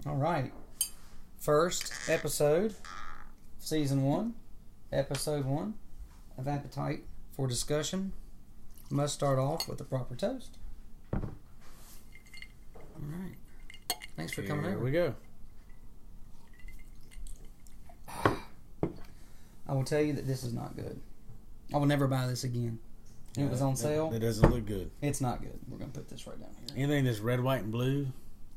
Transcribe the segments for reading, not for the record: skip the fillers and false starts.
All right. First episode, season 1, episode 1 of Appetite for Discussion. Must start off with a proper toast. All right. Thanks for coming over. Here we go. I will tell you that this is not good. I will never buy this again. It was on sale. That doesn't look good. It's not good. We're going to put this right down here. Anything that's red, white, and blue.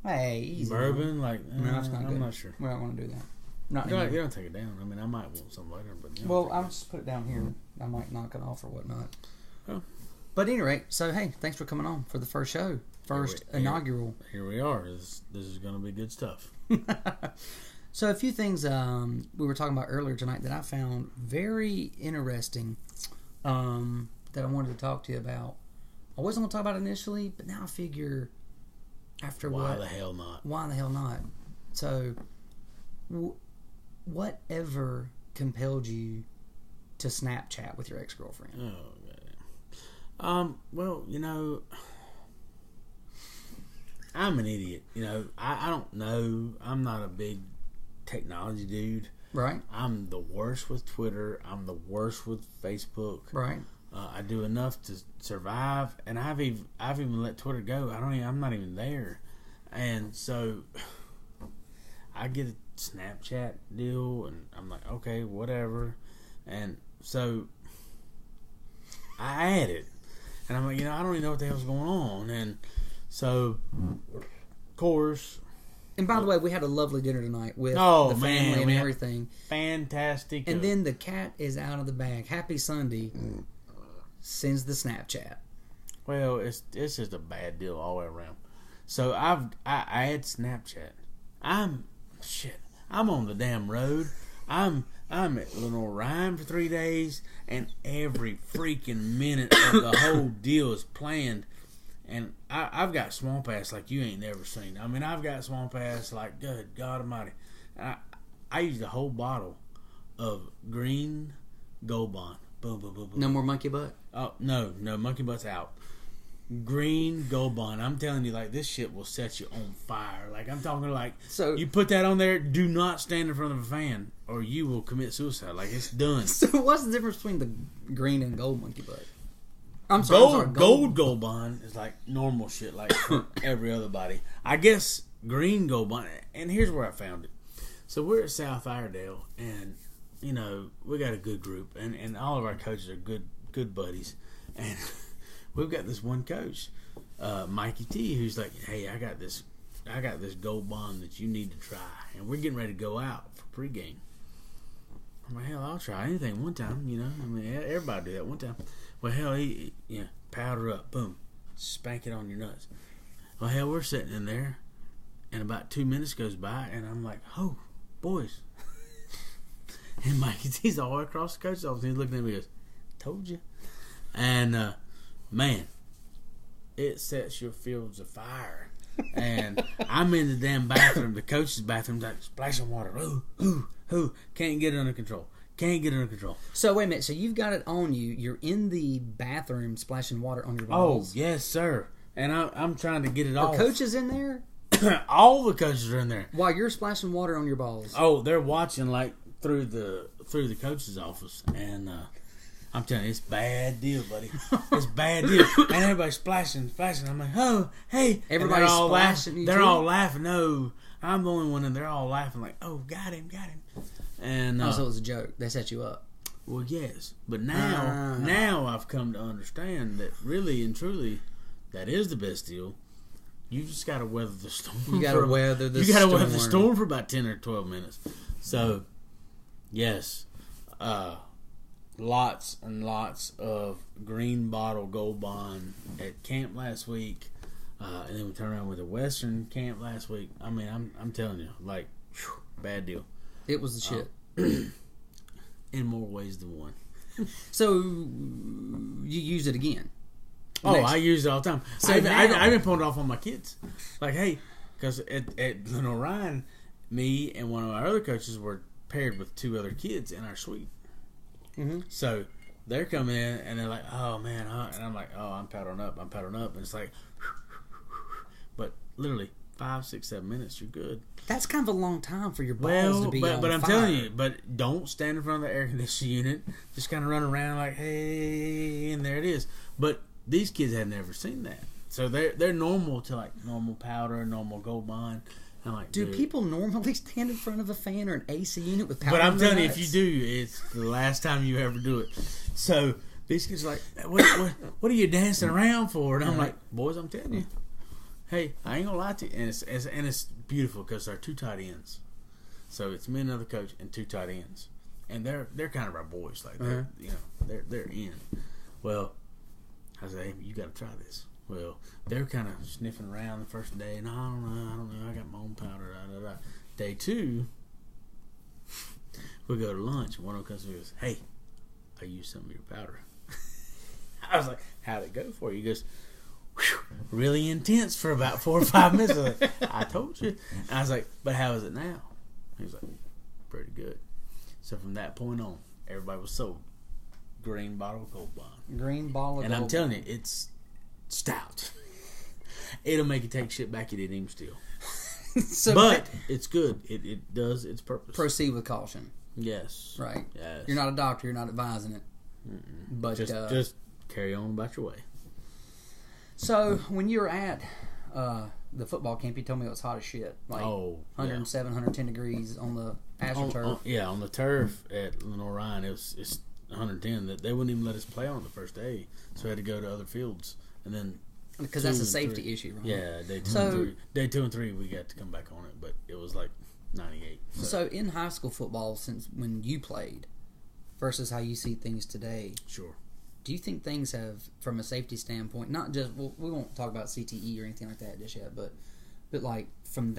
Hey, easy. Bourbon, No, it's not good. I'm not sure. We don't want to do that. Not You anymore. don't take it down. I mean, I might want some later, but Well, I'll just put it down here. I might knock it off or whatnot. Oh. But at any rate, so hey, thanks for coming on for the first show. First inaugural. Here we are. This is going to be good stuff. So a few things we were talking about earlier tonight that I found very interesting that I wanted to talk to you about. I wasn't going to talk about it initially, but now I figure after Why the hell not? Why the hell not? So, whatever compelled you to Snapchat with your ex-girlfriend? Oh, man. Well, I'm an idiot. I don't know. I'm not a big technology dude. Right. I'm the worst with Twitter. I'm the worst with Facebook. Right. I do enough to survive, and I've even let Twitter go. I'm not even there, and so I get a Snapchat deal, and I'm like, okay, whatever, and so I add it, and I'm like, I don't even know what the hell's going on, and so of course. And by the way, we had a lovely dinner tonight with the family and everything. Fantastic. And then the cat is out of the bag. Happy Sunday sends the Snapchat. Well, it's just a bad deal all the way around. So I had Snapchat. I'm on the damn road. I'm at Lenore Ryan for 3 days, and every freaking minute of the whole deal is planned. And I've got swamp ass like you ain't never seen. I mean, I've got swamp ass like, good God Almighty. And I used a whole bottle of green Gold Bond. Boom, boom, boom, boom. No more monkey butt? Oh, no, monkey butt's out. Green Gold Bond. I'm telling you, like, this shit will set you on fire. Like, I'm talking like, so you put that on there, do not stand in front of a fan, or you will commit suicide. Like, it's done. So what's the difference between the green and gold monkey butt? I'm sorry, Gold Bond is like normal shit, like for every other body. I guess green Gold Bond, and here's where I found it. So we're at South Iredale, and we got a good group, and all of our coaches are good buddies, and we've got this one coach, Mikey T, who's like, hey, I got this Gold Bond that you need to try, and we're getting ready to go out for pregame. I'm like, hell, I'll try anything one time, I mean, everybody do that one time. Well, hell, powder up, boom, spank it on your nuts. Well, hell, we're sitting in there, and about 2 minutes goes by, and I'm like, oh, boys. And Mikey T's all the way across the coach's office, and he's looking at me and goes, told you. And, man, it sets your fields afire. And I'm in the damn bathroom, the coach's bathroom, like splashing water. Ooh, can't get it under control. So wait a minute. So you've got it on you. You're in the bathroom splashing water on your balls. Oh, yes, sir. And I'm trying to get it off. Are coaches in there? All the coaches are in there. While you're splashing water on your balls. Oh, they're watching like through the coach's office, and I'm telling you, it's bad deal, buddy. It's bad deal. And everybody's splashing. I'm like, oh, hey. Everybody's all splashing. They're all laughing. No, I'm the only one, and they're all laughing like, oh, got him. And so it was a joke. They set you up. Well, yes, but now I've come to understand that really and truly, that is the best deal. You just got to weather the storm. You got to weather the storm for about 10 or 12 minutes. So, yes, lots and lots of green bottle Gold Bond at camp last week, and then we turned around with a Western camp last week. I mean, I'm telling you, like, bad deal. It was the shit. In more ways than one. So, you use it again? I use it all the time. So I've been pulling it off on my kids. Like, hey, because at Lenore Ryan, me and one of our other coaches were paired with 2 other kids in our suite. Mm-hmm. So they're coming in and they're like, oh, man. And I'm like, oh, I'm powdering up. And it's like, but literally 5, 6, 7 minutes, you're good. That's kind of a long time for your balls to be on but I'm fire. telling you, but don't stand in front of the air conditioning unit. Just kind of run around like, hey, and there it is. But these kids had never seen that, so they're normal to like normal powder, normal Gold Bond. I'm like, do people normally stand in front of a fan or an AC unit with powder? But I'm telling you, nuts? if you do, it's the last time you ever do it. So these kids are like, what are you dancing around for? And I'm like, boys, I'm telling you, hey, I ain't gonna lie to you, and it's beautiful because they're 2 tight ends. So it's me and another coach and 2 tight ends, and they're kind of our boys. Like they're in. Well, I said, hey, you got to try this. Well, they're kind of sniffing around the first day, and I don't know. I got my own powder. Day 2, we go to lunch, and one of them comes to me and goes, hey, I used some of your powder. I was like, how'd it go for you? He goes, really intense for about 4 or 5 minutes. I was like, I told you. And I was like, but how is it now? He was like, pretty good. So from that point on, everybody was sold. Green bottle of Gold Bond. Green bottle of And Gold I'm telling you, it's stout. It'll make you take shit back you didn't even steal. But it's good. It does its purpose. Proceed with caution. Yes. Right. Yes. You're not a doctor. You're not advising it. But just carry on about your way. So when you were at the football camp, you told me it was hot as shit. Like 107, 110 degrees on the AstroTurf. On the turf at Lenore Ryan, it's 110. That they wouldn't even let us play on the first day, so we had to go to other fields, and then because that's a safety issue, right? Yeah, day 2 and 3, we got to come back on it, but it was like 98. So in high school football, since when you played, versus how you see things today, sure. Do you think things have, from a safety standpoint, not just we won't talk about CTE or anything like that just yet, but like from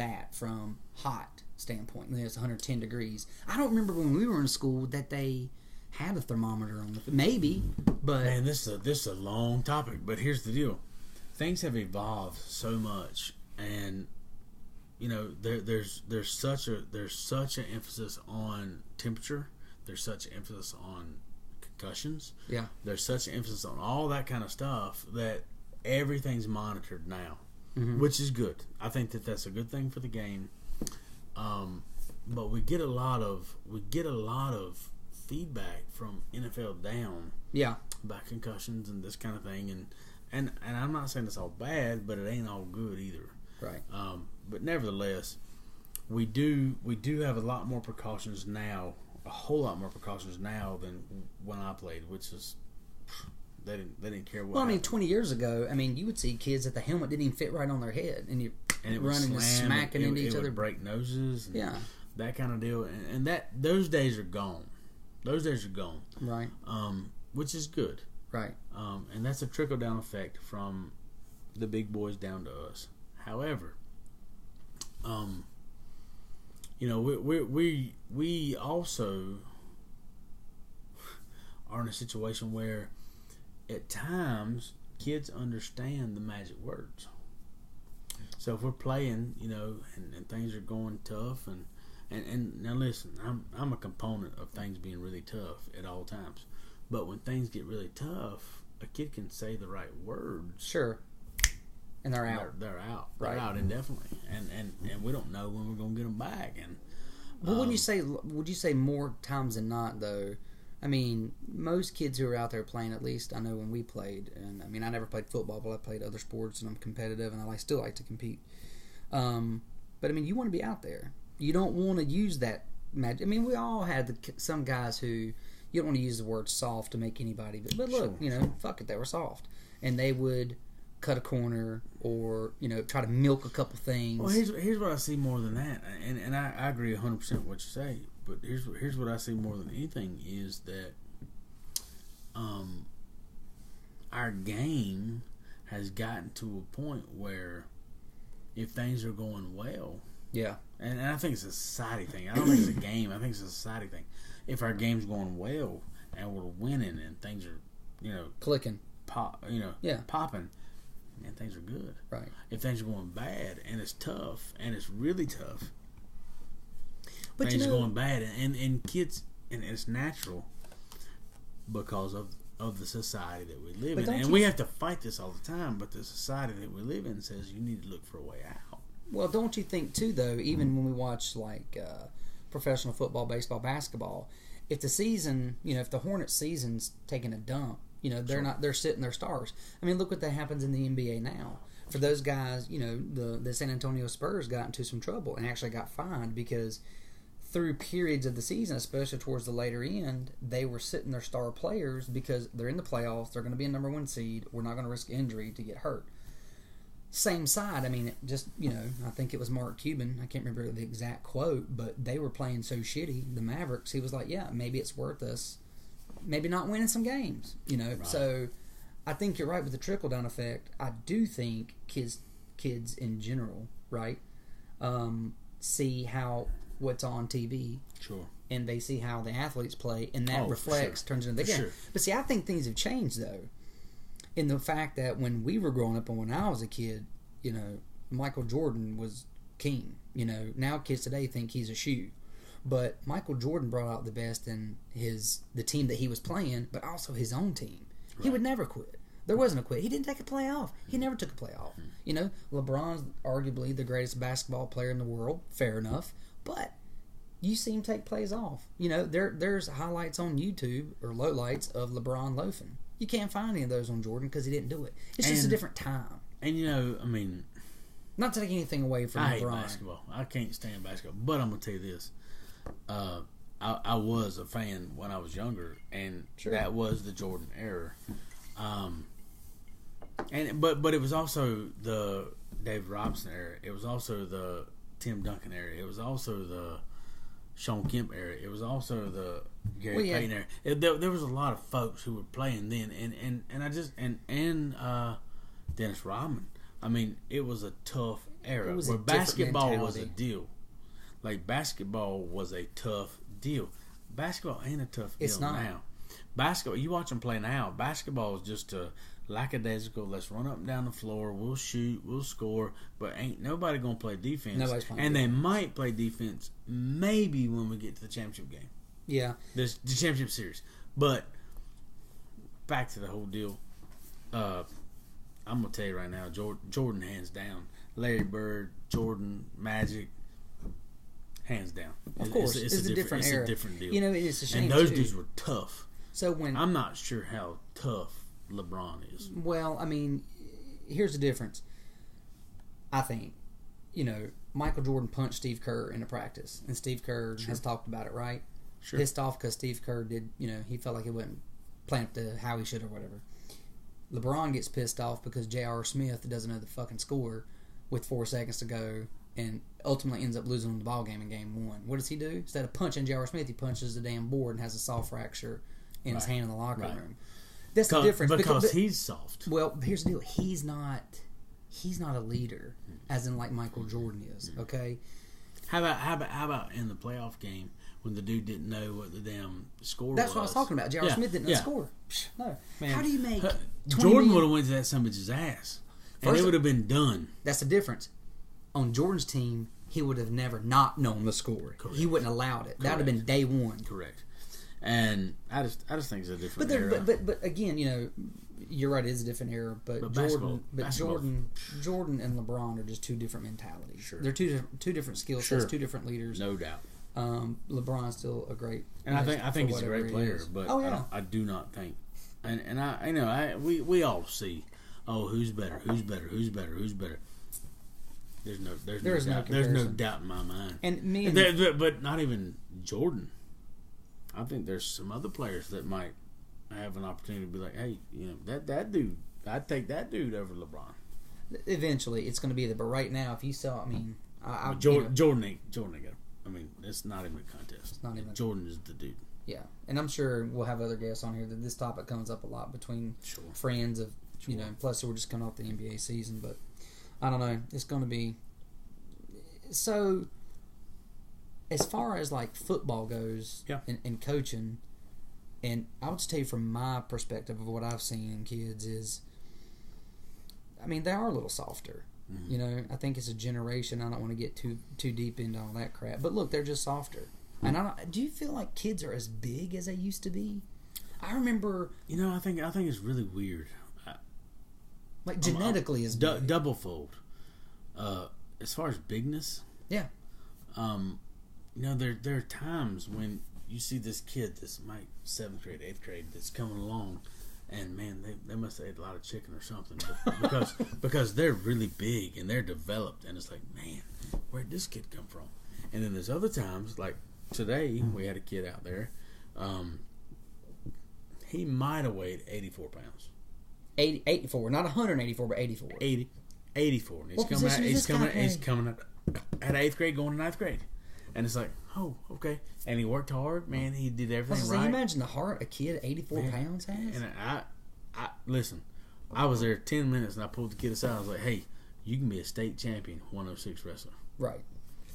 hot standpoint, it's 110 degrees. I don't remember when we were in school that they had a thermometer on the maybe, but man, this is a long topic. But here's the deal: things have evolved so much, and there's such an emphasis on temperature. There's such an emphasis on concussions. Yeah. There's such an emphasis on all that kind of stuff that everything's monitored now, which is good. I think that's a good thing for the game. But we get a lot of feedback from NFL down. Yeah. About concussions and this kind of thing, and I'm not saying it's all bad, but it ain't all good either. Right. But nevertheless, we do have a lot more precautions now. A whole lot more precautions now than when I played, which is they didn't care what. Well, I mean, 20 years ago, you would see kids that the helmet didn't even fit right on their head, and it running and smacking into each other, break noses, and yeah, that kind of deal. And those days are gone. Those days are gone. Right. Which is good. Right. And that's a trickle down effect from the big boys down to us. However, we also are in a situation where at times kids understand the magic words. So if we're playing, and things are going tough, and now listen, I'm a component of things being really tough at all times. But when things get really tough, a kid can say the right words. Sure. And they're out. They're out. Right. They're out indefinitely, and we don't know when we're going to get them back. And well, would you say more times than not though? Most kids who are out there playing, at least I know when we played, and I never played football, but I played other sports, and I'm competitive, and I still like to compete. But you want to be out there. You don't want to use that magic. We all had some guys who you don't want to use the word soft to make anybody, but look, sure. Fuck it, they were soft, and they would cut a corner or try to milk a couple things. Well, here's what I see more than that, and I agree 100% with what you say. But here's what I see more than anything is that our game has gotten to a point where if things are going well, yeah, and I think it's a society thing. I don't think it's a game. I think it's a society thing. If our game's going well and we're winning and things are clicking, popping. And things are good. Right. If things are going bad and it's tough and it's really tough, but things are going bad and kids, and it's natural because of the society that we live in, and we have to fight this all the time. But the society that we live in says you need to look for a way out. Well, don't you think too, though? Even when we watch like professional football, baseball, basketball, if the season, if the Hornets season's taking a dump, they're sitting their stars. I mean, look what that happens in the NBA now. For those guys, the San Antonio Spurs got into some trouble and actually got fined because through periods of the season, especially towards the later end, they were sitting their star players because they're in the playoffs, they're going to be a number one seed, we're not going to risk injury to get hurt. Same side, I mean, I think it was Mark Cuban, I can't remember the exact quote, but they were playing so shitty, the Mavericks, he was like, yeah, maybe it's worth us maybe not winning some games, Right. So I think you're right with the trickle-down effect. I do think kids in general, right, see what's on TV. Sure. And they see how the athletes play, and that reflects, turns into the game. Sure. But see, I think things have changed, though, in the fact that when we were growing up and when I was a kid, Michael Jordan was king. Now kids today think he's a shoe. But Michael Jordan brought out the best in the team that he was playing, but also his own team. Right. He would never quit. There wasn't a quit. He didn't take a play off. He never took a play off. LeBron's arguably the greatest basketball player in the world. Fair enough. But you see him take plays off. There's highlights on YouTube or lowlights of LeBron loafing. You can't find any of those on Jordan because he didn't do it. It's just a different time. And not to take anything away from I LeBron. hate basketball. I can't stand basketball. But I'm going to tell you this. I was a fan when I was younger, and that was the Jordan era. But it was also the David Robinson era. It was also the Tim Duncan era. It was also the Sean Kemp era. It was also the Gary Payton era. There was a lot of folks who were playing then, and Dennis Rodman. I mean, it was a tough era where basketball was a deal. Like, basketball was a tough deal. Basketball ain't a tough deal now. Basketball, you watch them play now, basketball is just a lackadaisical, let's run up and down the floor, we'll shoot, we'll score, but ain't nobody going to play defense. Nobody's playing and defense. They might play defense maybe when we get to the championship game. Yeah. The championship series. But, back to the whole deal. I'm going to tell you right now, Jordan hands down. Larry Bird, Jordan, Magic, hands down. Of course, it's a different era. It's a different deal. It's a shame. And those dudes were tough. So I'm not sure how tough LeBron is. Well, I mean, here's the difference. I think, Michael Jordan punched Steve Kerr in a practice, and Steve Kerr has talked about it, right? Sure. Pissed off because Steve Kerr did, he felt like he wasn't playing up to how he should or whatever. LeBron gets pissed off because J.R. Smith doesn't know the fucking score with 4 seconds to go, and ultimately ends up losing the ball game in game 1. What does he do? Instead of punching J.R. Smith, he punches the damn board and has a saw fracture in his hand in the locker room. That's the difference. Because he's soft. Well, here's the deal. He's not a leader, as in like Michael Jordan is. Okay. How about in the playoff game when the dude didn't know what the damn score was? That's what I was talking about. J.R. Smith didn't know the score. No. Man, how do you make Jordan would have went to that son of his ass, and it would have been done. That's the difference. On Jordan's team, he would have never not known the score. Correct. He wouldn't have allowed it. That would have been day one. Correct. And I just think it's a different era. But again, you're right. It is a different era. But Jordan and LeBron are just two different mentalities. Sure. They're two different skill sets, two different leaders. No doubt. LeBron's still a great, and I think he's a great player. But I do not think, and we all see, who's better. There's no doubt in my mind. But not even Jordan. I think there's some other players that might have an opportunity to be like, hey, that dude, I'd take that dude over LeBron. Eventually, it's going to be there. But right now, if you saw, Jordan ain't got. I mean, it's not even a contest. It's not even. Jordan is the dude. Yeah, and I'm sure we'll have other guests on here that this topic comes up a lot between friends of Plus, we're just coming off the NBA season, but I don't know. It's going to be so. As far as like football goes, and coaching, and I would just tell you from my perspective of what I've seen in kids is, they are a little softer. Mm-hmm. I think it's a generation. I don't want to get too deep into all that crap, but look, they're just softer. And do you feel like kids are as big as they used to be? I remember. I think it's really weird. Like genetically is big. Double fold. as far as bigness, Yeah. There are times when you see this kid, this my 7th grade, 8th grade, that's coming along, and man, they must have ate a lot of chicken or something, because they're really big and they're developed, and it's like, man, where'd this kid come from? And then there's other times, like today, we had a kid out there. He might have weighed 84 pounds. 84, not 184, but 84. 84. And he's coming out at 8th grade, going to 9th grade. And it's like, oh, okay. And he worked hard, man. He did everything right. Can you imagine the heart a kid 84 pounds has? And I listen, I was there 10 minutes and I pulled the kid aside. I was like, hey, you can be a state champion 106 wrestler. Right.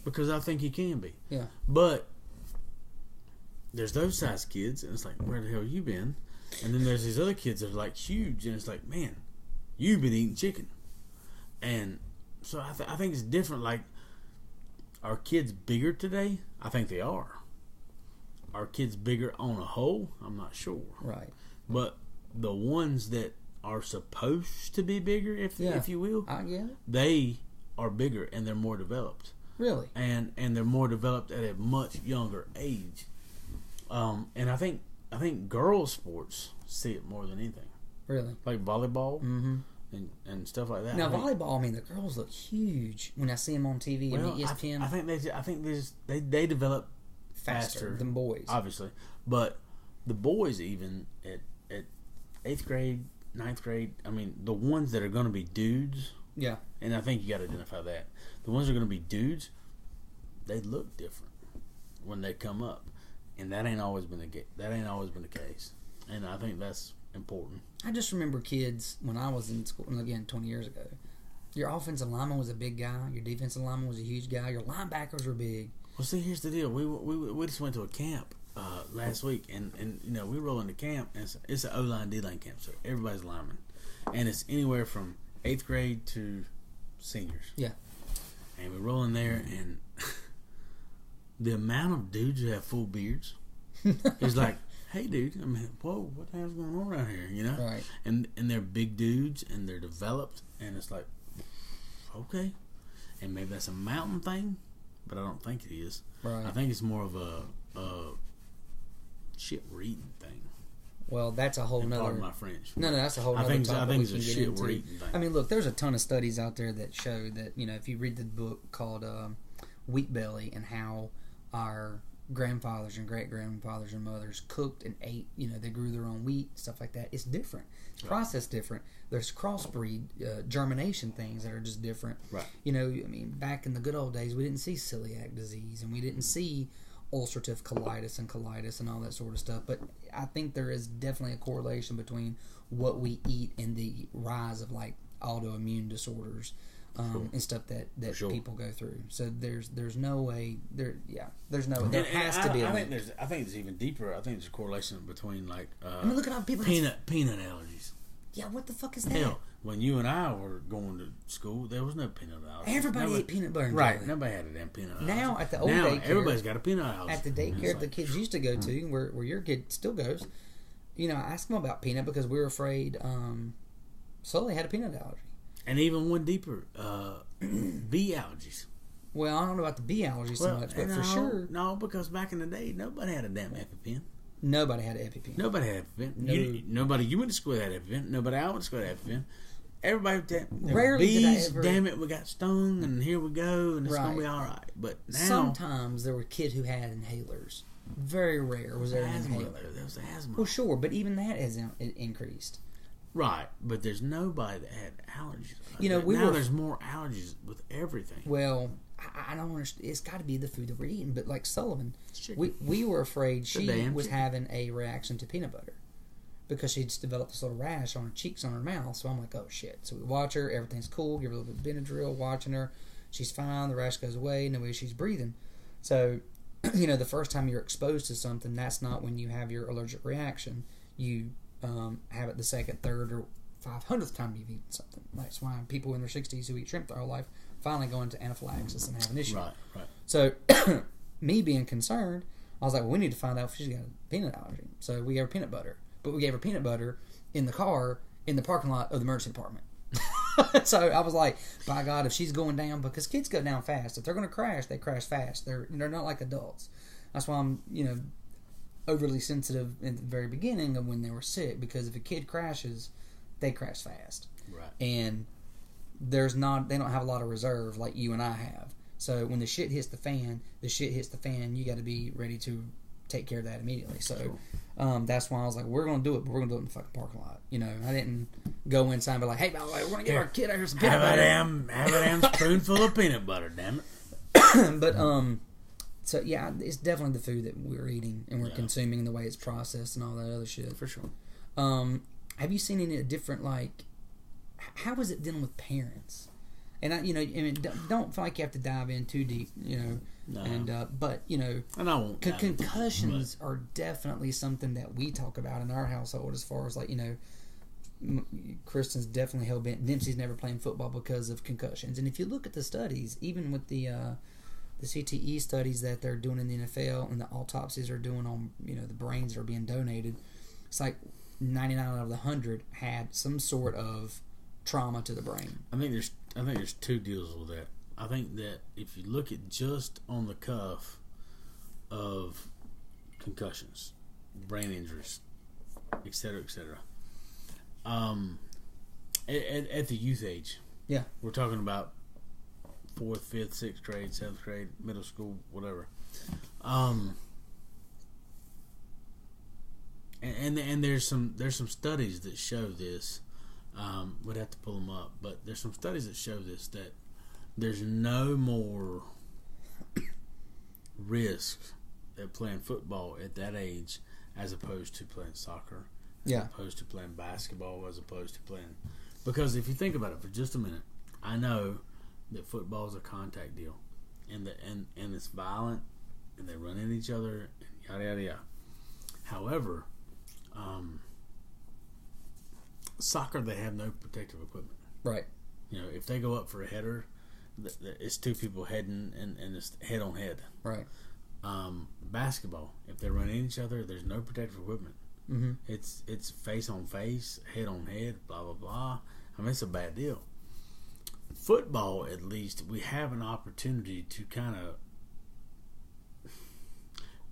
Because I think he can be. Yeah. But there's those size kids, and it's like, where the hell you been? And then there's these other kids that are like huge, and it's like, man, you've been eating chicken. And so I think it's different. Like, are kids bigger today? I think they are. Are kids bigger on a whole? I'm not sure. Right. But the ones that are supposed to be bigger, if you will, I get it. They are bigger and they're more developed. Really? And they're more developed at a much younger age. And I think girls' sports see it more than anything. Really? Like volleyball and stuff like that. Now, volleyball, I mean, the girls look huge when I see them on TV and ESPN. I think they develop faster than boys. Obviously. But the boys, even at 8th grade, 9th grade, I mean, the ones that are going to be dudes. Yeah. And I think you got to identify that. The ones that are going to be dudes, they look different when they come up. And that ain't always been the case. And I think that's important. I just remember kids when I was in school, and again, 20 years ago. Your offensive lineman was a big guy. Your defensive lineman was a huge guy. Your linebackers were big. Well, see, here's the deal. We just went to a camp last week, and we roll into camp, and it's an O-line, D-line camp, so everybody's lineman. And it's anywhere from 8th grade to seniors. Yeah. And we roll in there, and the amount of dudes who have full beards is like, hey, dude, I mean, whoa, what the hell's going on around here, you know? Right. And they're big dudes, and they're developed, and it's like, okay. And maybe that's a mountain thing, but I don't think it is. Right. I think it's more of a shit reading thing. Well, that's a whole nother. Pardon my French. No, that's a whole nother topic. I think it's we a can get shit into. reading thing. I mean, look, there's a ton of studies out there that show that, if you read the book called Wheat Belly and how our grandfathers and great-grandfathers and mothers cooked and ate, they grew their own wheat, stuff like that. It's different. It's processed different. There's crossbreed, germination things that are just different. Right. I mean, back in the good old days, we didn't see celiac disease and we didn't see ulcerative colitis and all that sort of stuff. But I think there is definitely a correlation between what we eat and the rise of, like, autoimmune disorders. And stuff that sure. people go through. So there's no way there has to be. I think it's even deeper. I think there's a correlation between look at how people peanut allergies. Yeah, what the fuck is that? Hell, when you and I were going to school, there was no peanut allergy. Everybody ate peanut butter. Right, nobody had a damn peanut allergy. Now at the old daycare, everybody's got a peanut allergy. At the daycare the kids used to go to, where your kid still goes, I asked them about peanut because we were afraid Sully had a peanut allergy. And even one deeper, bee allergies. Well, I don't know about the bee allergies so much, but for sure. No, because back in the day, nobody had a damn EpiPen. Nobody had an EpiPen. Nobody had EpiPen. No. Nobody you went to school had EpiPen. Nobody I went to school had EpiPen. Everybody, rarely bees, did I ever. Damn it, we got stung, and here we go, and it's going to be all right. But now. Sometimes there were kids who had inhalers. Very rare was there an inhaler. There was asthma. Well, sure, but even that has increased. Right, but there's nobody that had allergies. There's more allergies with everything. Well, I don't understand. It's got to be the food that we're eating. But like Sullivan, we were afraid she was having a reaction to peanut butter because she just developed this little rash on her cheeks, on her mouth. So I'm like, oh shit. So we watch her. Everything's cool. Give her a little bit of Benadryl. Watching her. She's fine. The rash goes away. No way she's breathing. So, the first time you're exposed to something, that's not when you have your allergic reaction. You have it the second, third, or 500th time you've eaten something. That's why people in their 60s who eat shrimp their whole life finally go into anaphylaxis and have an issue. Right. So, me being concerned, I was like, well, we need to find out if she's got a peanut allergy. So we gave her peanut butter. But we gave her peanut butter in the car in the parking lot of the emergency department. So I was like, by God, if she's going down, because kids go down fast. If they're going to crash, they crash fast. They're not like adults. That's why I'm, overly sensitive in the very beginning of when they were sick, because if a kid crashes, they crash fast. Right. And they don't have a lot of reserve like you and I have. So when the shit hits the fan. You got to be ready to take care of that immediately. So that's why I was like, we're going to do it, but we're going to do it in the fucking parking lot. I didn't go inside and be like, hey, by the way, we're going to give our kid out here some peanut butter. Have a damn spoonful of peanut butter, damn it. But, so yeah, it's definitely the food that we're eating and we're consuming, and the way it's processed and all that other shit. For sure. Have you seen any different, how is it dealing with parents? And don't feel like you have to dive in too deep, No. And but and I won't. Concussions are definitely something that we talk about in our household. As far as Kristen's definitely hell bent. Dempsey's never playing football because of concussions. And if you look at the studies, even with the CTE studies that they're doing in the NFL and the autopsies are doing on the brains that are being donated, it's like 99 out of the 100 had some sort of trauma to the brain. I think there's two deals with that. I think that if you look at just on the cuff of concussions, brain injuries, etc., at the youth age, we're talking about 4th, 5th, 6th grade, 7th grade, middle school, whatever. And there's some studies that show this. We'd have to pull them up, but there's some studies that show this, that there's no more risk at playing football at that age as opposed to playing soccer, as opposed to playing basketball, as opposed to playing... Because if you think about it for just a minute, I know that football is a contact deal, and it's violent, and they run into each other, and yada yada yada. However, soccer, they have no protective equipment. Right. If they go up for a header, it's two people heading, and it's head on head. Right. Basketball, if they run into each other, there's no protective equipment. Mm-hmm. It's face on face, head on head, blah blah blah. I mean, it's a bad deal. Football, at least, we have an opportunity to kind of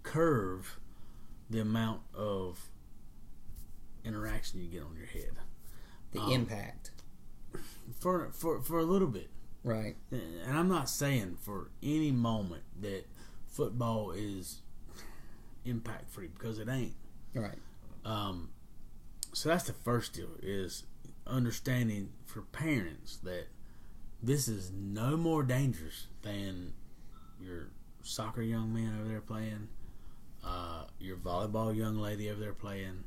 curve the amount of interaction you get on your head. The impact. For a little bit. Right. And I'm not saying for any moment that football is impact free, because it ain't. Right. So that's the first deal, is understanding for parents that this is no more dangerous than your soccer young man over there playing, your volleyball young lady over there playing,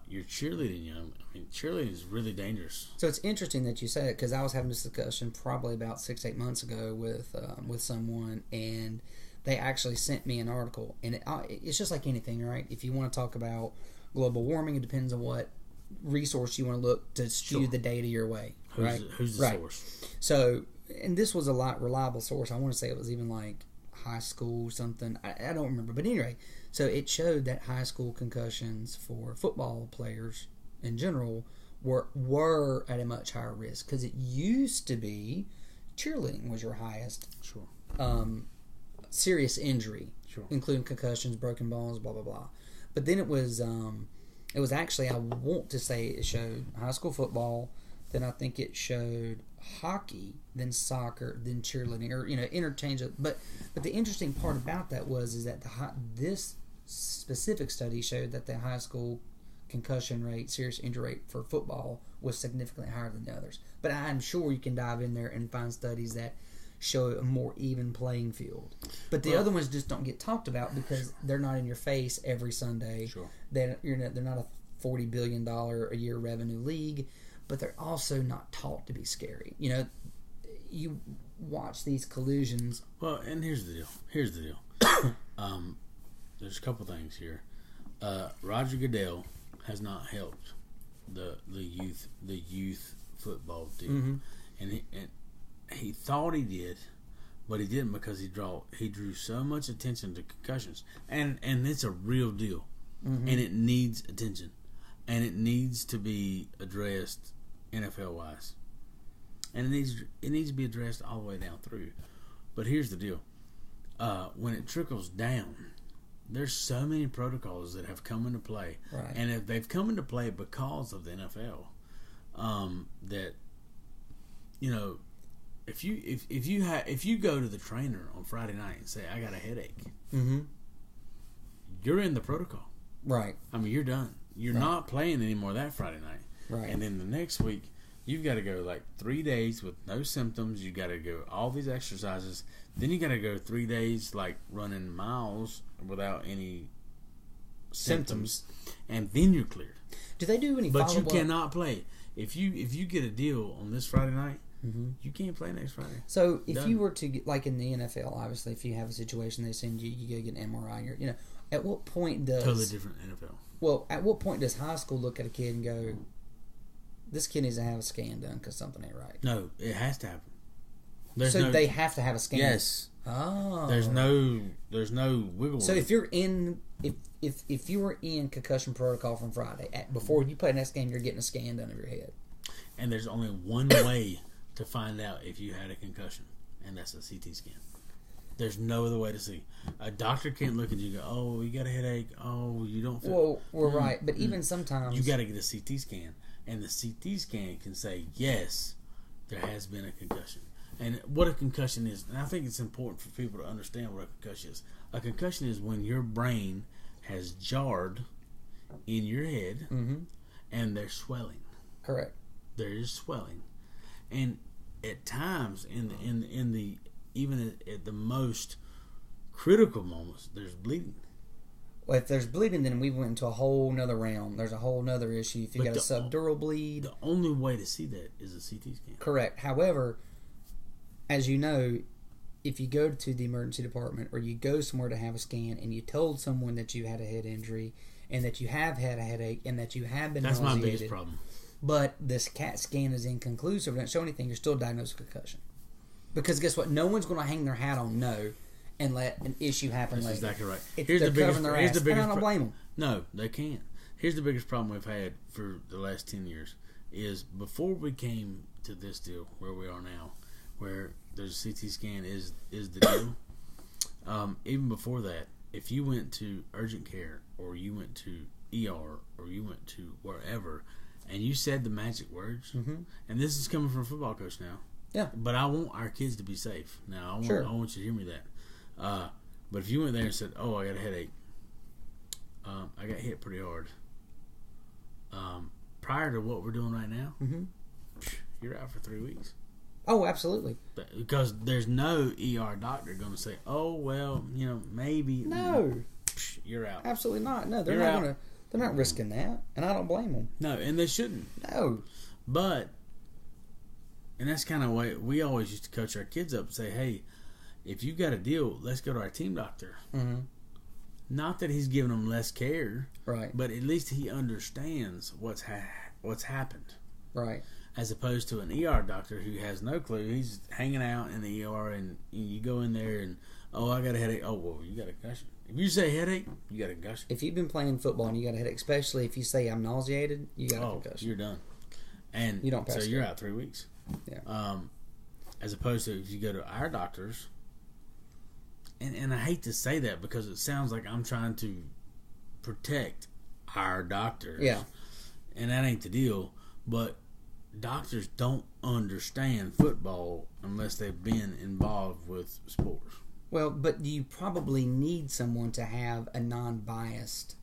your cheerleading cheerleading is really dangerous. So it's interesting that you say it, because I was having this discussion probably about 6-8 months ago with someone, and they actually sent me an article, and it's just like anything, right? If you want to talk about global warming, it depends on what resource you want to look to skew the data your way, right? Who's the source? So, and this was a lot reliable source. I want to say it was even like high school something. I don't remember, but anyway, so it showed that high school concussions for football players in general were at a much higher risk, because it used to be cheerleading was your highest serious injury, including concussions, broken bones, blah blah blah. But then it was actually, I want to say it showed high school football, then I think it showed hockey, then soccer, then cheerleading, or interchangeable. But the interesting part about that is that this specific study showed that the high school concussion rate, serious injury rate for football was significantly higher than the others. But I'm sure you can dive in there and find studies that show a more even playing field. But the other ones just don't get talked about because they're not in your face every Sunday. Sure. They're not a $40 billion a year revenue league, but they're also not taught to be scary. You watch these collisions. Well, and here's the deal. There's a couple things here. Roger Goodell has not helped the youth football team, and he thought he did, but he didn't, because he drew so much attention to concussions, and it's a real deal, and it needs attention, and it needs to be addressed NFL wise. and it needs to be addressed all the way down through. But here's the deal: when it trickles down, there's so many protocols that have come into play, right. and if they've come into play because of the NFL, that if you go to the trainer on Friday night and say I got a headache, mm-hmm. you're in the protocol, right? I mean, you're done. You're right. not playing anymore that Friday night, right? And then the next week you've got to go like 3 days with no symptoms. You got to go all these exercises. Then you got to go 3 days like running miles without any symptoms, and then you're cleared. Do they do any? But you cannot play if you get a deal on this Friday night. Mm-hmm. You can't play next Friday. So if you were to get, like in the NFL, obviously, if you have a situation, they send you go get an MRI. Or, at what point does totally different NFL? Well, at what point does high school look at a kid and go, "This kid needs to have a scan done because something ain't right"? No, it has to happen. They have to have a scan. Yes. Oh. There's no wiggle. So if you're in if you were in concussion protocol from Friday before you play the next game, you're getting a scan done of your head. And there's only one way to find out if you had a concussion, and that's a CT scan. There's no other way to see. A doctor can't look at you and go, "Oh, you got a headache. Oh, you don't feel." Well, we're right, but even sometimes you got to get a CT scan, and the CT scan can say yes, there has been a concussion. And what a concussion is, and I think it's important for people to understand what a concussion is. A concussion is when your brain has jarred in your head, mm-hmm. and there's swelling. Correct. There is swelling, and at times in the even at the most critical moments, there's bleeding. Well, if there's bleeding, then we went into a whole nother realm. There's a whole nother issue. If you got a subdural bleed, the only way to see that is a CT scan. Correct. However, as you know, if you go to the emergency department or you go somewhere to have a scan and you told someone that you had a head injury and that you have had a headache and that you have been that's nauseated, my biggest problem. But this CAT scan is inconclusive, doesn't show anything, you're still diagnosed with concussion. Because guess what? No one's going to hang their hat on no and let an issue happen That's later. exactly right. Here's the biggest, and I don't blame them. No, they can't. Here's the biggest problem we've had for the last 10 years is before we came to this deal where we are now, where there's a CT scan is the deal. Even before that, if you went to urgent care or you went to ER or you went to wherever and you said the magic words, mm-hmm. and this is coming from a football coach now. Yeah. But I want our kids to be safe. Now, I want you to hear me that. But if you went there and said, "Oh, I got a headache. I got hit pretty hard." Prior to what we're doing right now, mm-hmm. you're out for 3 weeks. Oh, absolutely. Because there's no ER doctor going to say, "Oh, well, maybe." No. You're out. Absolutely not. No, they're not going to. They're not risking that, and I don't blame them. No, and they shouldn't. No. But, and that's kind of why we always used to coach our kids up and say, "Hey, if you got a deal, let's go to our team doctor." Mm-hmm. Not that he's giving them less care, right? But at least he understands what's happened, right? As opposed to an ER doctor who has no clue. He's hanging out in the ER, and you go in there and, "Oh, I got a headache." "Oh, well, you got a concussion." If you say headache, you got a concussion. If you've been playing football and you got a headache, especially if you say I'm nauseated, you got a concussion. You're done, and you don't pass. So you're out 3 weeks. Yeah. As opposed to if you go to our doctors, and I hate to say that because it sounds like I'm trying to protect our doctors. Yeah. And that ain't the deal. But doctors don't understand football unless they've been involved with sports. Well, but you probably need someone to have a non-biased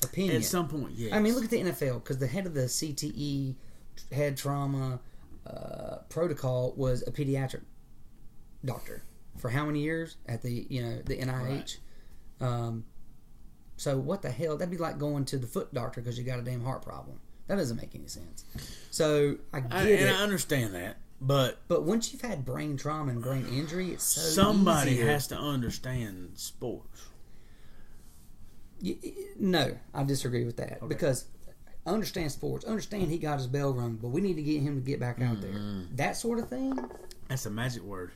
opinion. At some point, yes. I mean, look at the NFL, because the head of the CTE, head trauma protocol, was a pediatric doctor for how many years at the the NIH. Right. So what the hell? That'd be like going to the foot doctor because you got a damn heart problem. That doesn't make any sense. So I get it. And I understand that. But once you've had brain trauma and brain injury, it's so somebody easier. has to understand sports. No, I disagree with that. Okay. Because understand sports, understand he got his bell rung, but we need to get him to get back out there. That sort of thing. That's a magic word,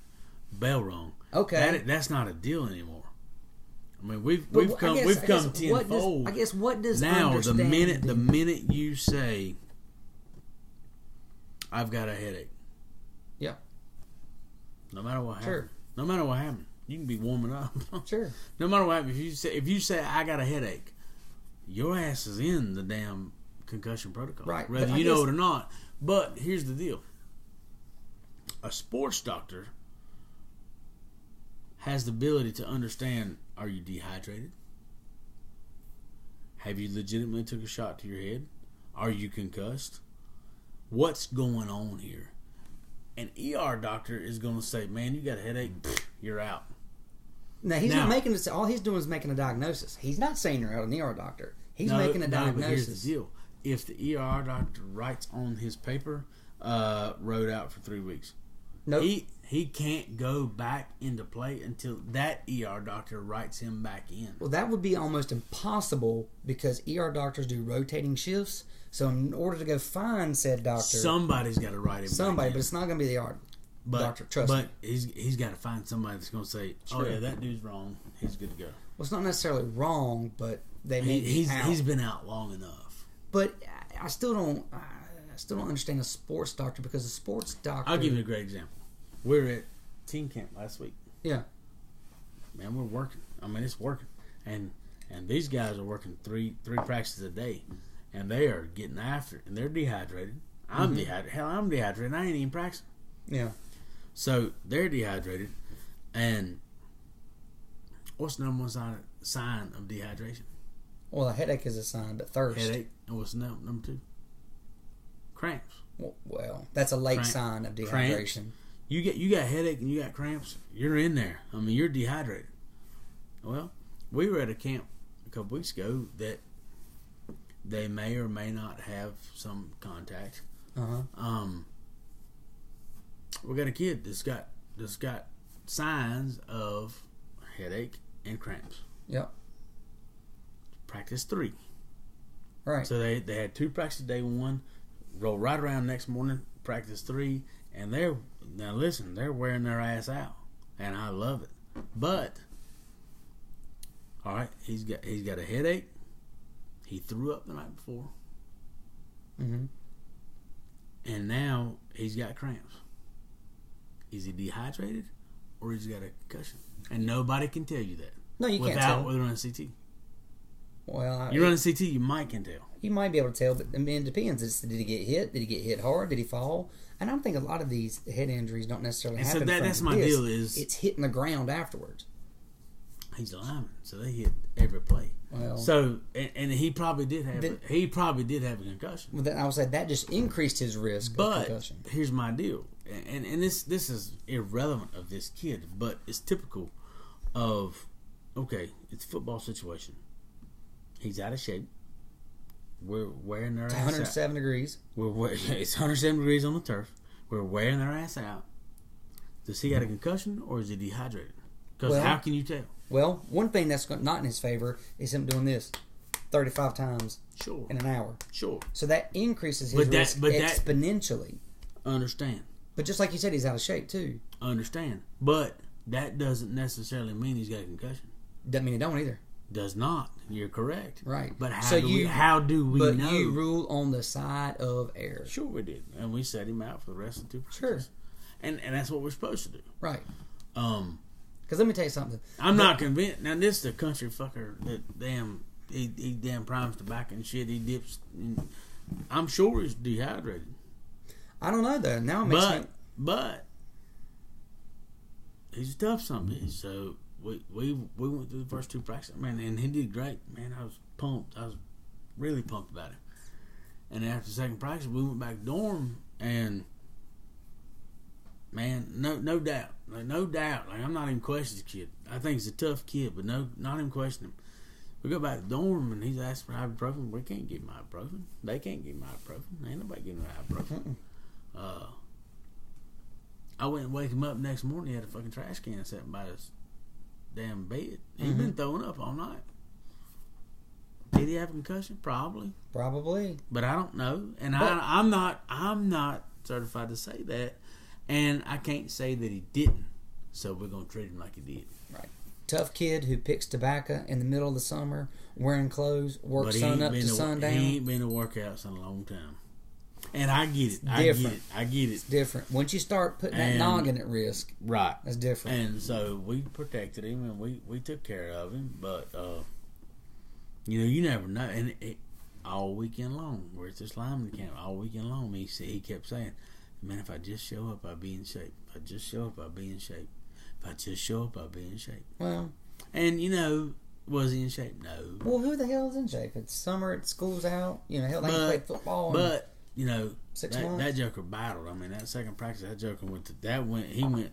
bell rung. Okay, that's not a deal anymore. I mean, we've come tenfold. I guess what does now understand the minute you say, "I've got a headache," No matter what Sure. happens. No matter what happens. You can be warming up. Sure. No matter what happens. If you say I got a headache, your ass is in the damn concussion protocol. Right. Whether you know it or not. But here's the deal. A sports doctor has the ability to understand, are you dehydrated? Have you legitimately took a shot to your head? Are you concussed? What's going on here? An ER doctor is going to say, man, you got a headache, you're out. Now, he's not making this. All he's doing is making a diagnosis. He's not saying you're out an ER doctor. He's making a diagnosis. But here's the deal. If the ER doctor writes on his paper, wrote out for 3 weeks, nope. He can't go back into play until that ER doctor writes him back in. Well, that would be almost impossible because ER doctors do rotating shifts. So in order to go find said doctor, somebody's got to write him back in. But it's not going to be the ER doctor. Trust me. But he's got to find somebody that's going to say, "Oh yeah, that dude's wrong. He's good to go." Well, it's not necessarily wrong, but he's been out long enough. But I still don't understand a sports doctor because a sports doctor. I'll give you a great example. We were at team camp last week. Yeah. Man, we're working. I mean, it's working, and these guys are working three practices a day, and they are getting after it, and they're dehydrated. I'm dehydrated. Hell, I'm dehydrated. I ain't even practicing. Yeah. So they're dehydrated, and what's the number one sign of dehydration? Well, a headache is a sign, but thirst. Headache. And what's number two? Cramps. Well, that's a late sign of dehydration. Cramps. You got headache and you got cramps. You're in there. I mean, you're dehydrated. Well, we were at a camp a couple weeks ago that they may or may not have some contact. We got a kid that's got signs of headache and cramps. Yep. Practice 3. Right. So they had 2 practices day 1, roll right around next morning, practice 3, and they're wearing their ass out, and I love it. But all right, he's got a headache. He threw up the night before, and now he's got cramps. Is he dehydrated, or has he got a concussion? And nobody can tell you that. No, you can't tell. Without running CT. Well, you run a CT, you might can tell. You might be able to tell, but I mean, it depends. Did he get hit? Did he get hit hard? Did he fall? And I don't think a lot of these head injuries don't necessarily happen. So that's my deal. Is it's hitting the ground afterwards. He's a lineman, so they hit every play. Well, so and he probably did have a concussion. Well, then I would say that just increased his risk of concussion. But here's my deal, and this is irrelevant of this kid, but it's typical of it's a football situation. He's out of shape. We're wearing their ass 107 degrees. It's 107 degrees on the turf. We're wearing their ass out. Does he got a concussion or is he dehydrated? Because how can you tell? Well, one thing that's not in his favor is him doing this 35 times in an hour. Sure. So that increases his risk exponentially. Understand. But just like you said, he's out of shape too. Understand. But that doesn't necessarily mean he's got a concussion. Doesn't mean he don't either. Does not. You're correct. Right. But how do we know? But you rule on the side of error. Sure we did. And we set him out for the rest of the 2 practices. Sure. And that's what we're supposed to do. Right. Because let me tell you something. I'm not convinced. Now, this is the country fucker that he damn primes tobacco and shit. He dips. I'm sure he's dehydrated. I don't know, though. Now it makes But he's a tough son of a bitch. So we went through the first 2 practices, man, and he did great. Man, I was pumped. I was really pumped about it. And after the second practice, we went back to dorm, and man, no doubt, like I'm not even questioning the kid. I think he's a tough kid, but not even questioning him. We go back to dorm, and he's asked for ibuprofen. We can't give him ibuprofen. They can't give him ibuprofen. Ain't nobody giving him ibuprofen. I went and wake him up next morning. He had a fucking trash can sitting by his damn bed. He'd been throwing up all night. Did he have a concussion? Probably. But I don't know, and I'm not certified to say that, and I can't say that he didn't. So we're gonna treat him like he did. Right. Tough kid who picks tobacco in the middle of the summer, wearing clothes, works sun up to sundown. He ain't been to workouts in a long time. And I get it. I get it. It's different. Once you start putting that noggin at risk, right, that's different. And so we protected him and we took care of him. But you never know. And all weekend long, we're at this lineman camp all weekend long. He kept saying, "Man, if I just show up, I'll be in shape. If I just show up, I'll be in shape. If I just show up, I'll be in shape." Well, and was he in shape? No. Well, who the hell is in shape? It's summer. It's school's out. Hell, they played football. But 6 months. That joker battled. I mean, that second practice, that joker he went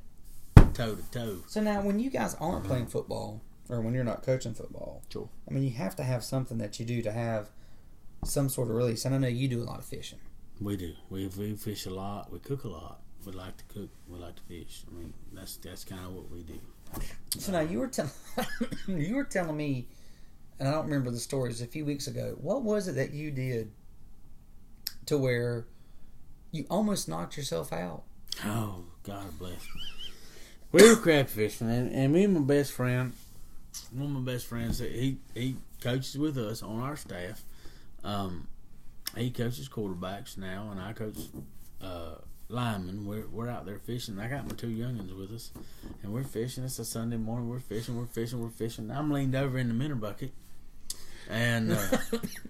toe to toe. So now, when you guys aren't playing football, or when you're not coaching football, sure. I mean, you have to have something that you do to have some sort of release. And I know you do a lot of fishing. We do. We fish a lot. We cook a lot. We like to cook. We like to fish. I mean, that's kind of what we do. So now you were telling me, and I don't remember the stories, a few weeks ago. What was it that you did to where you almost knocked yourself out? Oh, God bless. We were crab fishing, and me and my best friend, one of my best friends, he coaches with us on our staff. He coaches quarterbacks now, and I coach linemen. We're out there fishing. I got my 2 youngins with us, and we're fishing. It's a Sunday morning. We're fishing. I'm leaned over in the minnow bucket, and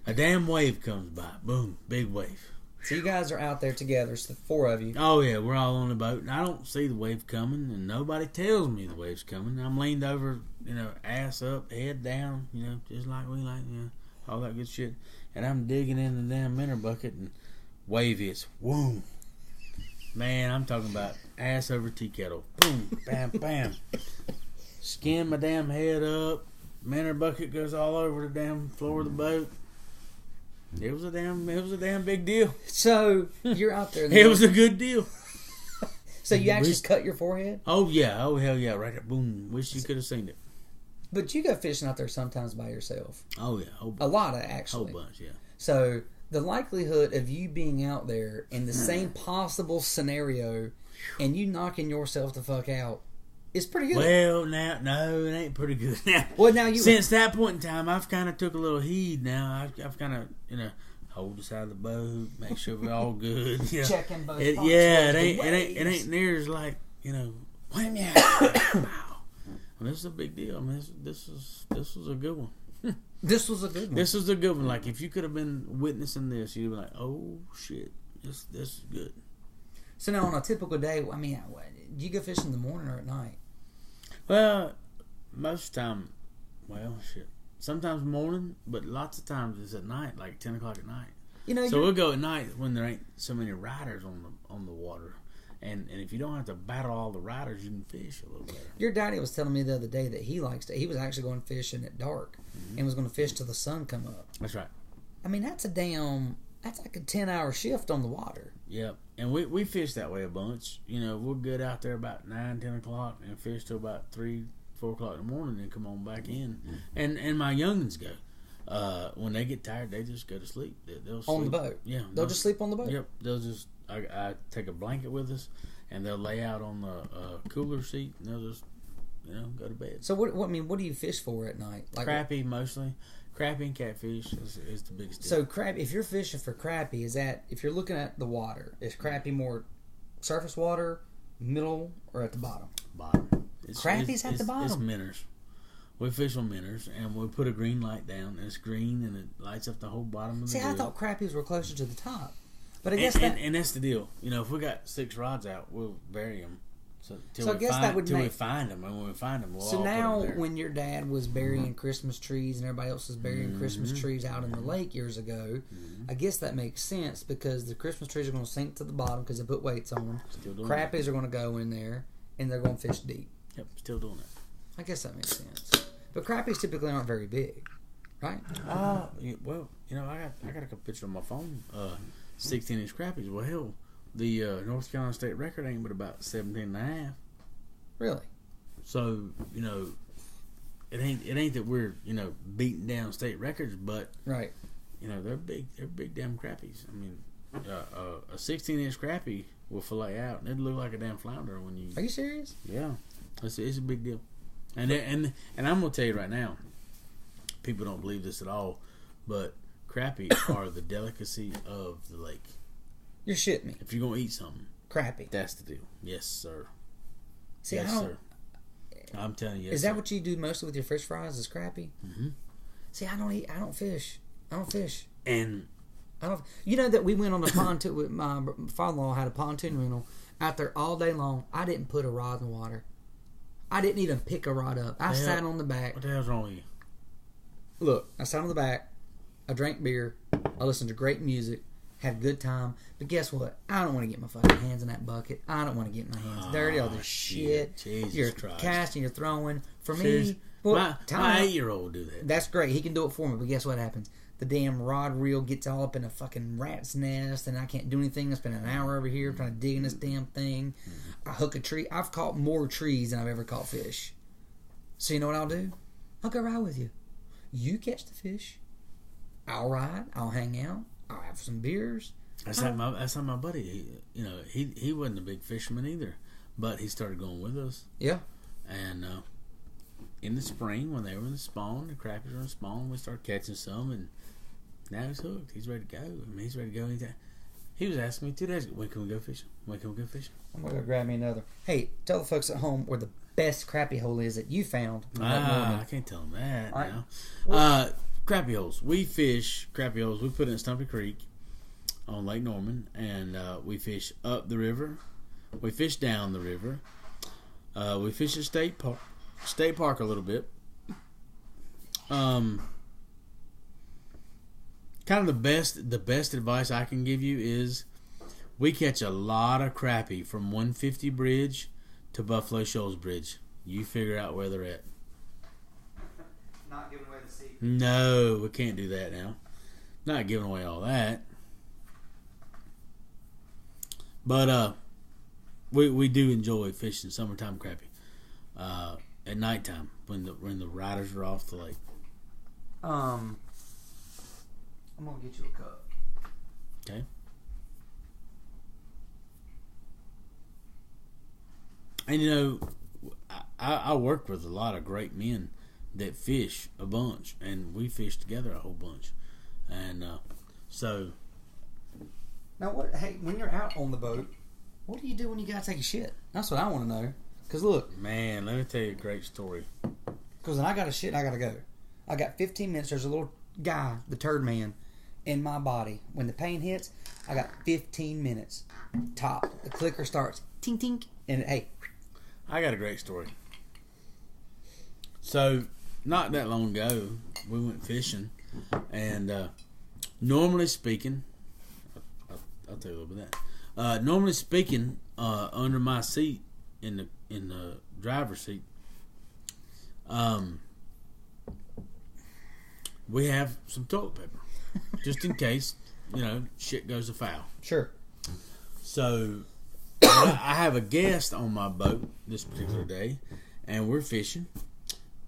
a damn wave comes by. Boom, big wave. So you guys are out there together, so the 4 of you. Oh yeah, we're all on the boat, and I don't see the wave coming, and nobody tells me the wave's coming. I'm leaned over, ass up, head down, just like we like, all that good shit. And I'm digging in the damn minnow bucket, and wave hits. Boom. Man, I'm talking about ass over tea kettle. Boom, bam, bam. Skin my damn head up. Minnow bucket goes all over the damn floor of the boat. It was a damn big deal. So you're out there. It was a good deal. So you actually cut your forehead? Oh yeah. Oh hell yeah. Right there. Boom. Wish you could have seen it. But you go fishing out there sometimes by yourself. Oh yeah. A lot of actually. Whole bunch, yeah. So the likelihood of you being out there in the same possible scenario and you knocking yourself the fuck out is pretty good. Well, no, it ain't pretty good now. Well, now since that point in time, I've kind of took a little heed. Now I've kind of hold the side of the boat, make sure we're all good. Checking both. It ain't near as like wham yeah. Wow. This is a big deal. I mean, this was a good one. This was a good one. This was a good one. Like if you could have been witnessing this, you'd be like, "Oh shit, this is good." So now on a typical day, I mean, do you go fishing in the morning or at night? Well, most of the time, shit. Sometimes morning, but lots of times it's at night, like 10 o'clock at night. So we'll go at night when there ain't so many riders on the water. And if you don't have to battle all the riders, you can fish a little better. Your daddy was telling me the other day that he was actually going fishing at dark and was going to fish till the sun come up. That's right. I mean, that's like a 10-hour shift on the water. Yep. And we fish that way a bunch. We'll get out there about 9, 10 o'clock and fish till about 3, 4 o'clock in the morning and come on back in. And my youngins go. When they get tired, they just go to sleep. They'll sleep. On the boat? Yeah. They'll just sleep on the boat? Yep. They'll just... I take a blanket with us, and they'll lay out on the cooler seat, and they'll just, go to bed. So what do you fish for at night? Like crappie mostly. Crappie and catfish is the biggest deal. So crappie, if you're fishing for crappie, if you're looking at the water, is crappie more surface water, middle, or at the bottom? Bottom. Crappie's at the bottom. It's minnows. We fish on minnows, and we put a green light down, and it's green, and it lights up the whole bottom of the See, boat. I thought crappies were closer to the top. But I guess and that's the deal. If we got 6 rods out, we'll bury them. Till we find them, and when we find them, we'll all put them there. So now, when your dad was burying Christmas trees and everybody else was burying Christmas trees out in the lake years ago, I guess that makes sense because the Christmas trees are going to sink to the bottom because they put weights on them. Crappies are going to go in there, and they're going to fish deep. Yep, still doing that. I guess that makes sense. But crappies typically aren't very big, right? Well, I got a couple pictures on my phone. 16-inch crappies. Well, hell, the North Carolina state record ain't but about 17.5. Really? So it ain't that we're beating down state records, but right. They're big damn crappies. I mean, a 16-inch crappie will fillet out, and it'll look like a damn flounder when you. Are you serious? Yeah, it's a big deal. And I'm gonna tell you right now, people don't believe this at all, but crappie are the delicacy of the lake. You're shitting me. If you're gonna eat something, Crappy. that's the deal. Yes, sir. See, yes, I don't. sir. I'm telling you. Is that what you do mostly with your fish fries? Is crappy? Mm-hmm. See, I don't eat. I don't fish. And I don't. You know that we went on the pontoon with my father-in-law had a pontoon rental out there all day long. I didn't put a rod in the water. I didn't even pick a rod up. I sat on the back. What the hell's wrong with you? Look, I sat on the back. I drank beer. I listened to great music. Had a good time. But guess what? I don't want to get my fucking hands in that bucket. I don't want to get my hands dirty. All this shit. Jesus you're Christ. casting. You're throwing. For Seriously? me, well, my 8-year-old do that. That's great. He can do it for me. But guess what happens? The damn rod reel gets all up in a fucking rat's nest, and I can't do anything. I spend an hour over here trying to dig in this damn thing. I hook a tree. I've caught more trees than I've ever caught fish. So you know what I'll do? I'll go ride with you. You catch the fish. I'll ride. I'll hang out. I'll have some beers. That's like my buddy. He wasn't a big fisherman either, but he started going with us. Yeah. And in the spring, when they were in the spawn, the crappies were in spawn, we started catching some, and now he's hooked. He's ready to go. I mean, he's ready to go anytime. He was asking me 2 days ago, when can we go fishing? When can we go fishing? I'm going to go grab me another. Hey, tell the folks at home where the best crappie hole is that you found. I can't tell them that right. now. Crappie holes. We fish crappie holes. We put it in Stumpy Creek on Lake Norman, and we fish up the river. We fish down the river. We fish at State Park a little bit. Kind of the best advice I can give you is we catch a lot of crappie from 150 Bridge to Buffalo Shoals Bridge. You figure out where they're at. Not giving away the secret. No, we can't do that now. Not giving away all that. But we do enjoy fishing summertime crappie at nighttime when the riders are off the lake. I'm gonna get you a cup. Okay. And I work with a lot of great men that fish a bunch, and we fish together a whole bunch, and so. Now, when you're out on the boat, what do you do when you gotta take a shit? That's what I want to know. Cause look, man, let me tell you a great story. Cause when I got a shit, I gotta go. I got 15 minutes. There's a little guy, the turd man, in my body. When the pain hits, I got 15 minutes. Top. The clicker starts. Tink tink, and hey, I got a great story. So, not that long ago, we went fishing, and normally speaking, I'll tell you a little bit of that. Normally speaking, under my seat in the driver's seat, we have some toilet paper, just in case shit goes afoul. Sure. So I have a guest on my boat this particular day, and we're fishing,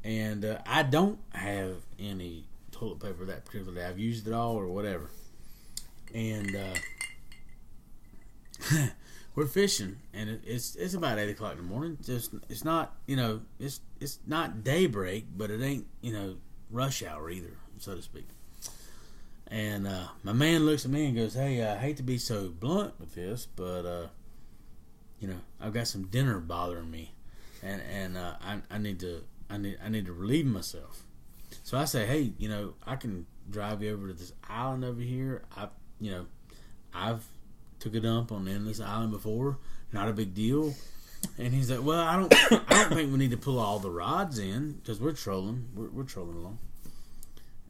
and I don't have any toilet paper that particular day. I've used it all or whatever, and we're fishing, and it's about 8 o'clock in the morning. It's not it's not daybreak, but it ain't rush hour either, so to speak. And my man looks at me and goes, "Hey, I hate to be so blunt with this, but I've got some dinner bothering me, and I need to relieve myself." So I say, "Hey, I can drive you over to this island over here. I've took a dump on the end of this island before. Not a big deal." And he's like, "Well, I don't think we need to pull all the rods in because we're trolling. We're trolling along."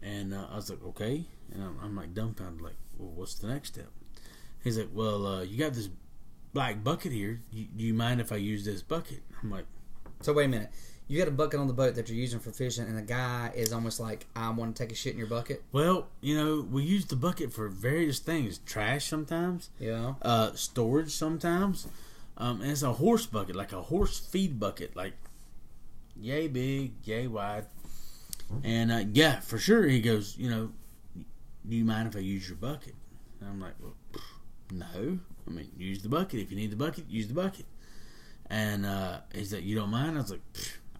And I was like, "Okay." And I'm like dumbfounded, like, "Well, what's the next step?" He's like, "Well, you got this black bucket here. Do you mind if I use this bucket?" I'm like, so wait a minute. You got a bucket on the boat that you're using for fishing, and the guy is almost like, "I want to take a shit in your bucket." "Well, we use the bucket for various things. Trash sometimes. Yeah. Storage sometimes. And it's a horse bucket, like a horse feed bucket, like yay big, yay wide. And yeah, for sure." He goes, "Do you mind if I use your bucket?" And I'm like, "Well, no. I mean, use the bucket. If you need the bucket, use the bucket." And he's like, "You don't mind?" I was like,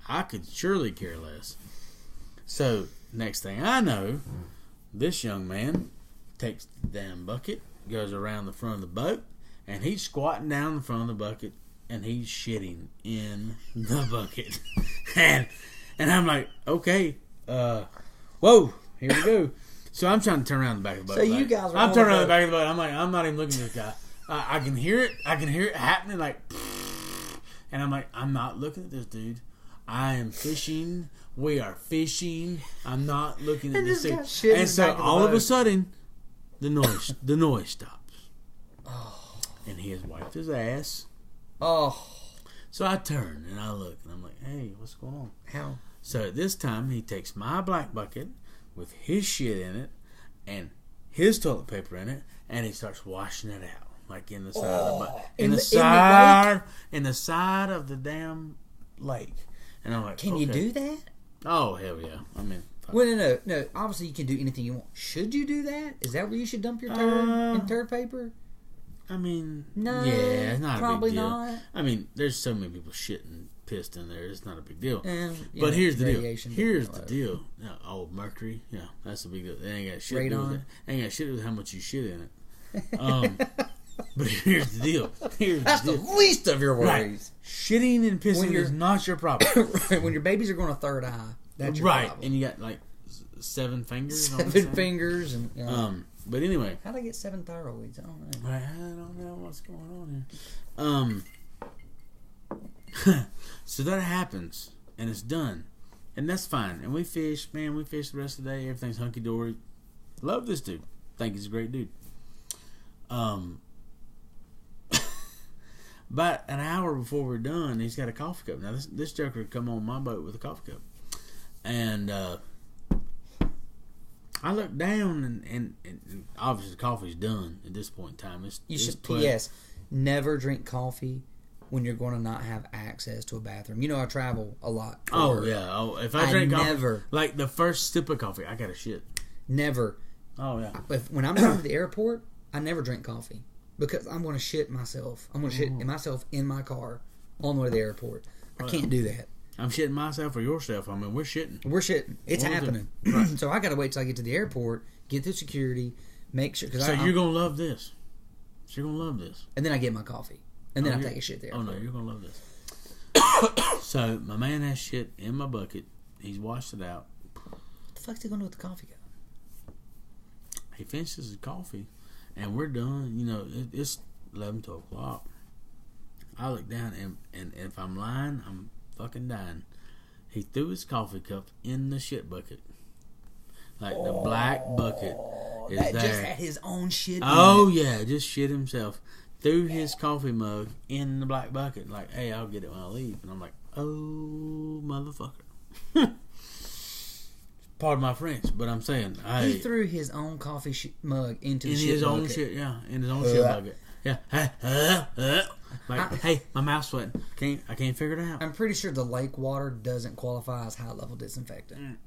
"I could surely care less." So next thing I know, this young man takes the damn bucket, goes around the front of the boat, and he's squatting down in front of the bucket, and he's shitting in the bucket. and I'm like, okay, whoa, here we go. So I'm trying to turn around the back of the boat. So you guys are I'm turning around the back of the boat. I'm like, I'm not even looking at this guy. I can hear it. I can hear it happening, like, and I'm like, I'm not looking at this dude. I am fishing. We are fishing. I'm not looking at this dude. And so all of a sudden, the noise stops. Oh. And he has wiped his ass. Oh. So I turn and I look and I'm like, hey, what's going on? How? So at this time, he takes my black bucket with his shit in it and his toilet paper in it, and he starts washing it out, like in the side of the bucket, in the side of the damn lake. And I'm like, can you do that? Oh, hell yeah! I mean, well, no. Obviously, you can do anything you want. Should you do that? Is that where you should dump your turd in turd paper? I mean, no, yeah, it's not probably a big deal. not. I mean, there's so many people shitting pissed in there. It's not a big deal. And, but here's the deal. Here's the deal. Oh, mercury. Yeah, that's a big deal. They ain't got shit to do with it. They ain't got shit to do with how much you shit in it. But here's the deal. That's the least of your worries. Right. Shitting and pissing is not your problem. When your babies are going a third eye, that's your problem. And you got like 7 fingers. 7 fingers and. But anyway, how'd I get 7 thyroids? I don't know. I don't know what's going on here. So that happens, and it's done, and that's fine. And we fish, man. We fish the rest of the day. Everything's hunky dory. Love this dude. Think he's a great dude. About an hour before we're done, he's got a coffee cup. Now this joker would come on my boat with a coffee cup, and I look down, and obviously the coffee's done at this point in time. P.S. Never drink coffee when you're going to not have access to a bathroom. You know, I travel a lot. If I drink coffee, like the first sip of coffee, I got to shit. Never. Oh yeah. When I'm going to the airport, I never drink coffee because I'm going to shit myself. I'm going to shit myself in my car on the way to the airport. I can't do that. I'm shitting myself or yourself. I mean, we're shitting. We're shitting. It's happening. Right. So I got to wait till I get to the airport, get through security, make sure. So you're gonna love this. You're gonna love this. And then I get my coffee, and then I take a shit there. Oh no, you're gonna love this. So my man has shit in my bucket. He's washed it out. What the fuck's he gonna do with the coffee cup? He finishes his coffee, and we're done. You know, it's 11, 12 o'clock. I look down, and if I'm lying, I'm fucking dying. He threw his coffee cup in the shit bucket. Like the black bucket is that there. Just had his own shit. Yeah, just shit himself. Threw his coffee mug in the black bucket. Like, hey, I'll get it when I leave. And I'm like, oh, motherfucker. Pardon my French, but I'm saying, he threw his own coffee mug into the shit his bucket. own shit, yeah, in his own shit bucket. Yeah. Like, hey, my mouth's sweating. I can't figure it out. I'm pretty sure the lake water doesn't qualify as high level disinfectant.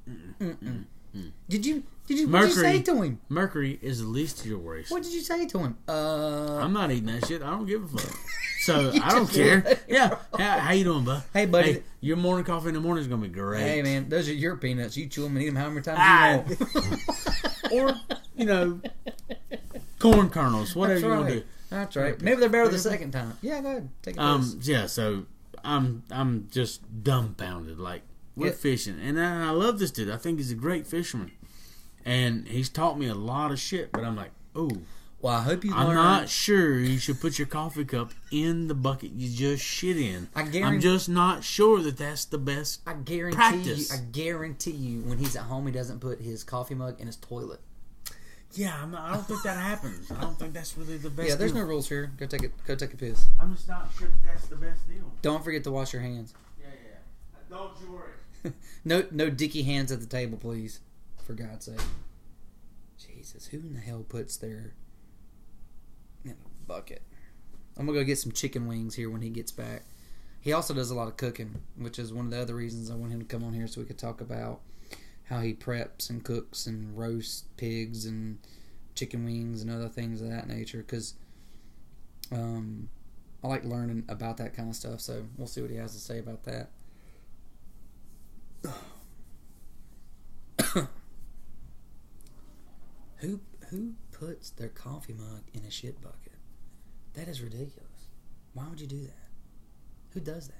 Did you what did you say to him? Mercury is the least of your worries. What did you say to him? I'm not eating that shit. I don't give a fuck. So I don't care. Yeah. How you doing, bud? Hey, buddy. Hey, your morning coffee in the morning is gonna be great. Hey, man, those are your peanuts. You chew them and eat them how many times you want. Or corn kernels, whatever you want to do. That's right. Maybe they're better the second time. Yeah, go ahead. Take it. Yeah. So I'm just dumbfounded. Like, we're fishing, and I love this dude. I think he's a great fisherman, and he's taught me a lot of shit. But I'm like, oh, well, I hope you learn. I'm not sure you should put your coffee cup in the bucket you just shit in. I'm just not sure that's the best. Practice. I guarantee you, when he's at home, he doesn't put his coffee mug in his toilet. Yeah, I don't think that happens. I don't think that's really the best. Yeah, there's deal. no rules here. Go take a piss. I'm just not sure that's the best deal. Don't forget to wash your hands. Yeah. Don't you worry. No dicky hands at the table, please. For God's sake. Jesus, who in the hell puts their in a bucket? I'm gonna go get some chicken wings here when he gets back. He also does a lot of cooking, which is one of the other reasons I want him to come on here so we could talk about how he preps and cooks and roasts pigs and chicken wings and other things of that nature, because I like learning about that kind of stuff, so we'll see what he has to say about that. Who puts their coffee mug in a shit bucket? That is ridiculous. Why would you do that? Who does that?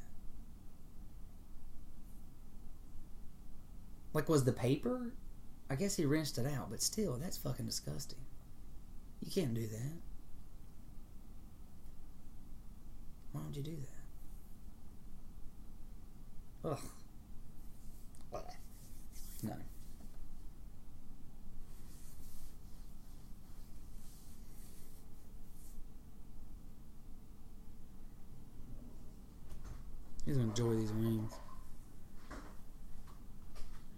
Like, was the paper? I guess he rinsed it out, but still, that's fucking disgusting. You can't do that. Why would you do that? Ugh. No. He's gonna enjoy these wings.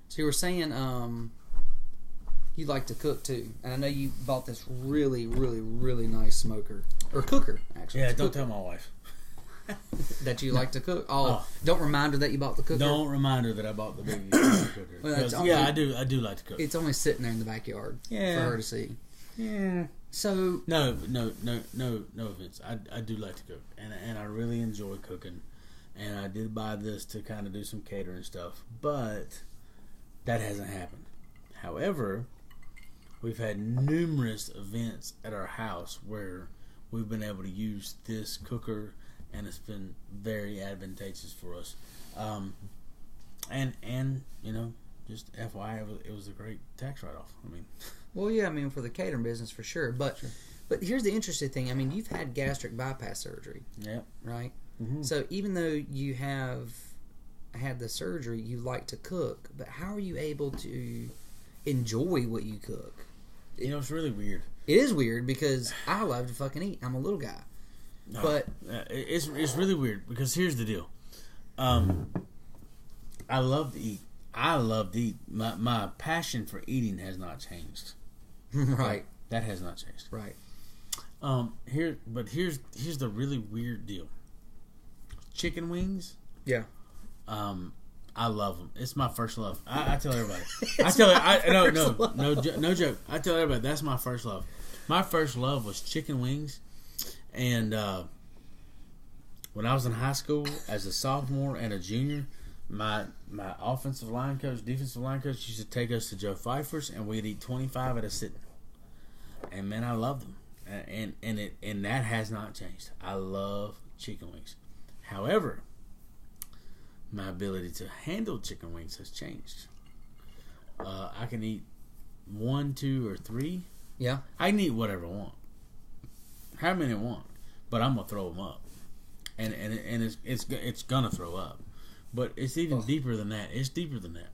So you were saying you like to cook too, and I know you bought this really, really, really nice smoker or cooker. Actually, Yeah, it's don't cooker. tell my wife. That you like to cook. Oh, don't remind her that you bought the cooker. Don't remind her that I bought the baby cooker. Well, I do like to cook. It's only sitting there in the backyard for her to see. Yeah. So No offense. I do like to cook, and I really enjoy cooking, and I did buy this to kind of do some catering stuff, but that hasn't happened. However, we've had numerous events at our house where we've been able to use this cooker, and it's been very advantageous for us. And you know, just FYI, it was a great tax write-off. I mean, well, yeah, I mean, for the catering business for sure. But here's the interesting thing. I mean, you've had gastric bypass surgery. Yep. Right? Mm-hmm. So even though you have had the surgery, you like to cook, but how are you able to enjoy what you cook? You know, it's really weird. It is weird because I love to fucking eat. I'm a little guy. No, but it's really weird because here's the deal. I love to eat. My passion for eating has not changed. Right. That has not changed. Right. Here's the really weird deal. Chicken wings. Yeah. I love them. It's my first love. I tell everybody. No joke. I tell everybody that's my first love. My first love was chicken wings, and when I was in high school as a sophomore and a junior, my offensive line coach, defensive line coach used to take us to Joe Pfeiffer's, and we'd eat 25 at a sitting. And man, I loved them, and that has not changed. I love chicken wings. However, my ability to handle chicken wings has changed. I can eat 1, 2, or 3. Yeah. I can eat whatever I want, how many I want, but I'm gonna throw them up, and it's gonna throw up. But it's even deeper than that. It's deeper than that.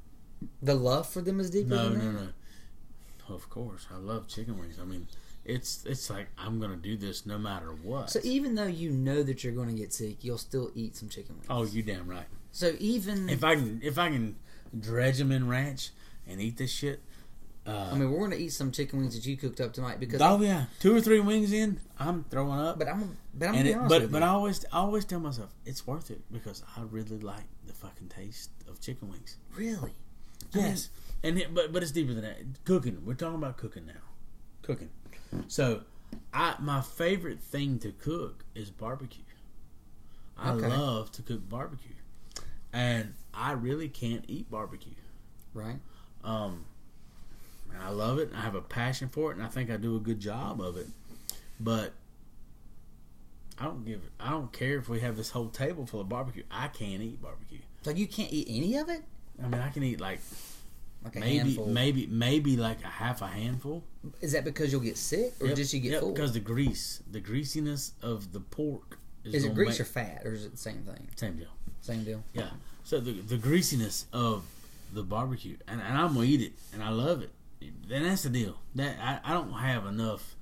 The love for them is deeper than that? No. Of course, I love chicken wings. I mean, it's like I'm gonna do this no matter what. So even though you know that you're going to get sick, you'll still eat some chicken wings. Oh, you damn right. So even if I can dredge them in ranch and eat this shit. I mean, we're going to eat some chicken wings that you cooked up tonight because. Oh yeah, 2 or 3 wings in, I'm throwing up. But I'm gonna be honest with you. But I always tell myself it's worth it because I really like the fucking taste of chicken wings. Really? Yes. But it's deeper than that. Cooking. We're talking about cooking now. Cooking. So, my favorite thing to cook is barbecue. I love to cook barbecue, and I really can't eat barbecue. Right. I love it. I have a passion for it, and I think I do a good job of it. But I don't care if we have this whole table full of barbecue. I can't eat barbecue. So you can't eat any of it? I mean, I can eat like a handful. Maybe like a half a handful. Is that because you'll get sick, or just you get full? Because the greasiness of the pork is it grease or fat, or is it the same thing? Same deal. Same deal. Yeah. So the greasiness of the barbecue, and I'm gonna eat it, and I love it. Then that's the deal. That I don't have enough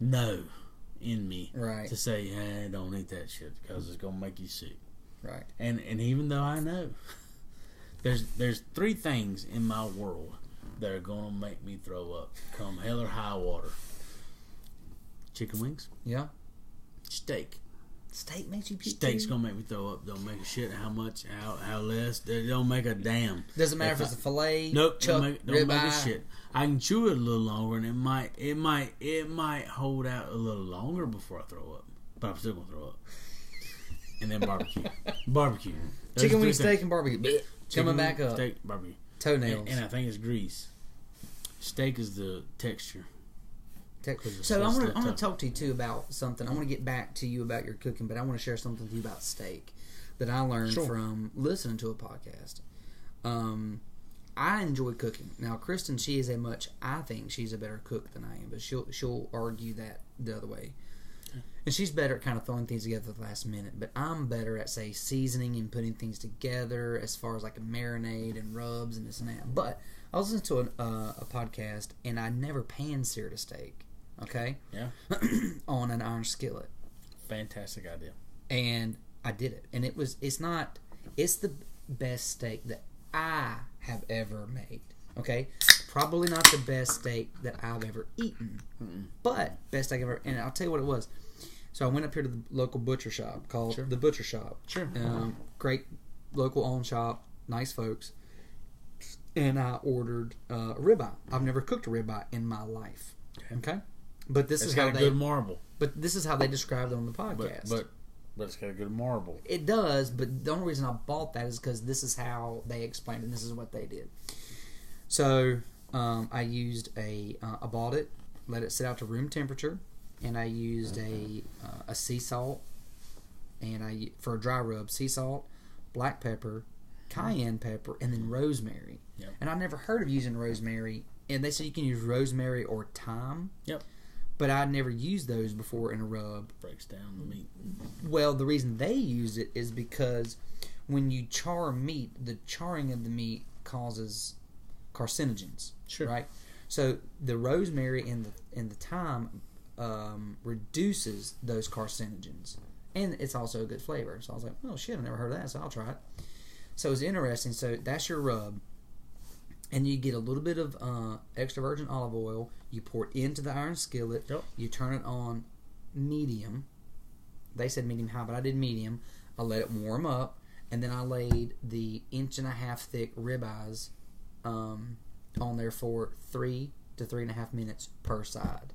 in me to say, hey, don't eat that shit because it's gonna make you sick. Right. And even though I know there's 3 things in my world that are gonna make me throw up come hell or high water. Chicken wings. Yeah. Steak. Steak makes you puke. Steak's gonna make me throw up. Don't make a shit. How much? How less? It don't make a damn. Doesn't matter if it's a fillet. Nope. Chuck, don't make a shit. I can chew it a little longer, and it might hold out a little longer before I throw up, but I'm still gonna throw up. And then barbecue. Chicken wing, steak, and barbecue. Coming back up. Steak, barbecue. Toenails. And I think it's grease. Steak is the texture. So I want to talk to you too about something. I want to get back to you about your cooking, but I want to share something with you about steak that I learned from listening to a podcast. I enjoy cooking. Now, Kristen, I think she's a better cook than I am, but she'll argue that the other way. And she's better at kind of throwing things together at the last minute. But I'm better at, say, seasoning and putting things together as far as like a marinade and rubs and this and that. But I was listening to a podcast, and I never pan-seared a steak, okay? Yeah. On an iron skillet. Fantastic idea. And I did it. And it's the best steak that I have ever made, okay? Probably not the best steak that I've ever eaten, but best steak ever. And I'll tell you what it was. So I went up here to the local butcher shop called The Butcher Shop. Sure. Great local owned shop, nice folks. And I ordered a ribeye. I've never cooked a ribeye in my life. Okay, but this is how got a good marble. But this is how they described it on the podcast. But it's got a good marble. It does, but the only reason I bought that is because this is how they explained it, and this is what they did. So I used I bought it, let it sit out to room temperature, and I used a sea salt, and for a dry rub, sea salt, black pepper, cayenne pepper, and then rosemary. Yep. And I've never heard of using rosemary, and they said you can use rosemary or thyme. Yep. But I'd never used those before in a rub. Breaks down the meat. Well, the reason they use it is because when you char meat, the charring of the meat causes carcinogens. Sure. Right? So the rosemary and the thyme reduces those carcinogens. And it's also a good flavor. So I was like, oh shit, I never heard of that, so I'll try it. So it's interesting. So that's your rub. And you get a little bit of extra virgin olive oil. You pour it into the iron skillet. Yep. You turn it on medium. They said medium high, but I did medium. I let it warm up. And then I laid the 1.5-inch thick ribeyes on there for 3 to 3.5 minutes per side.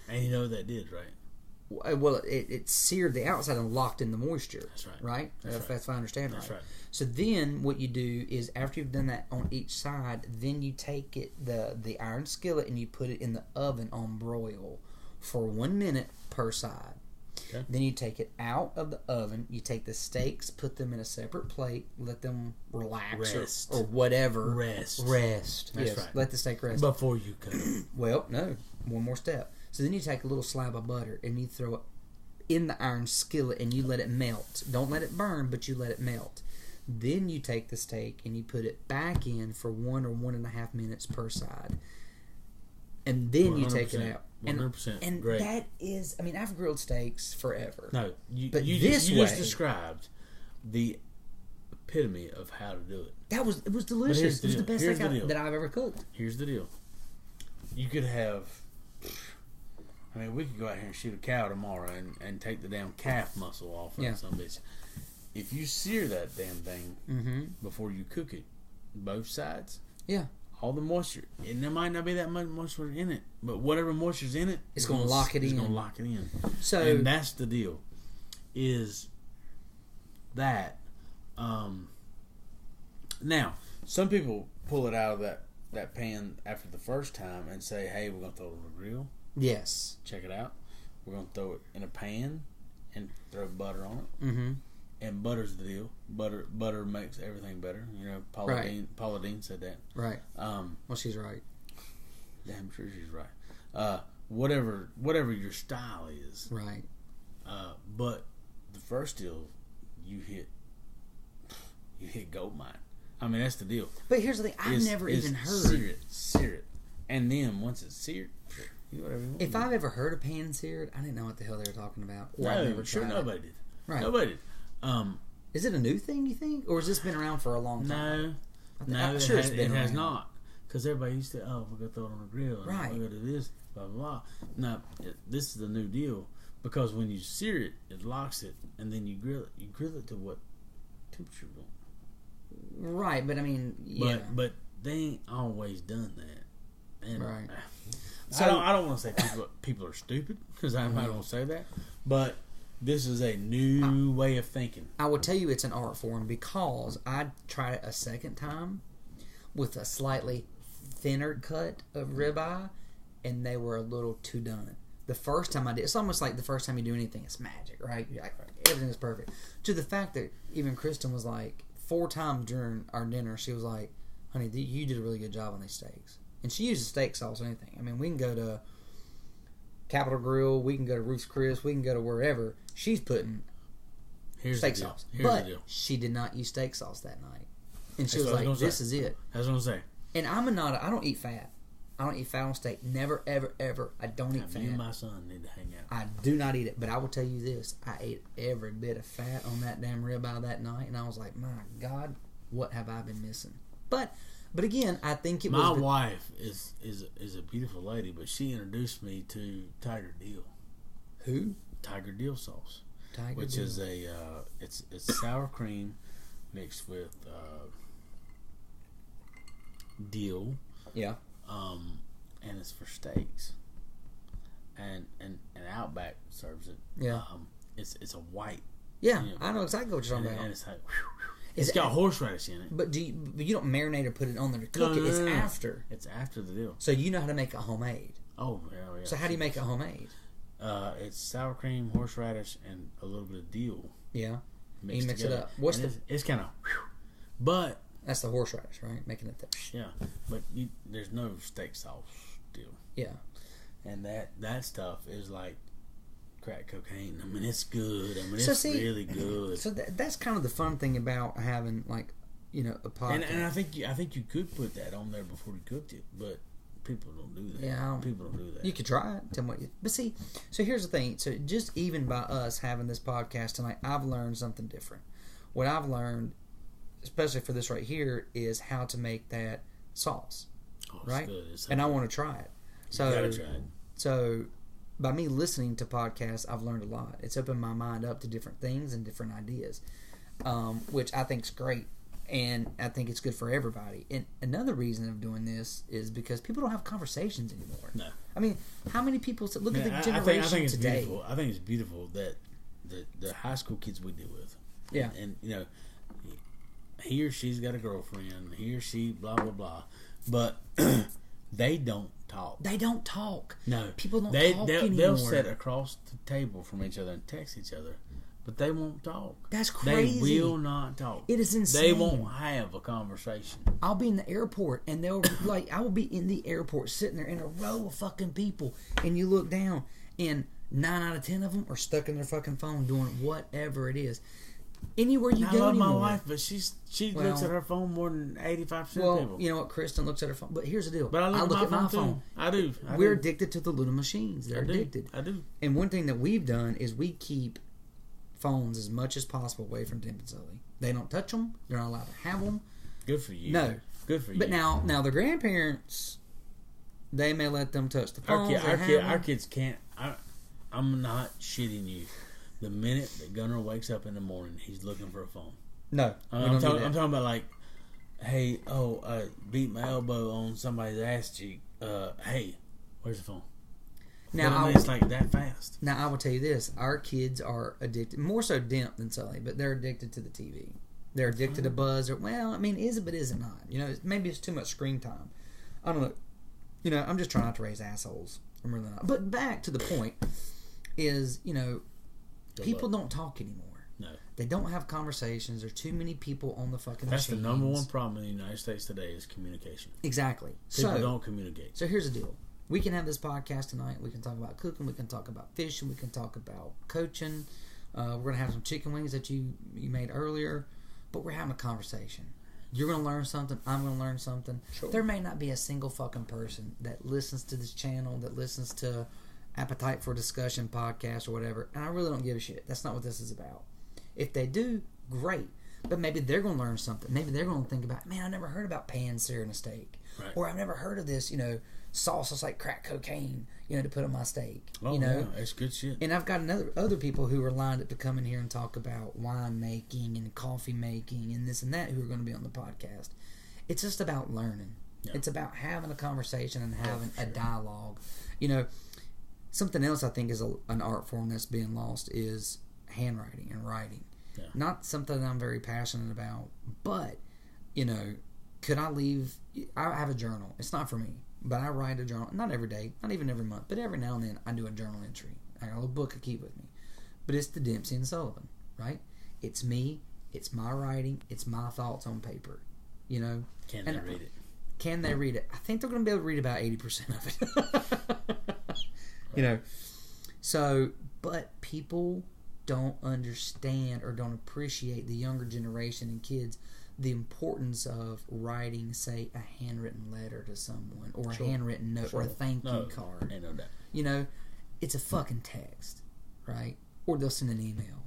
And you know what that did, right? Well, it seared the outside and locked in the moisture. That's right. Right? That's right. If I understand That's right. So then what you do is after you've done that on each side, then you take the iron skillet and you put it in the oven on broil for 1 minute per side. Okay. Then you take it out of the oven. You take the steaks, put them in a separate plate, let them relax or whatever. Rest. That's yes. Right. Let the steak rest. Before you cook it. Well, no. One more step. So then you take a little slab of butter and you throw it in the iron skillet and you let it melt. Don't let it burn, but you let it melt. Then you take the steak and you put it back in for 1 or 1.5 minutes per side. And then you take it out. 100%. And great. that is, I mean, I've grilled steaks forever. No, you this just described the epitome of how to do it. It was delicious. It was the best steak that I've ever cooked. Here's the deal. You could have, I mean, we could go out here and shoot a cow tomorrow and take the damn calf muscle off of some bitch. If you sear that damn thing before you cook it, both sides, all the moisture, and there might not be that much moisture in it, but whatever moisture's in it, it's going to lock it in. It's going to lock it in. So, and that's the deal. Is that now some people pull it out of that pan after the first time and say, "Hey, we're going to throw it on the grill." Yes. Check it out. We're going to throw it in a pan and throw butter on it. Mm-hmm. And butter's the deal. Butter makes everything better. You know, Paula Dean said that. Right. Well, she's right. Damn sure she's right. Whatever your style is. Right. But the first deal, you hit gold mine. I mean, that's the deal. But here's the thing. I've never even heard. Sear it. And then once it's seared, you do whatever you want. If I've ever heard of pan seared, I didn't know what the hell they were talking about. Or I've never tried nobody did. Right. Nobody did. Is it a new thing, you think? Or has this been around for a long time? No, sure it has not. Because everybody used to, we're going to throw it on the grill. And right. We're going to do this, blah, blah, blah. Now, this is the new deal. Because when you sear it, it locks it. And then you grill it. You grill it to what temperature you want. Right, but I mean, yeah. But they ain't always done that. And right. So I don't want to say people are stupid. Because I don't say that. But this is a new way of thinking. I will tell you it's an art form because I tried it a second time with a slightly thinner cut of ribeye, and they were a little too done. The first time I did, it's almost like the first time you do anything, it's magic, right? You're like, everything is perfect. To the fact that even Kristen was like, 4 times during our dinner, she was like, honey, you did a really good job on these steaks. And she uses steak sauce or anything. I mean, we can go to Capitol Grill, we can go to Ruth's Chris, we can go to wherever. She's putting steak sauce. But she did not use steak sauce that night. And she was like, this is it. That's what I'm saying. And I don't eat fat. I don't eat fat on steak. Never, ever, ever. I don't eat fat. You and my son need to hang out. I do not eat it. But I will tell you this. I ate every bit of fat on that damn ribeye that night. And I was like, my God, what have I been missing? But again, I think it was... My wife is a beautiful lady, but she introduced me to Tiger Deal. Who? Tiger Deal sauce. Tiger Deal. Is a... it's sour cream mixed with dill. Yeah. And it's for steaks. And Outback serves it. Yeah. It's a white. Yeah, I know exactly what you're talking about. And it's like, it's got horseradish in it. But you don't marinate or put it on there to cook it. It's after. It's after the deal. So you know how to make it homemade. Oh, yeah. So how do you make it homemade? It's sour cream, horseradish, and a little bit of dill. Yeah. You mix together. it up. It's kind of, but that's the horseradish, right? Making it that. Yeah, but there's no steak sauce deal. Yeah. And that stuff is like crack cocaine. I mean, it's good. I mean, it's really good. So that's kind of the fun thing about having, like, a podcast. And I think you could put that on there before you cooked it, but people don't do that. Yeah, people don't do that. You could try it. Tell me what but see, so here's the thing. So just even by us having this podcast tonight, I've learned something different. What I've learned, especially for this right here, is how to make that sauce. Oh, right? It's and I want to try it. So, you gotta try it. So by me listening to podcasts, I've learned a lot. It's opened my mind up to different things and different ideas, which I think is great. And I think it's good for everybody. And another reason of doing this is because people don't have conversations anymore. No. I mean, how many people look at the generation I think it's today? Beautiful. I think it's beautiful that the high school kids we deal with. Yeah. And he or she's got a girlfriend. He or she blah blah blah. But they don't talk. They don't talk. No. People don't talk anymore. They'll sit across the table from each other and text each other. But they won't talk. That's crazy. They will not talk. It is insane. They won't have a conversation. I'll be in the airport and they'll I will be in the airport sitting there in a row of fucking people, and you look down and 9 out of 10 of them are stuck in their fucking phone doing whatever it is. Anywhere you go, I love anymore. my wife, but she looks at her phone more than 85% of people. You know what? Kristen looks at her phone. But here's the deal. But I look at my phone. I do. We're addicted to the little machines. They're addicted. I do. And one thing that we've done is we keep phones as much as possible away from Tim and Sully. They don't touch them. They're not allowed to have them. Good for you. No. Good for you. But now the grandparents, they may let them touch the phones. Our kids can't. I'm not shitting you. The minute that Gunnar wakes up in the morning, he's looking for a phone. No. I'm talking about like, hey, beat my elbow on somebody's ass cheek. Hey, where's the phone? Now, it's like that fast. Now, I will tell you this. Our kids are addicted, more so Demp than Sully, but they're addicted to the TV. They're addicted to buzz. Or, is it, but is it not? Maybe it's too much screen time. I don't know. I'm just trying not to raise assholes. I'm really not. But back to the point is, people don't talk anymore. No. They don't have conversations. There's too many people on the fucking That's machines. the number one problem in the United States today is communication. Exactly. People don't communicate. So here's the deal. We can have this podcast tonight. We can talk about cooking. We can talk about fishing. We can talk about coaching. We're going to have some chicken wings that you made earlier. But we're having a conversation. You're going to learn something. I'm going to learn something. Sure. There may not be a single fucking person that listens to this channel, that listens to Appetite for Discussion podcast or whatever. And I really don't give a shit. That's not what this is about. If they do, great. But maybe they're going to learn something. Maybe they're going to think about, man, I never heard about pan-searing a steak. Right. Or I've never heard of this, sauce that's like crack cocaine, to put on my steak. Oh, yeah, it's good shit. And I've got other people who are lined up to come in here and talk about wine making and coffee making and this and that who are going to be on the podcast. It's just about learning. Yeah. It's about having a conversation and having a dialogue. Something else I think is an art form that's being lost is handwriting and writing. Yeah. Not something that I'm very passionate about, but, could I leave... I have a journal. It's not for me. but I write a journal. Not every day, not even every month, but every now and then I do a journal entry. I got a little book I keep with me. But it's the Dempsey and Sullivan, right? It's me. It's my writing. It's my thoughts on paper. You know? Can they read it? Can they read it? I think they're going to be able to read about 80% of it. You know? So, but people don't understand or don't appreciate, the younger generation and kids, the importance of writing, say, a handwritten letter to someone, or a handwritten note, or a thank you card. Ain't no doubt. You know, it's a fucking text, right? Or they'll send an email,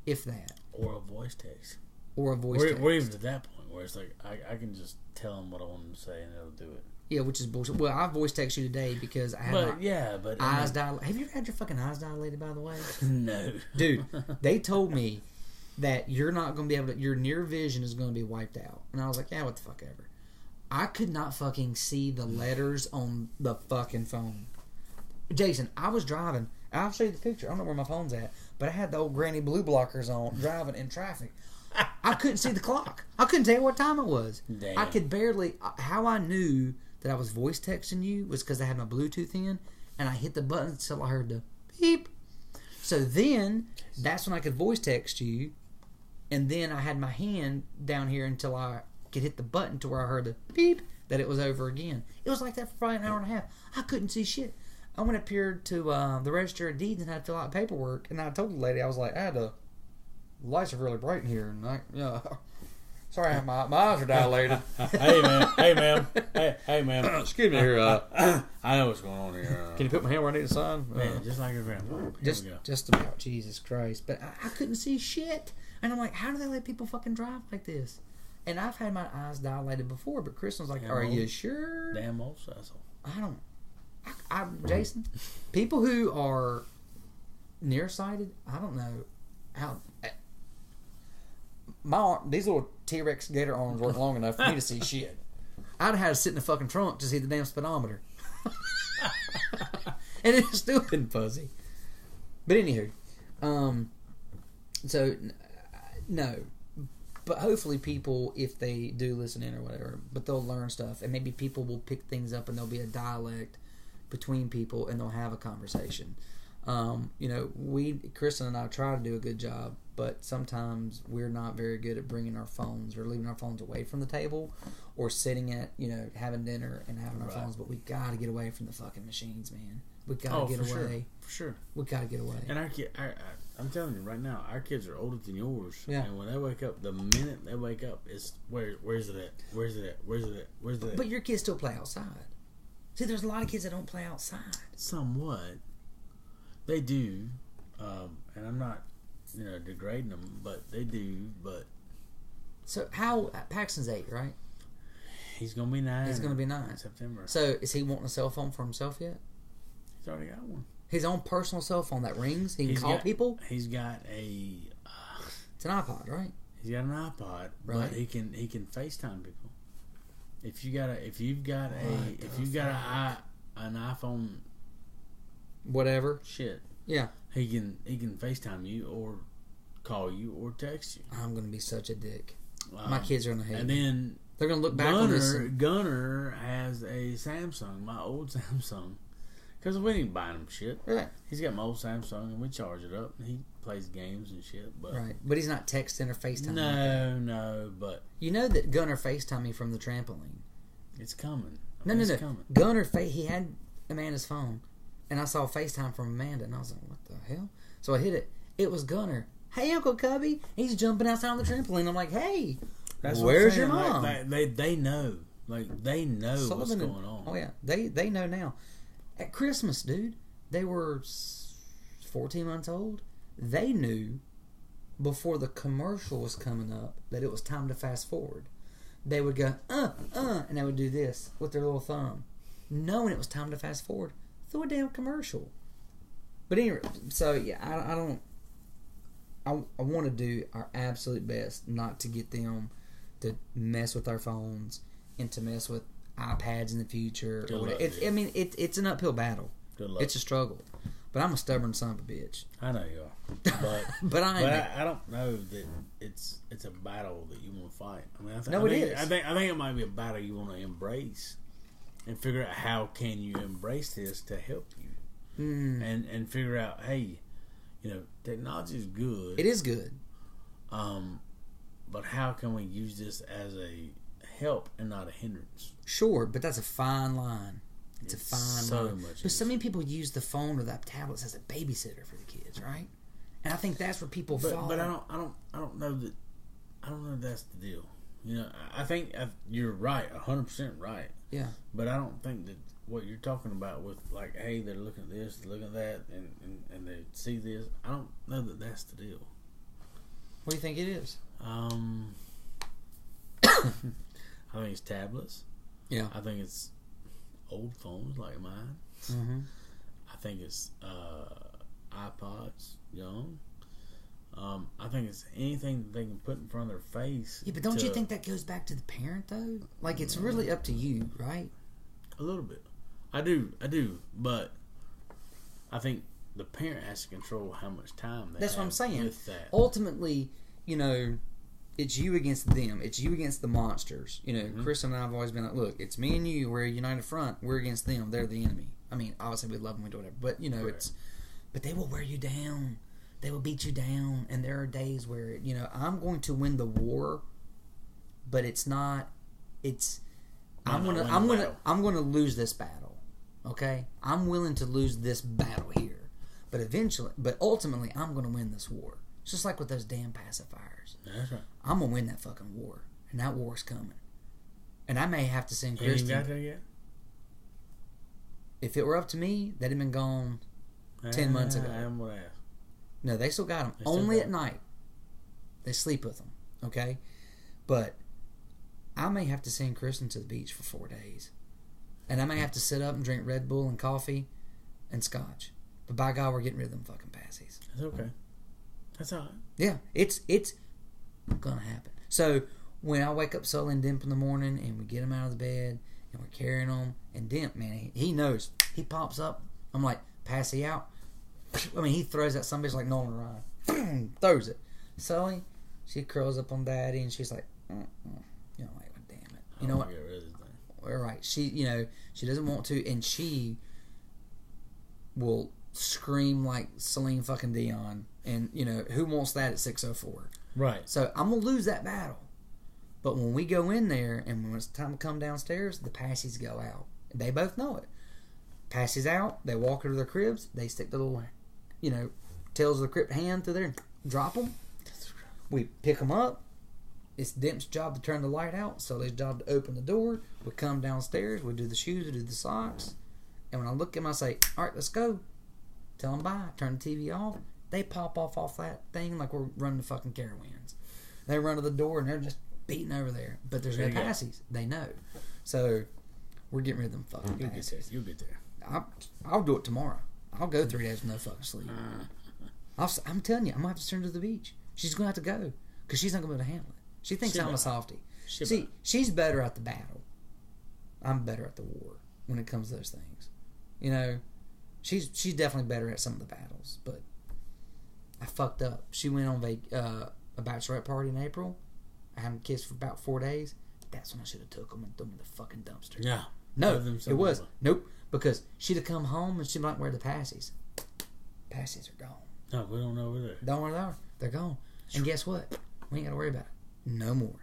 if that. Or a voice text. Or a voice text. We're even to that point where it's like, I can just tell them what I want them to say and it'll do it. Yeah, which is bullshit. Well, I voice text you today because I had my eyes dilated. Have you ever had your fucking eyes dilated, by the way? No. Dude, they told me that you're not going to be able to, your near vision is going to be wiped out. And I was like, yeah, what the fuck ever. I could not fucking see the letters on the fucking phone. Jason, I was driving. I'll show you the picture. I don't know where my phone's at. But I had the old granny blue blockers on, driving in traffic. I couldn't see the clock. I couldn't tell you what time it was. Damn. I could barely... How I knew that I was voice texting you was because I had my Bluetooth in, and I hit the button until I heard the beep. So then, that's when I could voice text you, and then I had my hand down here until I could hit the button to where I heard the beep, that it was over again. It was like that for probably an hour and a half. I couldn't see shit. I went up here to the Register of Deeds and had to fill out paperwork, and I told the lady, I was like, the lights are really bright in here, and sorry, my eyes are dilated. Hey, ma'am. Hey, ma'am. Excuse me here. I know what's going on here. Can you put my hand where I need to sign? Man, just like your grandma. Just about. Jesus Christ. But I couldn't see shit. And I'm like, how do they let people fucking drive like this? And I've had my eyes dilated before, but Kristen's like, are you sure? Damn old Cecil. Jason, people who are nearsighted, I don't know how... These little T-Rex gator arms weren't long enough for me to see shit. I'd have had to sit in the fucking trunk to see the damn speedometer. And it's still been fuzzy. But anywho, so, no. But hopefully people, if they do listen in or whatever, but they'll learn stuff. And maybe people will pick things up and there'll be a dialect between people and they'll have a conversation. Kristen and I try to do a good job, but sometimes we're not very good at bringing our phones or leaving our phones away from the table or sitting at, having dinner and having our phones. But we got to get away from the fucking machines, man. We got to get away. For sure. We got to get away. And I'm telling you right now, our kids are older than yours. Yeah. And when they wake up, the minute they wake up, it's where's it at? Where's it at? Where's it at? Where's it at? But your kids still play outside. See, there's a lot of kids that don't play outside. Somewhat. They do. And I'm not, degrading them, but they do. But so how Paxton's 8, right? He's gonna be 9. He's gonna be 9 in September. So is he wanting a cell phone for himself yet? He's already got one. His own personal cell phone that rings. He can call people. He's got a. It's an iPod, right? He's got an iPod, right? But he can FaceTime people. If you've got an iPhone, whatever shit. Yeah. He can FaceTime you or call you or text you. I'm gonna be such a dick. My kids are gonna hate me. And then they're gonna look back on this. Gunner has a Samsung, my old Samsung, because we ain't buying him shit. Right. He's got my old Samsung, and we charge it up. And he plays games and shit. But right. But he's not texting or FaceTiming. No. But you know that Gunner FaceTimed me from the trampoline. It's coming. No. Gunner he had Amanda's phone. And I saw FaceTime from Amanda, and I was like, what the hell? So I hit it. It was Gunner. Hey, Uncle Cubby. He's jumping outside on the trampoline. I'm like, hey, where's your mom? Like, they know. Like, they know what's going on. Oh, yeah. They know now. At Christmas, dude, they were 14 months old. They knew before the commercial was coming up that it was time to fast forward. They would go, and they would do this with their little thumb, knowing it was time to fast forward. Through a damn commercial. But anyway, so yeah, I want to do our absolute best not to get them to mess with our phones and to mess with iPads in the future. It's an uphill battle. It's a struggle. But I'm a stubborn son of a bitch. I know you are. But I don't know that it's a battle that you want to fight. I mean, it is. I think it might be a battle you want to embrace. and figure out how can you embrace this to help you, and figure out, hey, technology is good. It is good. But how can we use this as a help and not a hindrance? Sure, but that's a fine line. It's a fine so line. much. But so many people use the phone or the tablets as a babysitter for the kids, right? And I think that's where people fall. But I don't know that. I don't know if that's the deal. I think you're right, 100% right. Yeah. But I don't think that what you're talking about with like, hey, they're looking at this, looking at that, and they see this. I don't know that that's the deal. What do you think it is? I think it's tablets. Yeah. I think it's old phones like mine. Mm-hmm. I think it's iPods, young. I think it's anything that they can put in front of their face. Yeah, but don't you think that goes back to the parent though? Like it's really up to you, right? A little bit. I do, but I think the parent has to control how much time they That's have what I'm saying. with that. Ultimately, it's you against them. It's you against the monsters. Chris and I have always been like, look, it's me and you. We're a united front. We're against them. They're the enemy. I mean, obviously we love them, we do whatever. But but they will wear you down. They will beat you down. And there are days where I'm going to win the war, but it's not. I'm gonna lose this battle. Okay, I'm willing to lose this battle here, but ultimately, I'm gonna win this war. It's just like with those damn pacifiers. That's right. I'm gonna win that fucking war, and that war's coming. And I may have to send You ain't Kristen. got there yet? If it were up to me, they'd have been gone 10 months ago. I am what I asked. No, they still got them. Only at night. They sleep with them. Okay, but I may have to send Kristen to the beach for 4 days, and I may have to sit up and drink Red Bull and coffee and scotch. But by God, we're getting rid of them fucking passies. That's okay. That's all right. Yeah, it's gonna happen. So when I wake up Sully and Dimp in the morning, and we get them out of the bed, and we're carrying them, and Dimp, man, he knows. He pops up. I'm like, passy out. I mean, he throws that some bitch like Nolan Ryan. Throws it. Sully, she curls up on Daddy, and she's like, like, damn it. You know what? Get rid of this thing. All right. She, she doesn't want to, and she will scream like Celine fucking Dion. And, who wants that at 6:04? Right. So I'm going to lose that battle. But when we go in there, and when it's time to come downstairs, the passies go out. They both know it. Passies out. They walk into their cribs. They stick the little, tails of the crib hand through there and drop them. We pick them up. It's Dimp's job to turn the light out. Sully's job to open the door. We come downstairs. We do the shoes. We do the socks. And when I look at them, I say, all right, let's go. Tell them bye. Turn the TV off. They pop off that thing like we're running the fucking Carowinds. They run to the door and they're just beating over there. But there's no passies. They know. So we're getting rid of them fucking passies. You'll get there. I'll do it tomorrow. I'll go 3 days with no fucking sleep. I'm telling you, I'm going to have to send her to the beach. She's going to have to go because she's not going to be able to handle it. She thinks I'm a softie. See, she's better at the battle. I'm better at the war when it comes to those things. She's definitely better at some of the battles, but I fucked up. She went on a bachelorette party in April. I hadn't kissed for about 4 days. That's when I should have took them and threw them in the fucking dumpster. Yeah. No, it was. Nope. Because she'd have come home and she'd be like, where are the passies? Passies are gone. No, we don't know where they're. Don't know where they are. They're gone. And guess what? We ain't got to worry about it. No more.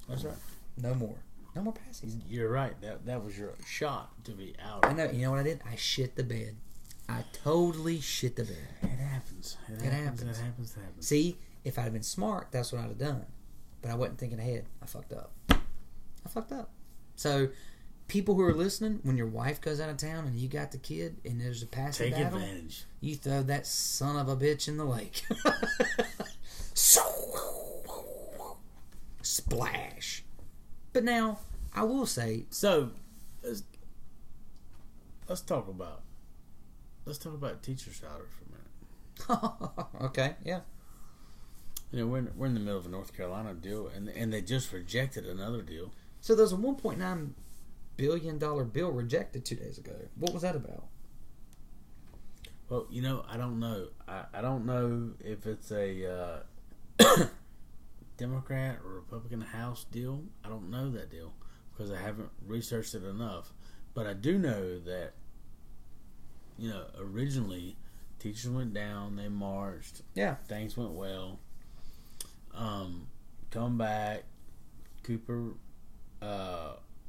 That's right. No more. No more passies. You're right. That was your shot to be out. I know. You know what I did? I shit the bed. I totally shit the bed. It happens. It happens. See, if I'd have been smart, that's what I'd have done. But I wasn't thinking ahead. I fucked up. So, people who are listening, when your wife goes out of town and you got the kid and there's a passive battle, advantage. You throw that son of a bitch in the lake. Splash. But now, I will say... So, let's talk about teacher shouters for a minute. Okay, yeah. We're in the middle of a North Carolina deal, and they just rejected another deal. So there's a $1.9 billion bill rejected 2 days ago. What was that about? Well, I don't know. I don't know if it's a Democrat or Republican House deal. I don't know that deal because I haven't researched it enough. But I do know that, originally teachers went down, they marched. Yeah. Things went well. Come back, Cooper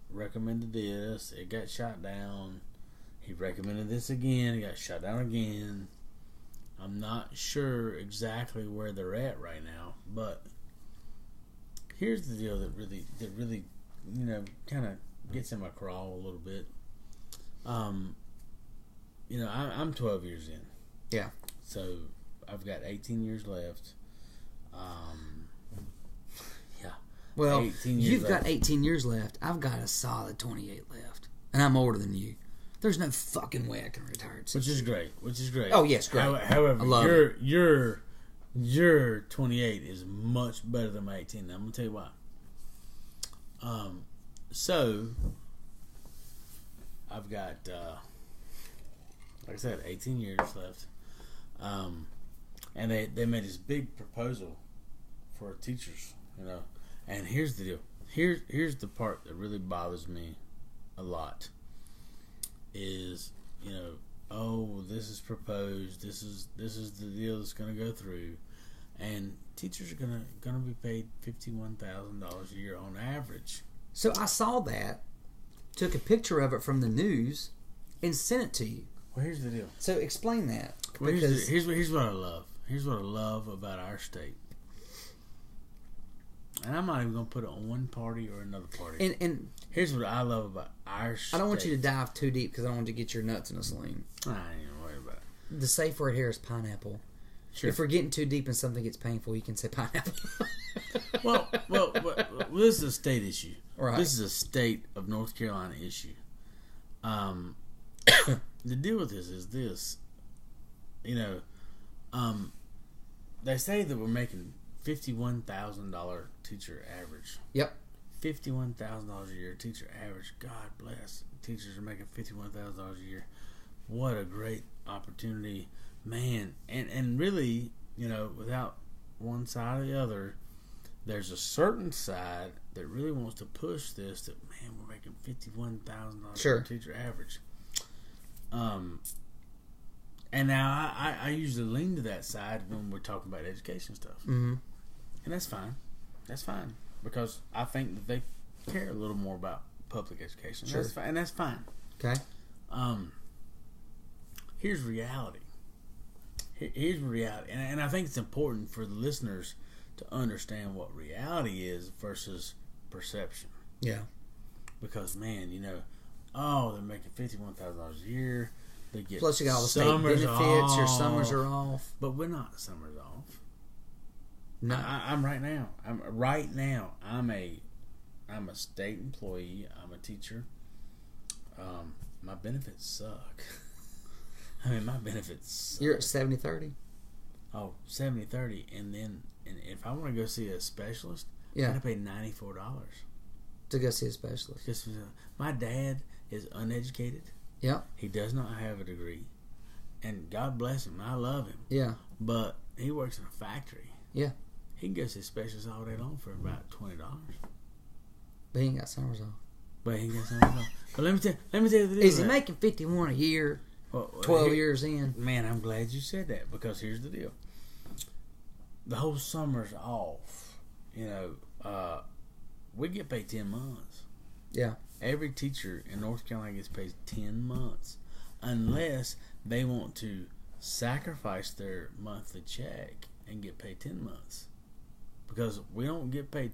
recommended this. It got shot down. He recommended this again. It got shot down again. I'm not sure exactly where they're at right now, but here's the deal that really, kind of gets in my crawl a little bit. I'm 12 years in. Yeah. So I've got 18 years left. Yeah. Well, 18 years you've left. got 18 years left. I've got a solid 28 left. And I'm older than you. There's no fucking way I can retire at 60. Which is great. Oh, yes, great. However, I love your 28 is much better than my 18. I'm going to tell you why. So, I've got, like I said, 18 years left. And they made this big proposal for teachers, And here's the deal. Here's the part that really bothers me a lot. Is, this is proposed. This is the deal that's going to go through, and teachers are going to be paid $51,000 a year on average. So I saw that, took a picture of it from the news, and sent it to you. Well, here's the deal. So explain that. Well, here's what I love. Here's what I love about our state. And I'm not even going to put it on one party or another party. And here's what I love about our state. I don't want you to dive too deep because I don't want you to get your nuts in a sling. I ain't even worried about it. The safe word here is pineapple. Sure. If we're getting too deep and something gets painful, you can say pineapple. well, this is a state issue. Right. This is a state of North Carolina issue. The deal with this is this. They say that we're making $51,000 teacher average. Yep. $51,000 a year teacher average. God bless. Teachers are making $51,000 a year. What a great opportunity, man. And really, without one side or the other, there's a certain side that really wants to push this. That, man, we're making $51,000 sure. teacher average. And now I usually lean to that side when we're talking about education stuff. Mm-hmm. And that's fine. That's fine. Because I think that they care a little more about public education. Sure. That's fine. And that's fine. Okay. Here's reality. Here's reality. And I think it's important for the listeners to understand what reality is versus perception. Yeah. Because, man, they're making $51,000 a year. They get plus you got all the state benefits. Off. Your summers are off. But we're not summers off. No. I'm right now. I'm a state employee. I'm a teacher. My benefits suck. My benefits suck. You're at 70-30. Oh, 70-30. And if I want to go see a specialist, I got to pay $94 to go see a specialist. My dad is uneducated. Yeah. He does not have a degree. And God bless him. I love him. Yeah. But he works in a factory. Yeah. He can go see a specialist all day long for about $20. But he ain't got summers off. But let me tell you the deal. Is he making 51 a year? 12 years in. Man, I'm glad you said that, because here's the deal. The whole summer's off. We get paid 10 months. Yeah. Every teacher in North Carolina gets paid 10 months. Unless they want to sacrifice their monthly check and get paid 10 months. Because we don't get paid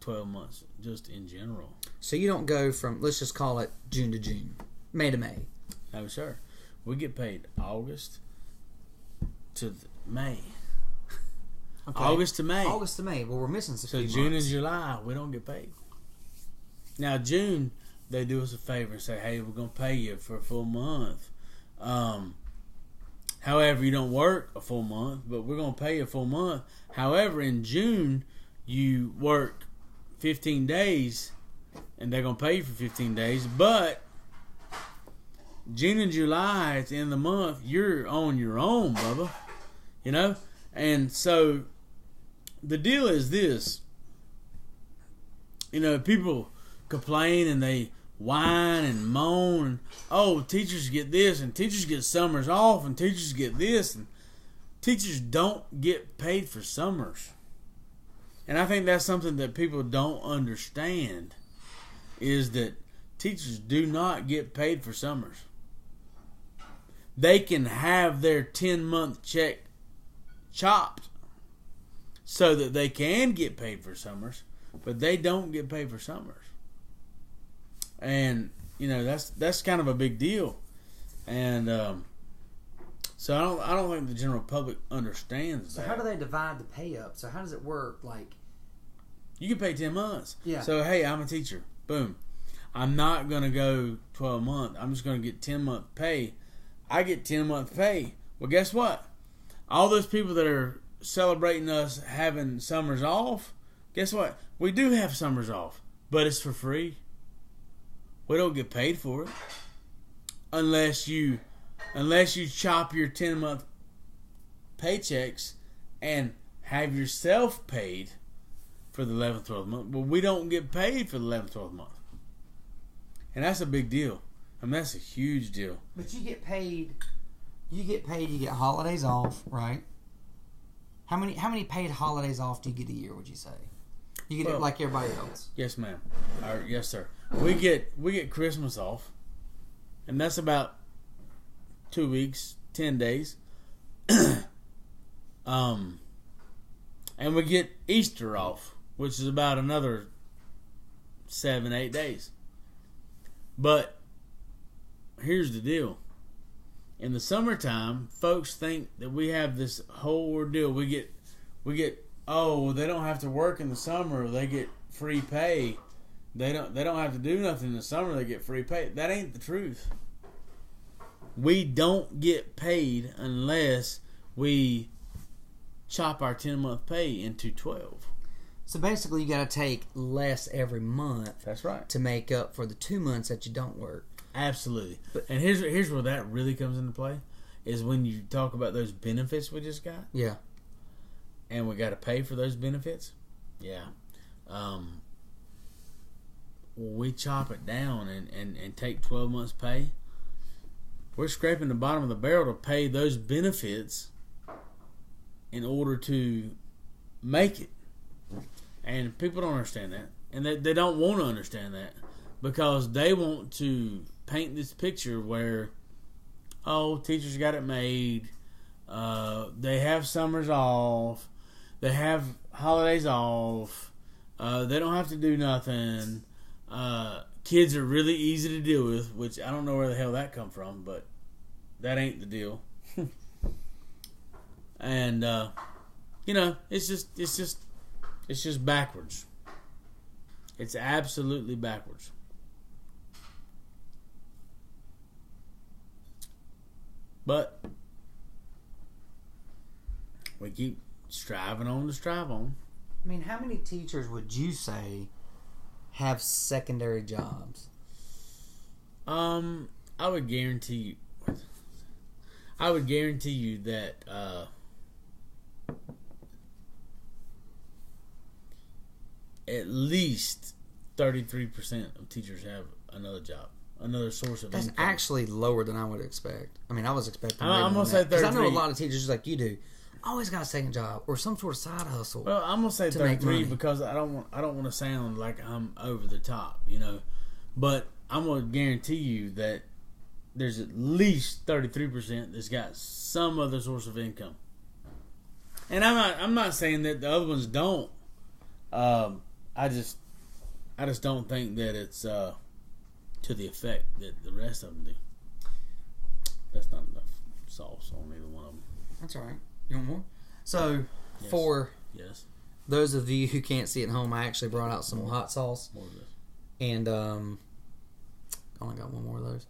12 months just in general. So you don't go from, let's just call it June to June, May to May. No, sir. We get paid August to May. Okay. August to May. August to May. Well, we're missing some. So June and July, we don't get paid. Now, June, they do us a favor and say, hey, we're going to pay you for a full month. However, you don't work a full month, but we're going to pay you a full month. However, in June, you work 15 days, and they're going to pay you for 15 days. But June and July, at the end of the month, you're on your own, Bubba. And so the deal is this. People complain and they whine and moan. And, oh, teachers get this, and teachers get summers off, and teachers get this, and teachers don't get paid for summers. And I think that's something that people don't understand, is that teachers do not get paid for summers. They can have their 10-month check chopped so that they can get paid for summers, but they don't get paid for summers. And that's kind of a big deal. And so I don't think the general public understands that. So how do they divide the pay up? So how does it work? Like, you get paid 10 months. Yeah. So hey, I'm a teacher. Boom. I'm not gonna go 12 months. I'm just gonna get 10-month pay. I get 10-month pay. Well, guess what? All those people that are celebrating us having summers off, guess what? We do have summers off, but it's for free. We don't get paid for it unless you chop your 10-month paychecks and have yourself paid for the 11th, 12th month. But we don't get paid for the 11th, 12th month. And that's a big deal. I mean, that's a huge deal. But you get paid, you get holidays off, right? How many paid holidays off do you get a year, would you say? You get it like everybody else. Yes, ma'am. Yes, sir. We get Christmas off. And that's about 2 weeks, 10 days. And we get Easter off, which is about another 7, 8 days. But here's the deal. In the summertime, folks think that we have this whole ordeal. We get oh, they don't have to work in the summer, they get free pay. They don't have to do nothing in the summer, they get free pay. That ain't the truth. We don't get paid unless we chop our 10-month pay into 12. So basically, you got to take less every month. That's right. To make up for the 2 months that you don't work. Absolutely. And here's where that really comes into play, is when you talk about those benefits we just got. Yeah. And we got to pay for those benefits. Yeah. We chop it down and take 12 months pay. We're scraping the bottom of the barrel to pay those benefits in order to make it. And people don't understand that. And they don't want to understand that, because they want to paint this picture where, oh, teachers got it made. They have summers off. They have holidays off. They don't have to do nothing. Kids are really easy to deal with, which I don't know where the hell that come from, but that ain't the deal. And it's just backwards. It's absolutely backwards. But we keep striving on to strive on. I mean, how many teachers would you say have secondary jobs? I would guarantee you that at least 33% of teachers have another job, another source of That's income. actually lower than I would expect. I mean, I was expecting. I'm gonna say 33. Because I know a lot of teachers like you do always got a second job or some sort of side hustle. Well, I'm gonna say 33 because I don't want to sound like I'm over the top, But I'm gonna guarantee you that there's at least 33% that's got some other source of income. And I'm not saying that the other ones don't. I just don't think that it's to the effect that the rest of them do. That's not enough sauce on either one of them. That's all right. You want more? So, Yes. for Yes. those of you who can't see at home, I actually brought out some hot sauce. More of this. And only got one more of those.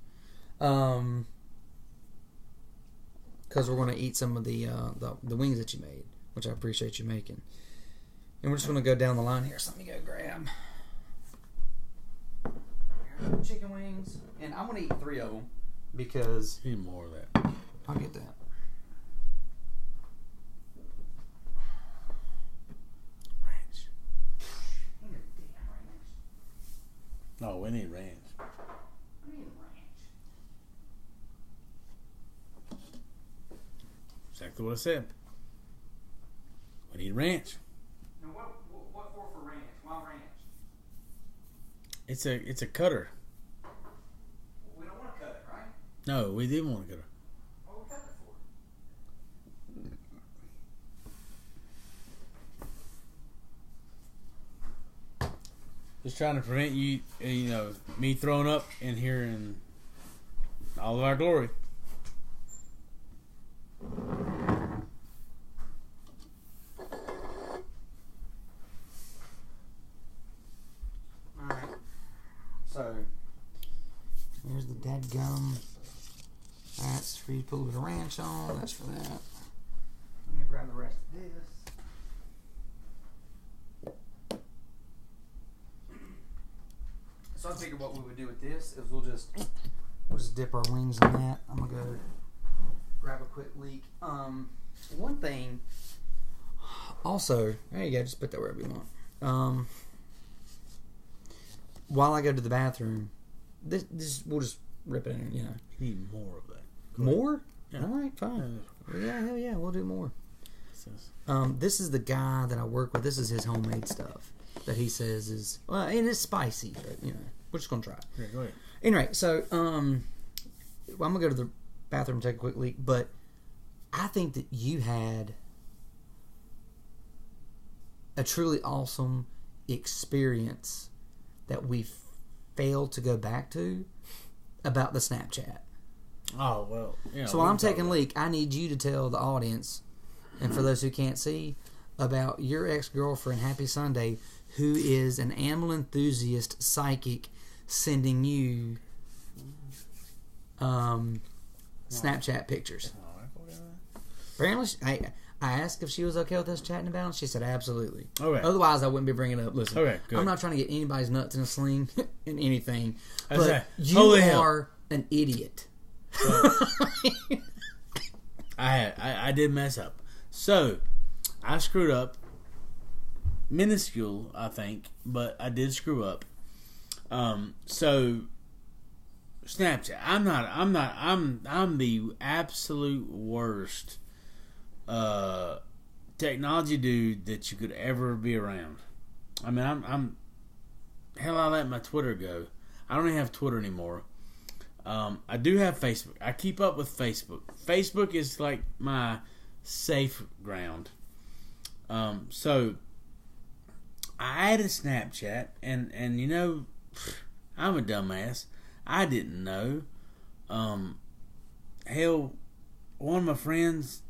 Because we're going to eat some of the wings that you made, which I appreciate you making. And we're just going to go down the line here. So let me go grab chicken wings. And I'm going to eat 3 of them because Need more of that. I'll get that. No, we need ranch. exactly what I said. We need ranch. Now what for ranch? Why ranch? It's a cutter. We don't want to cut it, right? No, we didn't want to cut it. What we cut it for? Just trying to prevent you know, me throwing up in here in all of our glory. Alright. So, here's the dadgum. That's for you to put a little bit of ranch on. That's for that. Let me grab the rest of this. So I figured what we would do with this is we'll just dip our wings in that. I'm gonna go grab a quick leak. One thing. Also, there you go. Just put that wherever you want. While I go to the bathroom, this we'll just rip it in. You know. You need more of that. More? Yeah. All right, fine. Yeah, hell yeah, we'll do more. Says. This is the guy that I work with. This is his homemade stuff that he says is and it's spicy, but you know we're just gonna try it. Yeah, go ahead. Anyway, so I'm gonna go to the bathroom and take a quick leak, but I think that you had a truly awesome experience that we failed to go back to about the Snapchat. Oh well. Yeah. So while I'm taking a leak, I need you to tell the audience, and for those who can't see, about your ex-girlfriend, Happy Sunday, who is an animal enthusiast psychic sending you Snapchat pictures. Apparently, I asked if she was okay with us chatting about it. She said absolutely. Okay. Otherwise, I wouldn't be bringing it up. Listen, okay, good. I'm not trying to get anybody's nuts in a sling in anything, That's but right. you Holy are an idiot. I did mess up. So I screwed up. Minuscule, I think, but I did screw up. So Snapchat. I'm the absolute worst technology dude that you could ever be around. I mean, I'm hell, I let my Twitter go. I don't even have Twitter anymore. I do have Facebook. I keep up with Facebook. Facebook is like my safe ground. So I added Snapchat, and you know, I'm a dumbass. I didn't know. Hell, one of my friends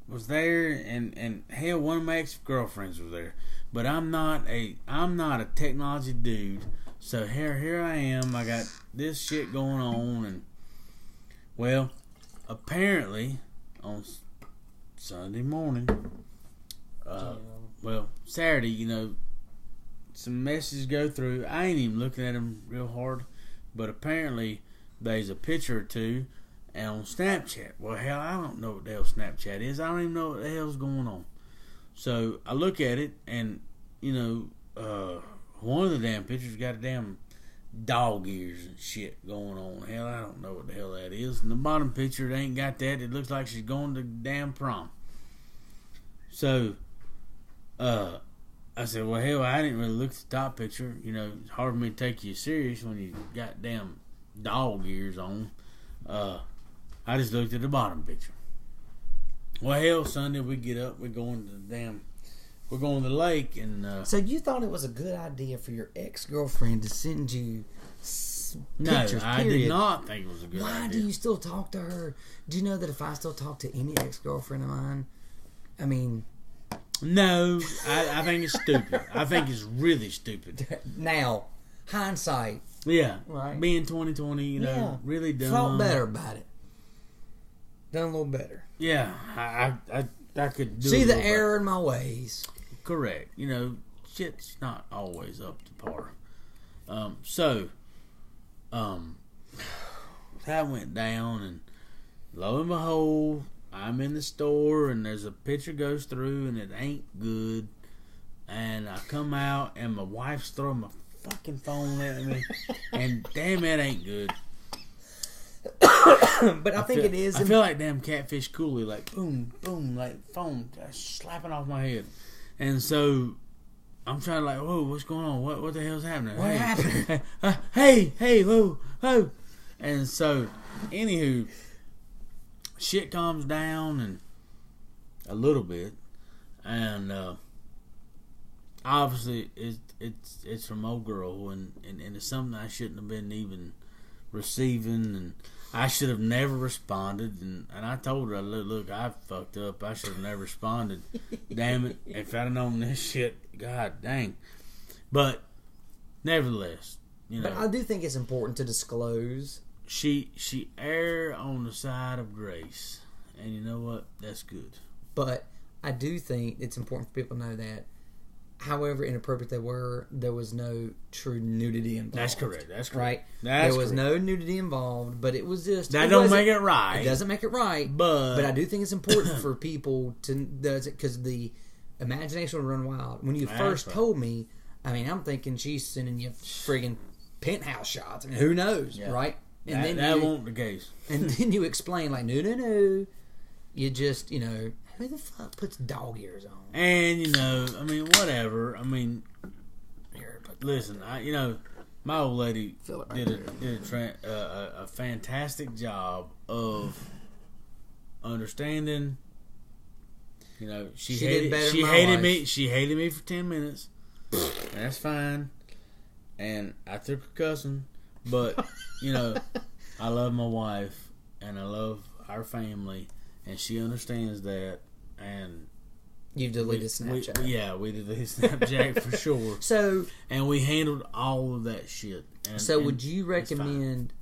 was there, and hell, one of my ex-girlfriends was there. But I'm not a technology dude. So here I am. I got this shit going on, and well, apparently on Sunday morning, Saturday, you know, some messages go through. I ain't even looking at them real hard, but apparently there's a picture or two on Snapchat. Well, hell, I don't know what the hell Snapchat is. I don't even know what the hell's going on. So I look at it, and you know, one of the damn pictures got a damn dog ears and shit going on. Hell, I don't know what the hell that is. And the bottom picture, it ain't got that. It looks like she's going to damn prom. So, I said, well, hell, I didn't really look at the top picture. You know, it's hard for me to take you serious when you got damn dog ears on. I just looked at the bottom picture. Well, hell, Sunday we get up, we're going to the lake, and So you thought it was a good idea for your ex-girlfriend to send you pictures? No, I did not think it was a good idea. Why do you still talk to her? Do you know that if I still talk to any ex-girlfriend of mine, I mean... No, I think it's stupid. I think it's really stupid. Now, hindsight. Yeah, right. Being 2020, you know, really dumb. Thought better about it. Done a little better. Yeah, I could do see the better. error in my ways. Correct. You know, shit's not always up to par. So that went down, and lo and behold, I'm in the store, and there's a picture goes through, and it ain't good. And I come out, and my wife's throwing my fucking phone at me, and damn, it ain't good. But I think it is. I feel like damn Catfish Cooley, like boom, boom, like foam slapping off my head, and so I'm trying to like, whoa, what's going on? What the hell's happening? What happened? Hey, whoa, whoa, and so, anywho, shit calms down and a little bit, and obviously it's from old girl, and it's something I shouldn't have been even receiving, and I should have never responded, and I told her, look, I fucked up. I should have never responded. Damn it! If I'd have known this shit, god dang. But nevertheless, you know. But I do think it's important to disclose. She erred on the side of grace, and you know what? That's good. But I do think it's important for people to know that, however inappropriate they were, there was no true nudity involved. That's correct. That's correct. Right? That's there was correct. no nudity involved, but it was just... That don't make it right. It doesn't make it right. But I do think it's important for people to... Because the imagination will run wild. When you first told me, I mean, I'm thinking she's sending you friggin' penthouse shots. I mean, who knows, right? And that won't the case. And then you explain, like, no. You just, you know... Who the fuck puts dog ears on? And, you know, I mean, whatever. I mean, listen, my old lady did a fantastic job of understanding. You know, she hated me for 10 minutes. That's fine. And I took her cussing. But, you know, I love my wife and I love our family. And she understands that, and you've deleted Snapchat. We deleted Snapchat for sure. So, and we handled all of that shit. And would you recommend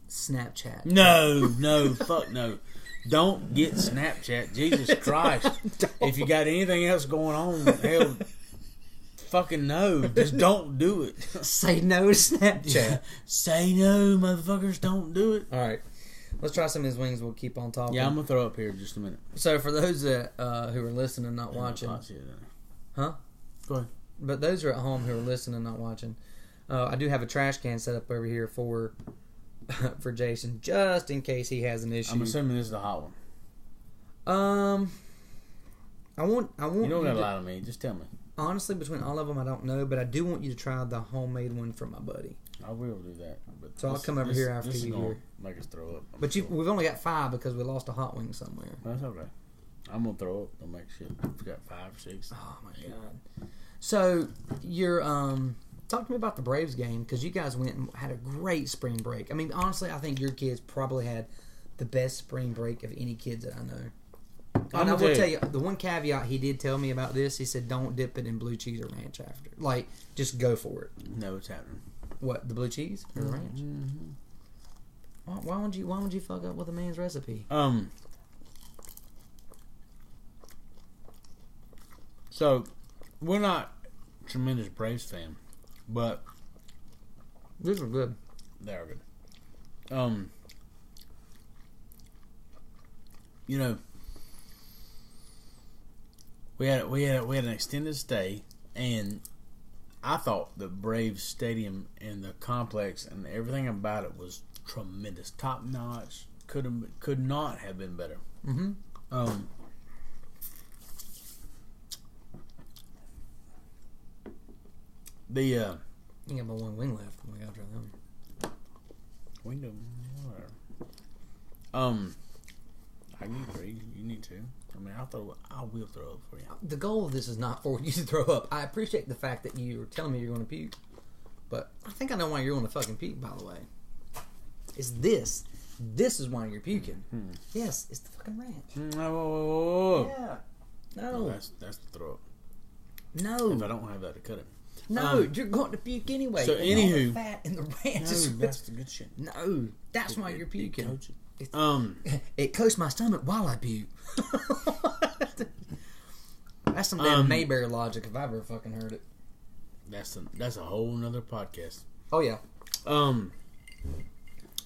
Snapchat? No, fuck no. Don't get Snapchat. Jesus Christ! If you got anything else going on, hell, fucking no. Just don't do it. Say no to Snapchat. Say no, motherfuckers. Don't do it. All right. Let's try some of his wings. We'll keep on talking. Yeah, I'm going to throw up here in just a minute. So, for those that who are listening, not watching. Huh? Go ahead. But those who are at home who are listening, not watching, I do have a trash can set up over here for Jason, just in case he has an issue. I'm assuming this is the hot one. I want. You don't got to lie to me. Just tell me. Honestly, between all of them, I don't know, but I do want you to try the homemade one from my buddy. I will do that. But so I'll come over here after you here. Make us throw up. But we've only got 5 because we lost a hot wing somewhere. That's okay. I'm gonna throw up. Don't make shit. We've got 5 or 6. Oh my god. So you're talk to me about the Braves game, because you guys went and had a great spring break. I mean, honestly, I think your kids probably had the best spring break of any kids that I know. And I will tell you, the one caveat he did tell me about this, he said, don't dip it in blue cheese or ranch after. Like, just go for it. No, it's happening. What, the blue cheese or the ranch? Mm-hmm. Why would you fuck up with a man's recipe? So, we're not tremendous Braves fan, but these are good. They are good. You know, we had an extended stay, and I thought the Braves Stadium and the complex and everything about it was tremendous, top notch. Could not have been better. Mm-hmm. You got my one wing left. We got to try them. We do whatever. I need 3. You need 2. I mean, I will throw up for you. The goal of this is not for you to throw up. I appreciate the fact that you were telling me you're going to puke, but I think I know why you're going to fucking puke. By the way, it's this. This is why you're puking. Yes, it's the fucking ranch. No. Yeah. No. No, that's the throw up. No. If I don't have that to cut it. No, you're going to puke anyway. So anywho, the fat in the ranch. That's the good shit. No, that's why you're puking. It coats my stomach while I puke. That's some damn Mayberry logic if I've ever fucking heard it. That's a whole nother podcast. Oh yeah.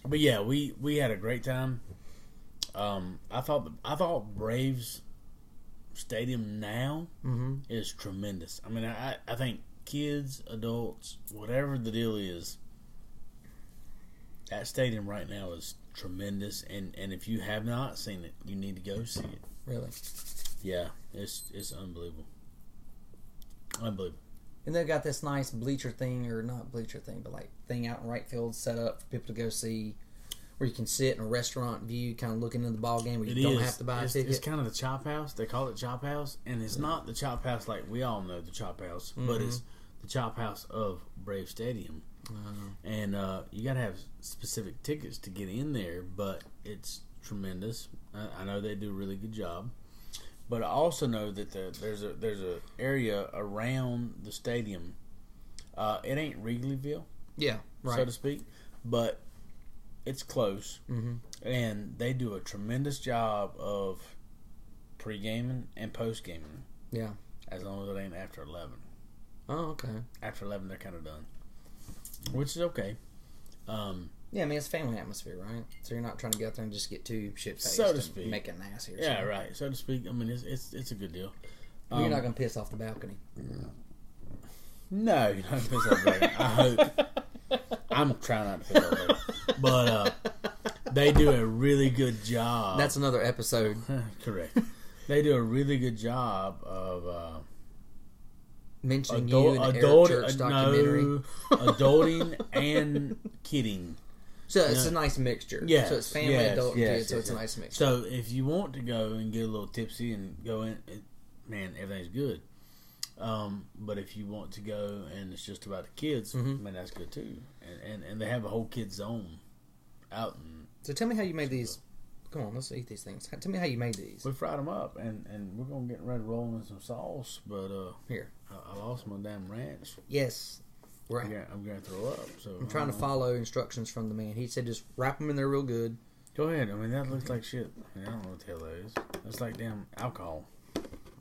But yeah, we had a great time. I thought Braves Stadium now is tremendous. I mean, I think kids, adults, whatever the deal is, That stadium right now is tremendous, and if you have not seen it, you need to go see it. Really? Yeah, it's unbelievable. Unbelievable. And they've got this nice bleacher thing, or not bleacher thing, but like thing out in right field set up for people to go see, where you can sit in a restaurant view, kind of looking into the ball game, where you don't have to buy a ticket. It's kind of the Chop House. They call it Chop House, and it's not the Chop House like we all know the Chop House, but it's the Chop House of Brave Stadium. And you got to have specific tickets to get in there, but it's tremendous. I know they do a really good job. But I also know that there's a area around the stadium. It ain't Wrigleyville, Yeah, right. so to speak, but it's close, and they do a tremendous job of pre-gaming and post-gaming. Yeah. As long as it ain't after 11. Oh, okay. After 11, they're kind of done, which is okay. Yeah, I mean, it's family atmosphere, right? So you're not trying to go out there and just get too shit-faced, so to speak, and make an ass here. Yeah, right. So to speak. I mean, it's a good deal. You're not going to piss off the balcony. No, you're not piss off the balcony. I hope. I'm trying not to piss off the balcony. But they do a really good job. That's another episode. Correct. They do a really good job of mentioning you in the Eric Church documentary. No, adulting and kidding. So it's a nice mixture. Yes, So it's family, adult, and kids, so it's a nice mixture. So if you want to go and get a little tipsy and go in, man, everything's good. But if you want to go and it's just about the kids, man, that's good too. And they have a whole kids zone out. So tell me how you made these. Come on, let's eat these things. Tell me how you made these. We fried them up, and we're gonna get ready to roll in some sauce. But here, I lost my damn ranch. Yes. Right. I'm gonna throw up. So I'm trying to follow instructions from the man. He said just wrap them in there real good. Go ahead. I mean, that looks like shit. I mean, I don't know what the hell that is. That's like damn alcohol.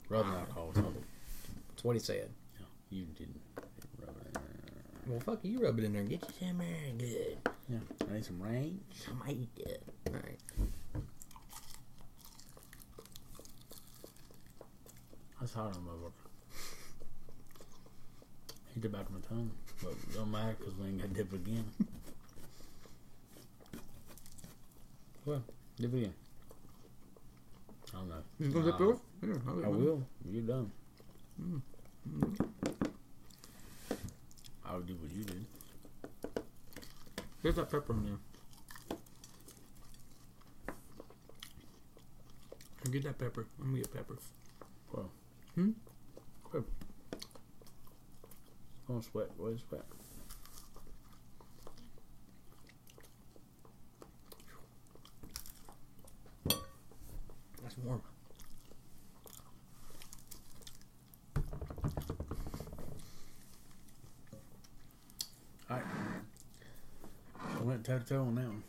Rubbing alcohol. That's what he said. No, you didn't rub it in there. Well, fuck you, rub it in there and get you some there good. Yeah, I need some ranch. I might eat that. All right. That's hard on my work. He did back of my tongue, but it don't matter because we ain't got to dip it again. Well, dip it again. I don't know. You gonna dip yours? Yeah, I will. You're done. I'll do what you did. Here's that pepper in there. Get that pepper. I'm gonna get pepper. Well. Good. Don't sweat. Boy, sweat. That's warm. Alright. I went toe to toe on that one.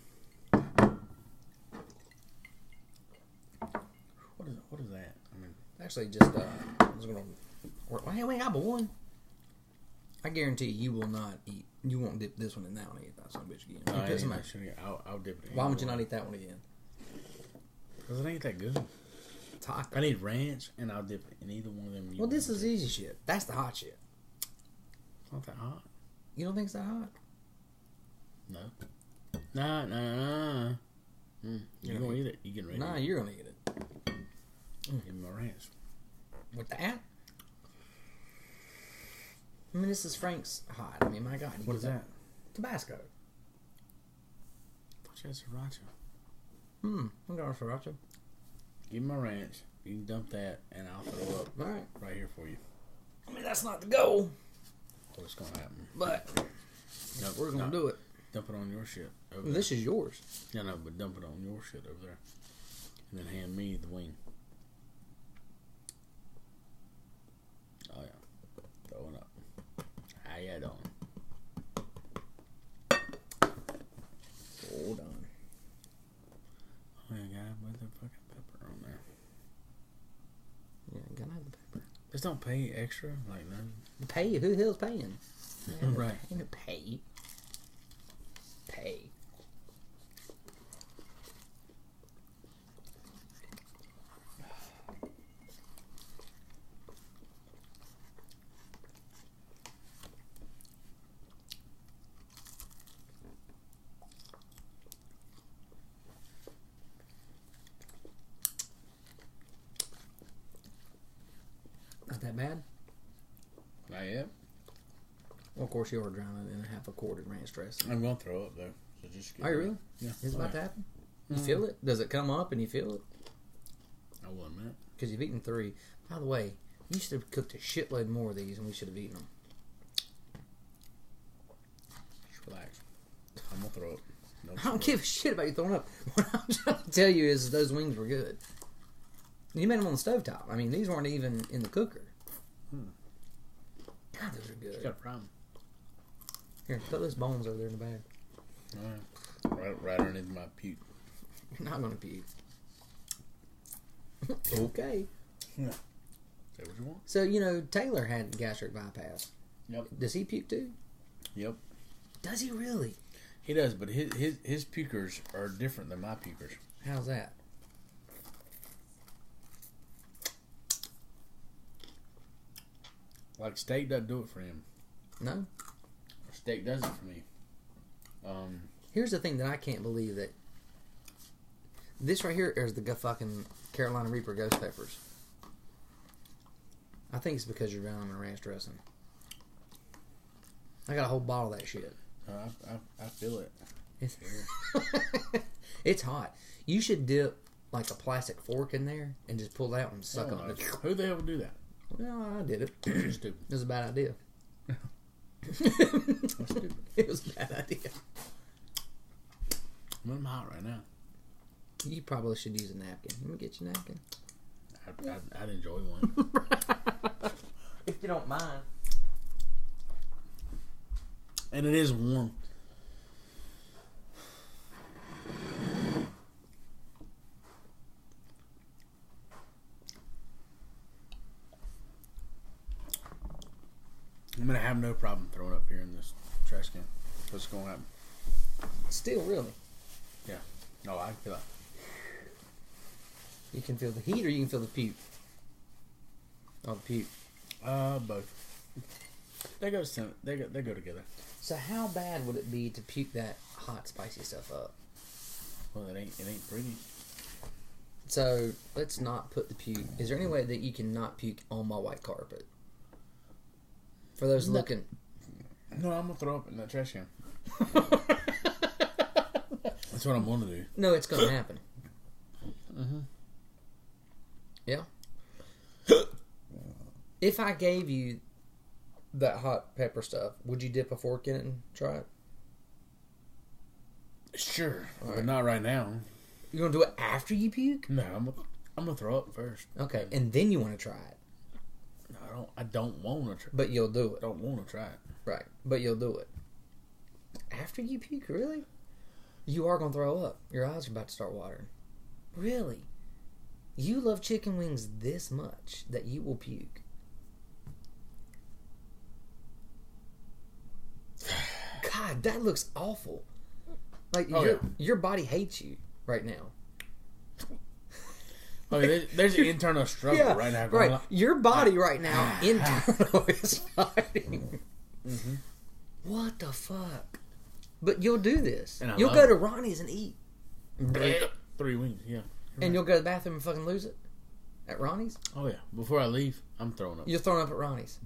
What is that? I mean, Actually, just I was gonna. Hey, we got one. I guarantee you will not eat. You won't dip this one in that one and eat that son of a bitch again. I'll dip it in. Why would you not eat that one again? Because it ain't that good. It's hot. I need ranch, and I'll dip it in either one of them. Well, this is easy shit. That's the hot shit. It's not that hot. You don't think it's that hot? No. Nah. You gonna eat it? You getting ready? Nah, you're gonna eat it. Give me my ranch. With that? I mean, this is Frank's hot. I mean, my God. What is that? Tabasco. I thought you had sriracha. I'm going for sriracha. Give me my ranch. You can dump that, and I'll throw up right here for you. I mean, that's not the goal. What's gonna happen? But we're gonna do it. Dump it on your shit over This is yours. there. No, but dump it on your shit over there, and then hand me the wing. Oh yeah, throwing up. How you doing? Hold on. Oh yeah, got the fucking pepper on there. Yeah, gotta have the pepper. Just don't pay extra, like no. Pay? Who the hell's paying? Right. Ain't no pay. Pay. that bad? Not yet. Well, of course, you are drowning in half a quart of ranch dressing. I'm going to throw up, though. So just Are you really? Yeah. Is it about to happen? You feel it? Does it come up and you feel it? I won, man. Because you've eaten 3. By the way, you should have cooked a shitload more of these and we should have eaten them. Just relax. I'm going to throw up. No, I don't give a shit about you throwing up. What I'm trying to tell you is those wings were good. You made them on the stovetop. I mean, these weren't even in the cooker. God, those are good. You got a problem. Here, put those bones over there in the bag. All right underneath my puke. You're not going to puke. Okay. Yeah. Is that what you want? So, you know, Taylor had gastric bypass. Yep. Does he puke too? Yep. Does he really? He does, but his pukers are different than my pukers. How's that? Like steak doesn't do it for him. No? Steak does it for me. Here's the thing that I can't believe that this right here is the fucking Carolina Reaper ghost peppers. I think it's because you're drowning in ranch dressing. I got a whole bottle of that shit. I feel it. It's, it's hot. You should dip like a plastic fork in there and just pull it out and suck on it. Who the hell would do that? Well, I did it. Stupid. It was a bad idea. That's stupid. It was a bad idea. I'm hot right now. You probably should use a napkin. Let me get you a napkin. I'd enjoy one. If you don't mind. And it is warm. I'm going to have no problem throwing up here in this trash can. What's going to happen? Still, really. Yeah. No, I feel like. You can feel the heat or you can feel the puke. Oh, the puke. Both. They go together. So how bad would it be to puke that hot, spicy stuff up? Well, it ain't pretty. So let's not put the puke. Is there any way that you can not puke on my white carpet? For those looking. No, I'm gonna throw up in that trash can. That's what I'm gonna do. No, it's gonna happen. Mm-hmm. Yeah. If I gave you that hot pepper stuff, would you dip a fork in it and try it? Sure, All but not right now. You're gonna do it after you puke? No, I'm gonna throw up first. Okay, and then you want to try it. No, I don't want to try. But you'll do it. Don't want to try it. Right, but you'll do it. After you puke, really? You are gonna throw up. Your eyes are about to start watering. Really? You love chicken wings this much that you will puke? God, that looks awful. Like your body hates you right now. Okay, there's an internal struggle right now. Going Right, your body right now internal is fighting. Mm-hmm. What the fuck? But you'll do this. And You'll go to Ronnie's and eat. 3 wings, yeah. And you'll go to the bathroom and fucking lose it? At Ronnie's? Oh yeah. Before I leave, I'm throwing up. You're throwing up at Ronnie's.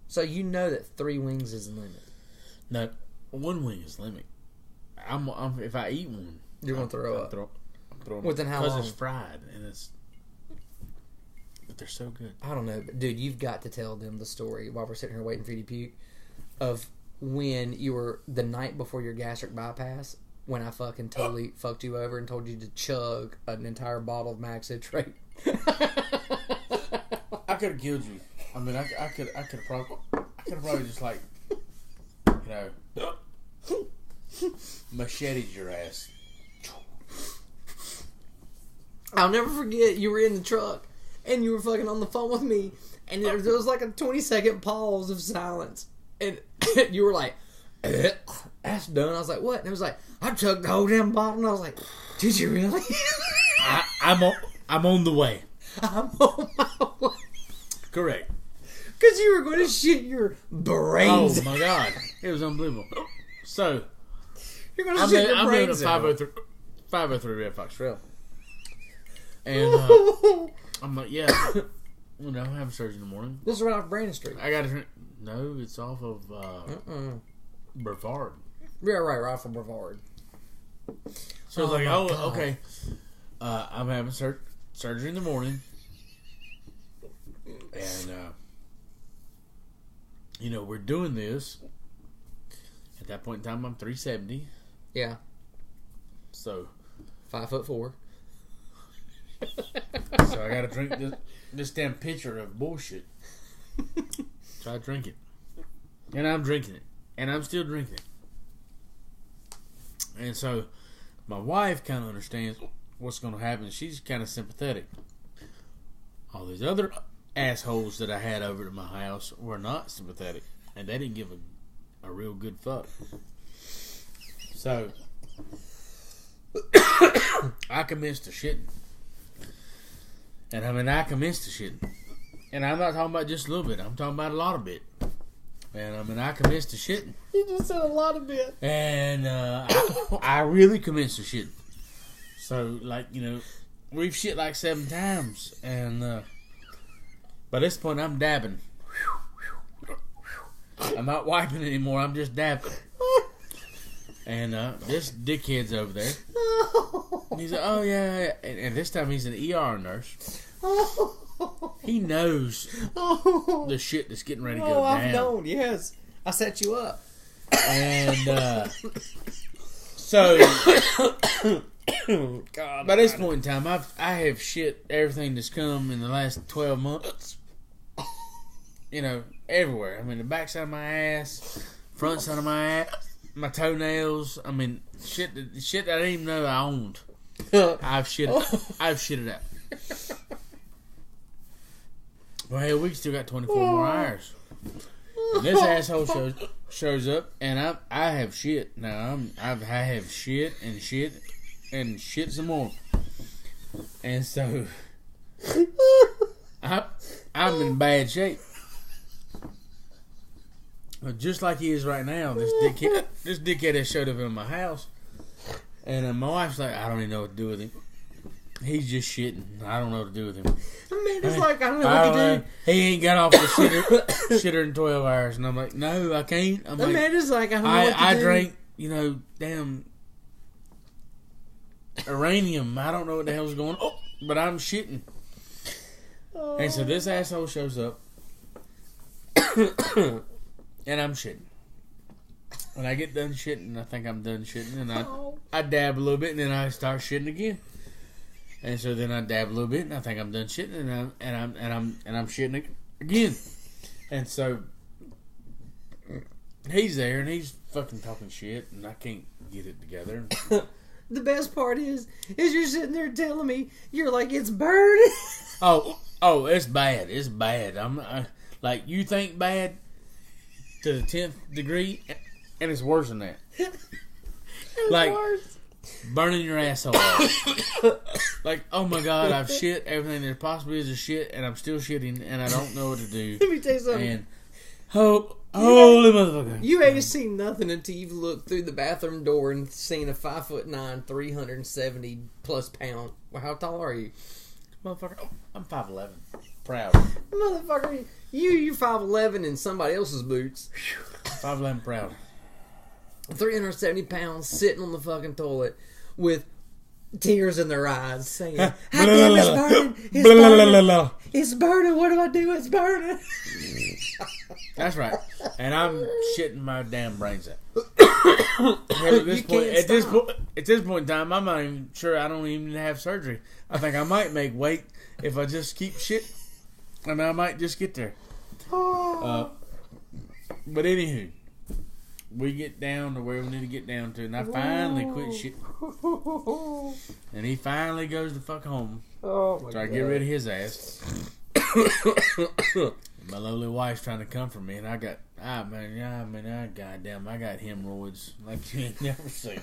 So you know that 3 wings is the limit. No, 1 wing is limit. I'm if I eat one, You're gonna throw up. I'm throwing Within up. how long? Because it's fried and but they're so good. I don't know, but dude, you've got to tell them the story while we're sitting here waiting for you to puke of when you were the night before your gastric bypass when I fucking totally fucked you over and told you to chug an entire bottle of Max Citrate. I could have killed you. I mean, I could have probably just like, you know, macheted your ass. I'll never forget you were in the truck and you were fucking on the phone with me and there was like a 20-second pause of silence and you were like, that's done. I was like, what? And it was like, I chugged the whole damn bottle and I was like, did you really? I'm on the way. I'm on my way. Correct. Because you were going to shit your brains. Oh my god, it was unbelievable. So You're going to shit your I'm brains. doing a 503 Red Fox Trail, and I'm like, yeah. I'm having surgery in the morning. This is right off Brandon Street. I got to drink. No, it's off of Brevard. Yeah, right off of Brevard. So it's like, oh, okay. I'm having surgery in the morning. And, we're doing this. At that point in time, I'm 370. Yeah. So 5'4". So I gotta drink this damn pitcher of bullshit. So I drink it. And I'm drinking it. And I'm still drinking it. And so my wife kind of understands what's going to happen. She's kind of sympathetic. All these other assholes that I had over to my house were not sympathetic. And they didn't give a real good fuck. So I commenced to shitting. And I commenced to shitting. And I'm not talking about just a little bit. I'm talking about a lot of bit. And I commenced to shitting. You just said a lot of bit. And I really commenced to shitting. So, we've shit like 7 times. And by this point, I'm dabbing. I'm not wiping anymore. I'm just dabbing. And this dickhead's over there. And he's like, oh, yeah. And this time he's an ER nurse. He knows the shit that's getting ready to go down. I've known, yes. I set you up. And so, God, by this point in time, I have shit everything that's come in the last 12 months. Everywhere. The backside of my ass, front side of my ass, my toenails. Shit that I didn't even know I owned. I've shit it out. Well, hell, we still got 24 more hours. And this asshole shows up, and I have shit. Now I have shit and shit and shit some more. And so I'm in bad shape. But just like he is right now, this dickhead has showed up in my house, and my wife's like, I don't even know what to do with him. He's just shitting. I don't know what to do with him. It's like, I don't know what to do. He ain't got off the shitter in 12 hours. And I'm like, no, I can't. I don't know what to do. I drank, damn uranium. I don't know what the hell's going on. But I'm shitting. And so this asshole shows up. And I'm shitting. When I get done shitting, I think I'm done shitting. And I dab a little bit, and then I start shitting again. And so then I dab a little bit, and I think I'm done shitting, and I'm shitting again. And so he's there, and he's fucking talking shit, and I can't get it together. The best part is you're sitting there telling me you're like, it's burning. Oh, it's bad. It's bad. Like, you think bad to the 10th degree, and it's worse than that. Like, worse. Burning your asshole off. Like, oh my God, I've shit everything there possibly is a shit, and I'm still shitting, and I don't know what to do. Let me tell you something. And holy motherfucker. You ain't seen nothing until you've looked through the bathroom door and seen a 5'9", 370 plus pound. Well, how tall are you? Motherfucker, I'm 5'11". Proud. Motherfucker, you're 5'11" in somebody else's boots. 5'11", proud. 370 pounds sitting on the fucking toilet with tears in their eyes saying, "How damn it's burning! It's burning! It's burning! What do I do? It's burning!" That's right. And I'm shitting my damn brains out. At this point in time, I'm not even sure I don't even have surgery. I think I might make weight if I just keep shit. I might just get there. But anywho, we get down to where we need to get down to, and I finally quit shit. And he finally goes to fuck home. Oh my so I God. get rid of his ass. My lovely wife's trying to comfort me, and I got hemorrhoids like you ain't never seen.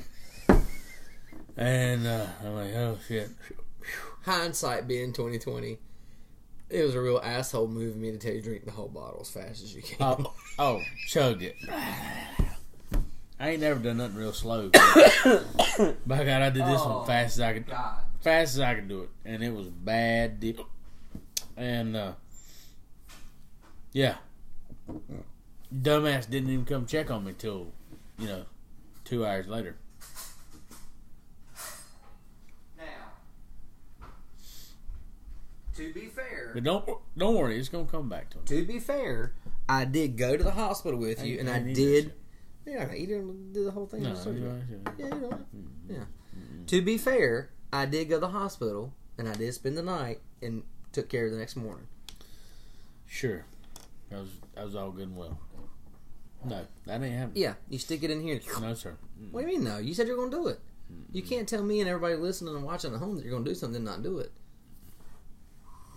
And I'm like, oh shit. Hindsight being 2020, it was a real asshole move of me to tell you to drink the whole bottle as fast as you can. Chugged it. I ain't never done nothing real slow. By God, I did this one fast as I could do it, and it was bad deal. And Yeah. Dumbass didn't even come check on me till, 2 hours later. Now, to be fair, But don't worry, it's gonna come back to him. to be fair, I did go to the hospital with you, and I did. Yeah, you didn't do the whole thing. No, with surgery. yeah. Yeah, you know. Yeah. To be fair, I did go to the hospital, and I did spend the night and took care of the next morning. Sure. That was all good and well. No, that ain't happening. Yeah, you stick it in here. No, sir. What do you mean, no? You said you're going to do it. You can't tell me and everybody listening and watching at home that you're going to do something and not do it.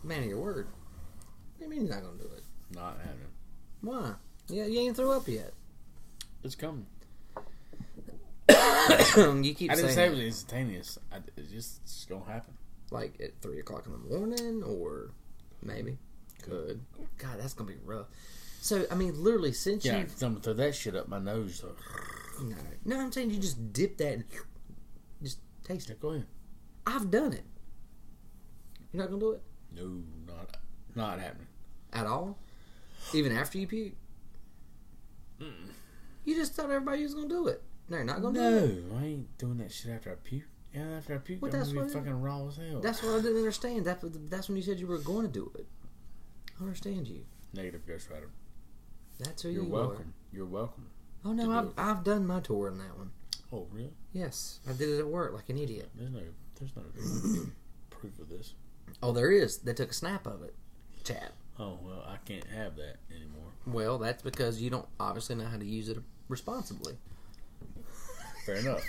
Man of your word. What do you mean you're not going to do it? Not happening. Why? Yeah, you ain't threw up yet. It's coming. You keep I didn't saying say it that. was instantaneous. It's gonna happen. Like at 3 o'clock in the morning, or maybe. Could. God, that's going to be rough. So, I mean, literally, since Yeah, you... someone throw that shit up my nose. So. No, I'm saying you just dip that and just taste it. Go ahead. I've done it. You're not going to do it? No, not happening. At all? Even after you puke? You just thought everybody was going to do it. No, you're not going to do it? No, I ain't doing that shit after I puke. Yeah, after I puke, Well, I'm that's gonna be what- fucking raw as hell. That's what I didn't understand. That's when you said you were going to do it. I understand you. Negative ghostwriter. That's who You're you welcome. You're welcome. are. Oh, to no, do I've done my tour on that one. Oh, really? Yes, I did it at work like an idiot. There's no proof of this. Oh, there is. They took a snap of it. Chad. Oh, well, I can't have that anymore. Well, that's because you don't obviously know how to use it responsibly. Fair enough.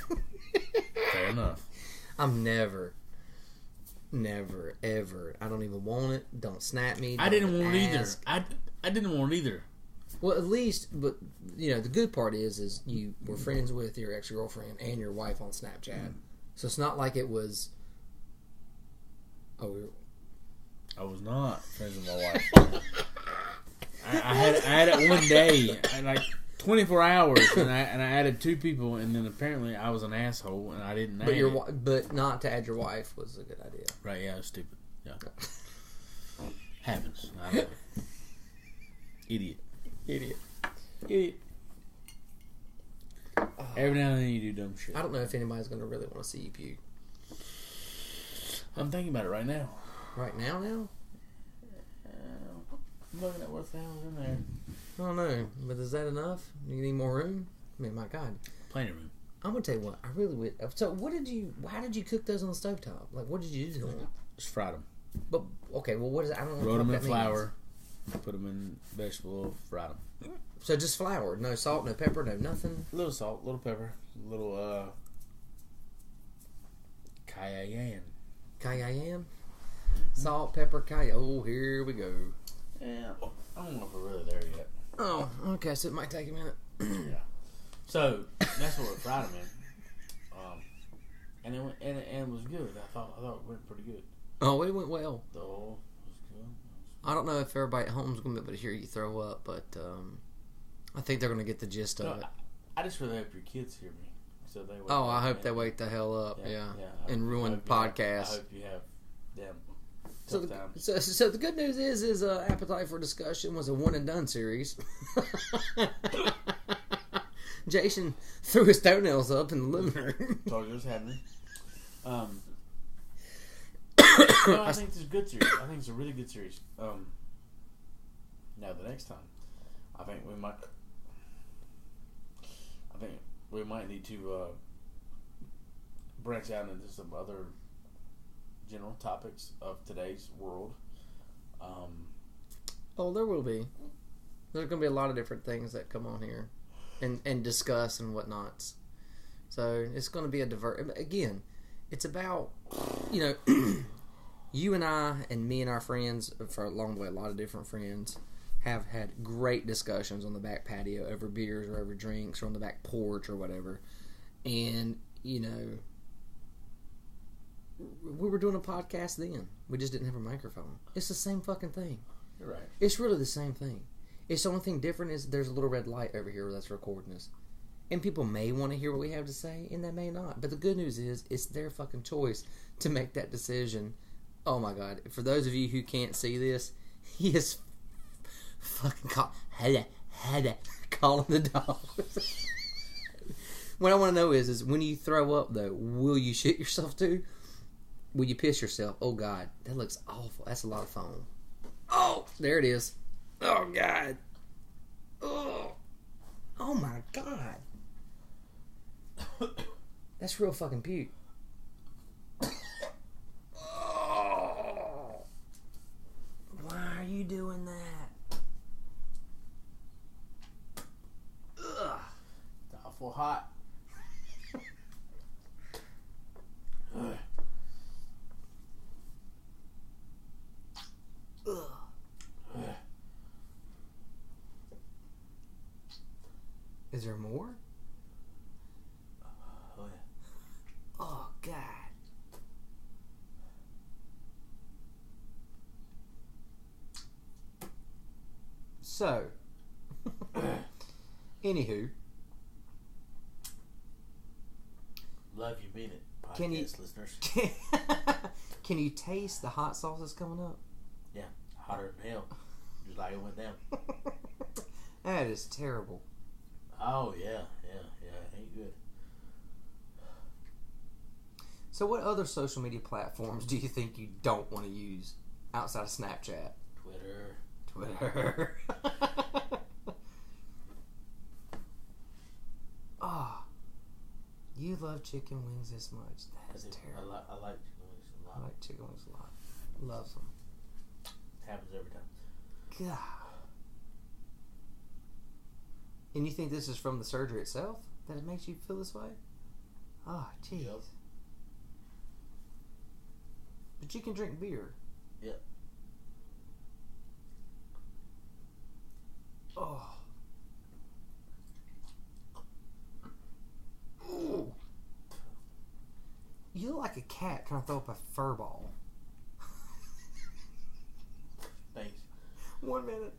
Fair enough. I'm never, ever. I don't even want it. Don't snap me. I didn't don't want either. ask. I didn't want either. Well, at least, but the good part is you were friends with your ex-girlfriend and your wife on Snapchat, so it's not like it was. Oh, I was not friends with my wife. I had it one day, like 24 hours, and I added 2 people, and then apparently I was an asshole, and I didn't. but not to add your wife was a good idea. Right? Yeah, it was stupid. Yeah, happens. I know. Idiot. Every now and then you do dumb shit. I don't know if anybody's going to really want to see you puke I'm thinking about it right now. right now. I'm looking at what the hell is in there. I don't know, but is that enough? You need more room? I mean, my God. Plenty of room. I'm gonna tell you what. I really would. So, how did you cook those on the stovetop? Like, what did you do to them? Just fried them. But okay, well, what is? I don't know. Rolled them what in that flour. Put them in vegetable oil. Fried them. means. So just flour, no salt, no pepper, no nothing. A little salt, a little pepper, a little cayenne. Cayenne, salt, pepper, cayenne. Oh, here we go. Yeah, I don't know if we're really there yet. Oh, okay. So it might take a minute. Yeah. So that's what we fried them in. And it was good. I thought it went pretty good. Oh, it went well. The oil was good. I don't know if everybody at home's gonna be able to hear you throw up, but I think they're gonna get the gist of it. I just really hope your kids hear me. So they. Oh, I hope they wake the hell up. Yeah. And ruin the podcast. I hope you have them. So the good news is Appetite for Discussion was a one and done series. Jason threw his toenails up in the living room. Told you it was happening. No, I think it's a good series. I think it's a really good series. Now the next time, I think we might need to branch out into some other general topics of today's world. Oh, there will be. There's going to be a lot of different things that come on here and discuss and whatnots. So it's going to be again, it's about, you and I and me and our friends, for along the way, a lot of different friends, have had great discussions on the back patio over beers or over drinks or on the back porch or whatever. And, we were doing a podcast then. We just didn't have a microphone. It's the same fucking thing. You're right. It's really the same thing. It's the only thing different is there's a little red light over here that's recording us. And people may want to hear what we have to say, and they may not. But the good news is, it's their fucking choice to make that decision. Oh my God. For those of you who can't see this, he is fucking calling the dog. What I want to know is when you throw up though, will you shit yourself too? Will you piss yourself? Oh God, that looks awful. That's a lot of foam. Oh, there it is. Oh God. Oh, oh my God. That's real fucking puke. Oh. Why are you doing that? Ugh. It's awful hot. Ugh. Is there more? Oh yeah. Oh God. So, anywho, Love you, mean it, podcast Can you- listeners. can you taste the hot sauce that's coming up? Yeah, hotter than hell. Just like it went down. That is terrible. Oh yeah, ain't good. So, what other social media platforms do you think you don't want to use outside of Snapchat? Twitter. Ah, you love chicken wings this much? That's I terrible. like chicken wings a I lot. like chicken wings a lot. Loves them. Happens every time. God. And you think this is from the surgery itself that it makes you feel this way? Oh, jeez. Yep. But you can drink beer. Yep. Oh. Ooh. You look like a cat trying to throw up a fur ball. Thanks. 1 minute.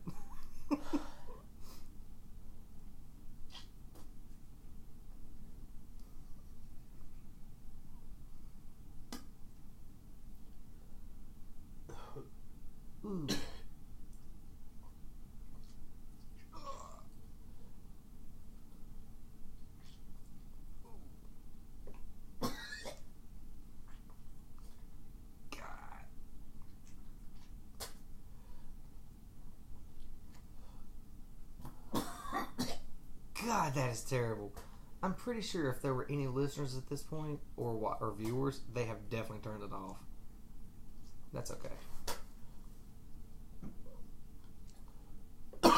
Ooh. God, that is terrible. I'm pretty sure if there were any listeners at this point or viewers, they have definitely turned it off. That's okay. God.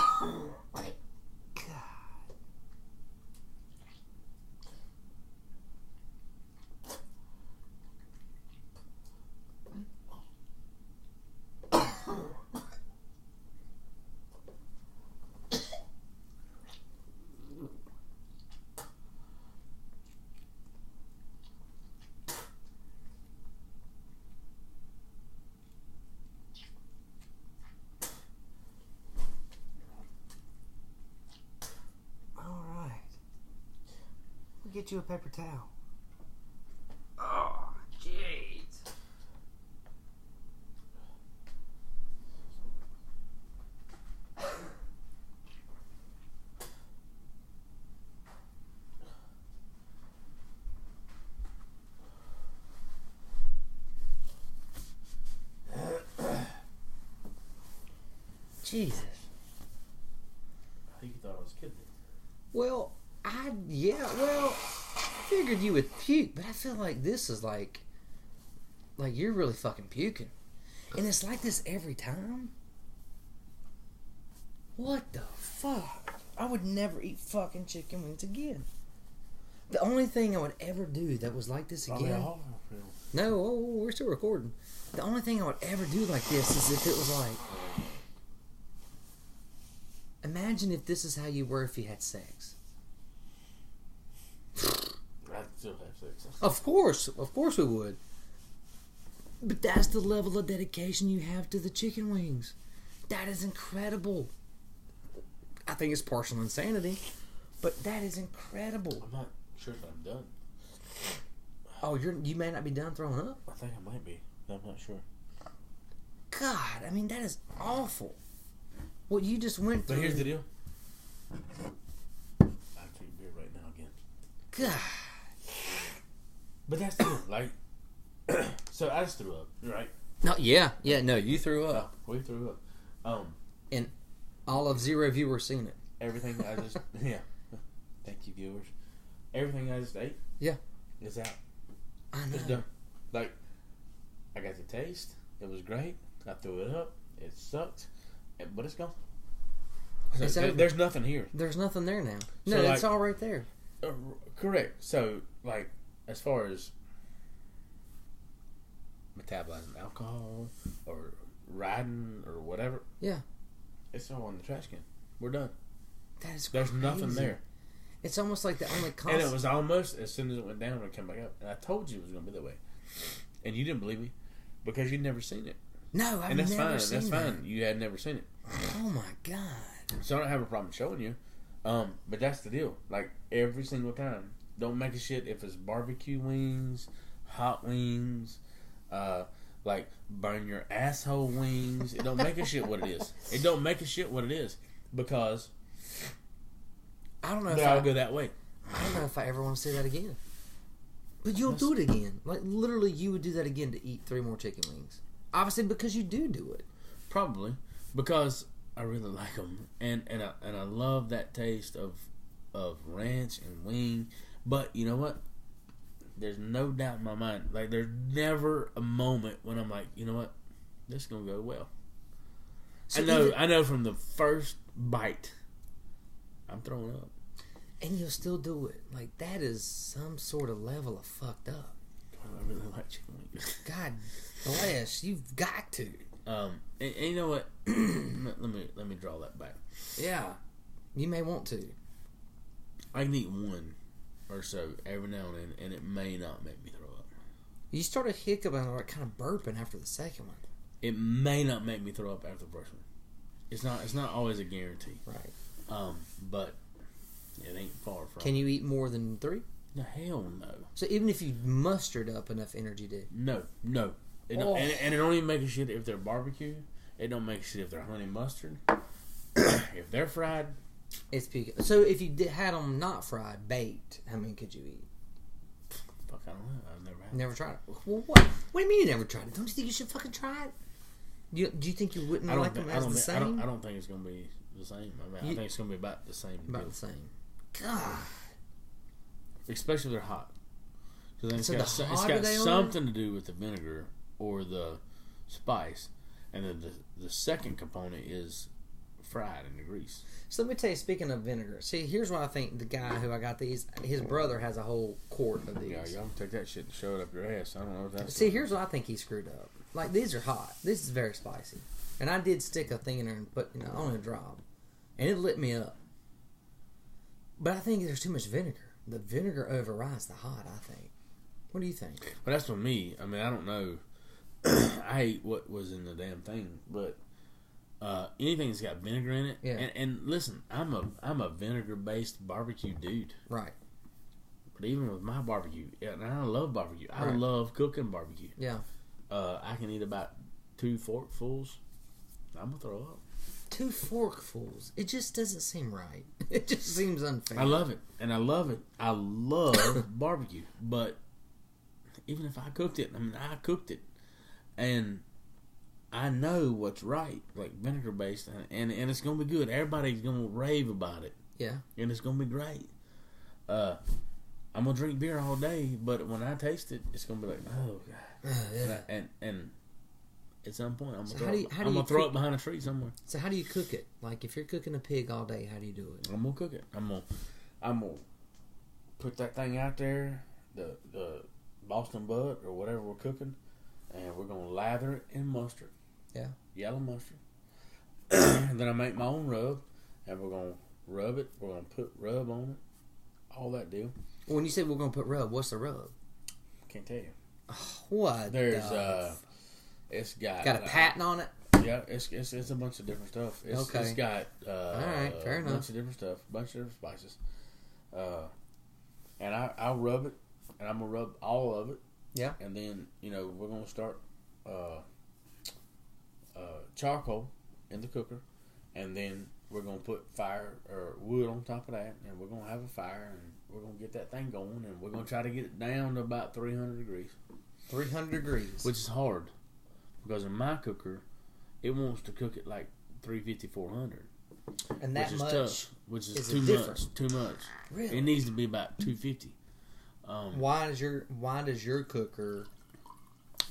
Get you a paper towel. Oh, jeez. Jesus. I think you thought I was kidding. Well, I figured you would puke, but I feel like this is like you're really fucking puking. And it's like this every time? What the fuck? I would never eat fucking chicken wings again. The only thing I would ever do that was like this again... No, we're still recording. The only thing I would ever do like this is if it was like... Imagine if this is how you were if you had sex. I'd still have sex. Of course we would. But that's the level of dedication you have to the chicken wings. That is incredible. I think it's partial insanity, but that is incredible. I'm not sure if I'm done. Oh, you may not be done throwing up? I think I might be. I'm not sure. God, I mean, that is awful. Well, you just went through. But here's the deal. I'm drinking beer right now again. God. But that's the deal. Like, so I just threw up, right? No, yeah. No, you threw up. We threw up. And all of 0 viewers seen it. Everything I just yeah. Thank you, viewers. Everything I just ate. Yeah. Is out. I know. It's done. Like, I got the taste. It was great. I threw it up. It sucked. But it's gone. So there's nothing here. There's nothing there now. So, No, like, it's all right there. Correct. So, like, as far as metabolizing alcohol or riding or whatever, Yeah. it's all in the trash can. We're done. That is There's crazy. nothing there. It's almost like the only And it was almost as soon as it went down, it came back up. And I told you it was going to be that way. And you didn't believe me because you'd never seen it. No, I've And that's never fine. seen That's that. fine. You had never seen it. Oh my God. So I don't have a problem showing you. But that's the deal. Like, every single time. Don't make a shit if it's barbecue wings, hot wings, like burn your asshole wings. It don't make a shit what it is. It don't make a shit what it is. Because I don't know they if all I go that way. don't know if I ever want to say that again. But you'll do it again. Like, literally, you would do that again to eat 3 more chicken wings. Obviously, because you do it. Probably. Because I really like them. And I love that taste of ranch and wing. But you know what? There's no doubt in my mind. Like, there's never a moment when I'm like, you know what? This is going to go well. So I know from the first bite, I'm throwing up. And you'll still do it. Like, that is some sort of level of fucked up. I really like chicken wings. God bless. You've got to. And you know what? let me draw that back. Yeah. You may want to. I can eat one or so every now and then, and it may not make me throw up. You started hiccuping or kind of burping after the second one. It may not make me throw up after the first one. It's not always a guarantee. Right. But it ain't far from. Can you eat more than 3? No, hell no. So even if you mustered up enough energy to... No. It don't, and it don't even make a shit if they're barbecue. It don't make a shit if they're honey mustard. If they're fried. It's peak. So if you had them not fried, baked, how many could you eat? Fuck, I don't know. I've never had it. Never tried it. Well, what? What do you mean you never tried it? Don't you think you should fucking try it? Do you think you wouldn't like them as the same? I don't think it's going to be the same. I think it's going to be about the same. About the same. God. Especially if they're hot. Because So it's the got hotter they are? something to do with the vinegar or the spice. And then the second component is fried in the grease. So let me tell you, speaking of vinegar, see, here's what I think the guy who I got these, his brother has a whole quart of these. Yeah, y'all take that shit and shove it up your ass. I don't know if that's... See, here's what I think he screwed up. Like, these are hot. This is very spicy. And I did stick a thing in there and put, on a drop. And it lit me up. But I think there's too much vinegar. The vinegar overrides the hot, I think. What do you think? But that's for me. I mean, I don't know. I ate what was in the damn thing, but anything that's got vinegar in it. Yeah. And listen, I'm a vinegar based barbecue dude. Right. But even with my barbecue, and I love barbecue. I Right. love cooking barbecue. Yeah. I can eat about 2 forkfuls. I'm gonna throw up. 2 forkfuls. It just doesn't seem right. It just seems unfair. I love it, and I love it. I love barbecue, but even if I cooked it, I cooked it, and I know what's right, like vinegar based, and it's gonna be good. Everybody's gonna rave about it. Yeah. And it's gonna be great. I'm gonna drink beer all day, but when I taste it, it's gonna be like, oh god. Yeah. And at some point, I'm So gonna throw it behind a tree somewhere. So how do you cook it? Like, if you're cooking a pig all day, how do you do it? I'm gonna cook it. I'm gonna put that thing out there, the Boston butt or whatever we're cooking, and we're gonna lather it in mustard. Yeah. Yellow mustard. And then I make my own rub, and we're gonna rub it. We're gonna put rub on it. All that deal. When you say we're gonna put rub, what's the rub? Can't tell you. What? There's it's got a patent on it. Yeah, it's a bunch of different stuff. Okay. It's got all right, fair a enough. bunch of different stuff, a bunch of different spices. And I'll rub it, and I'm gonna rub all of it. Yeah. And then we're gonna start charcoal in the cooker, and then we're gonna put fire or wood on top of that, and we're gonna have a fire, and we're gonna get that thing going, and we're gonna try to get it down to about 300 degrees. 300 degrees. Which is hard, because in my cooker, it wants to cook it like 350, 400. And that which is much tough, which is too much. Too much. Really? It needs to be about 250. Why does your cooker?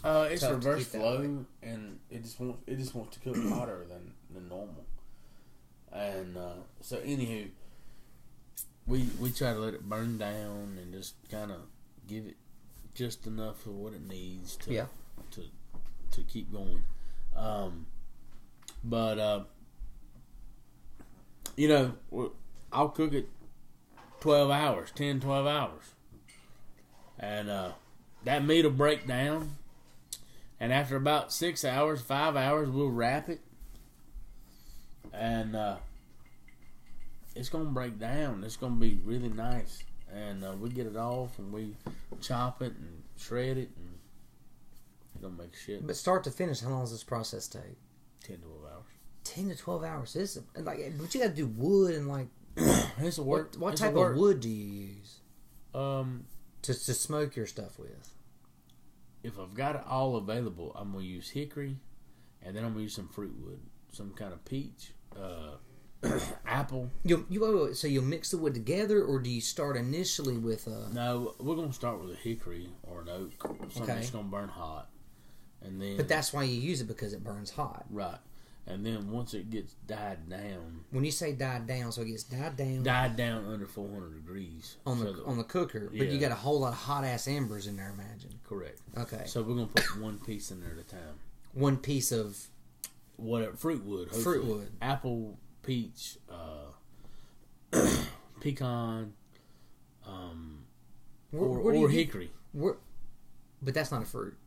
It's tough to reverse keep that flow, way? and it just wants to cook hotter than normal. And so anywho, we try to let it burn down and just kind of give it just enough of what it needs to to keep going. But you know, I'll cook it 12 hours, 10, 12 hours. And that meat will break down. And after about 6 hours, 5 hours, we'll wrap it. And it's going to break down. It's going to be really nice. And we get it off and we chop it and shred it. And it don't make shit. But start to finish, how long does this process take? 10 to 12 hours. 10 to 12 hours. This is, like, but you got to do wood and like. It's a work. What type of wood do you use? To smoke your stuff with. If I've got it all available, I'm gonna use hickory, and then I'm gonna use some fruit wood, some kind of peach, apple. So you'll mix the wood together, or do you start initially with? No, we're gonna start with a hickory or an oak, something that's gonna burn hot, and then. But that's why you use it, because it burns hot. Right. And then once it gets died down. When you say died down, so it gets died down. Died down under 400 degrees. On the cooker. But you got a whole lot of hot ass embers in there, imagine. Correct. Okay. So we're going to put one piece in there at a time. One piece of... Whatever. Fruit wood. Hopefully. Fruit wood. Apple, peach, pecan, or hickory. But that's not a fruit.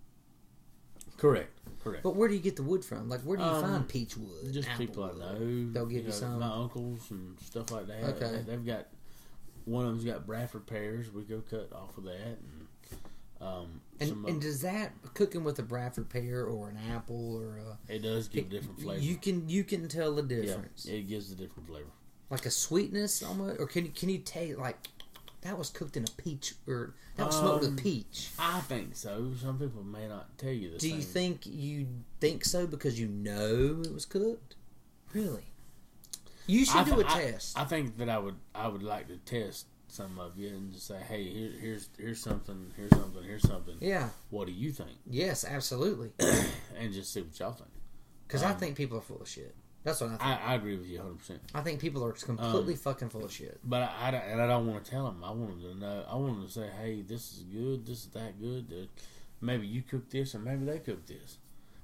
Correct. But where do you get the wood from? Like, where do you find peach wood? Just people I know. They'll give you some. My uncles and stuff like that. Okay. They've got, one of them's got Bradford pears. We go cut off of that. And does that, cooking with a Bradford pear or an apple or a... It does give a different flavor. You can tell the difference. Yeah, it gives a different flavor. Like a sweetness almost? Or can you taste, like, that was cooked in a peach, or that was smoked with peach? I think so. Some people may not tell you this. Do you think you think so because you know it was cooked? Really? You should do a test. I think that I would like to test some of you and just say, hey, here's something, here's something. Yeah. What do you think? Yes, absolutely. And just see what y'all think. Because I think people are full of shit. That's what I think. I agree with you 100%. I think people are completely fucking full of shit. But I don't want to tell them. I want them to know. I want them to say, hey, this is good. This is that good. Maybe you cook this, or maybe they cook this.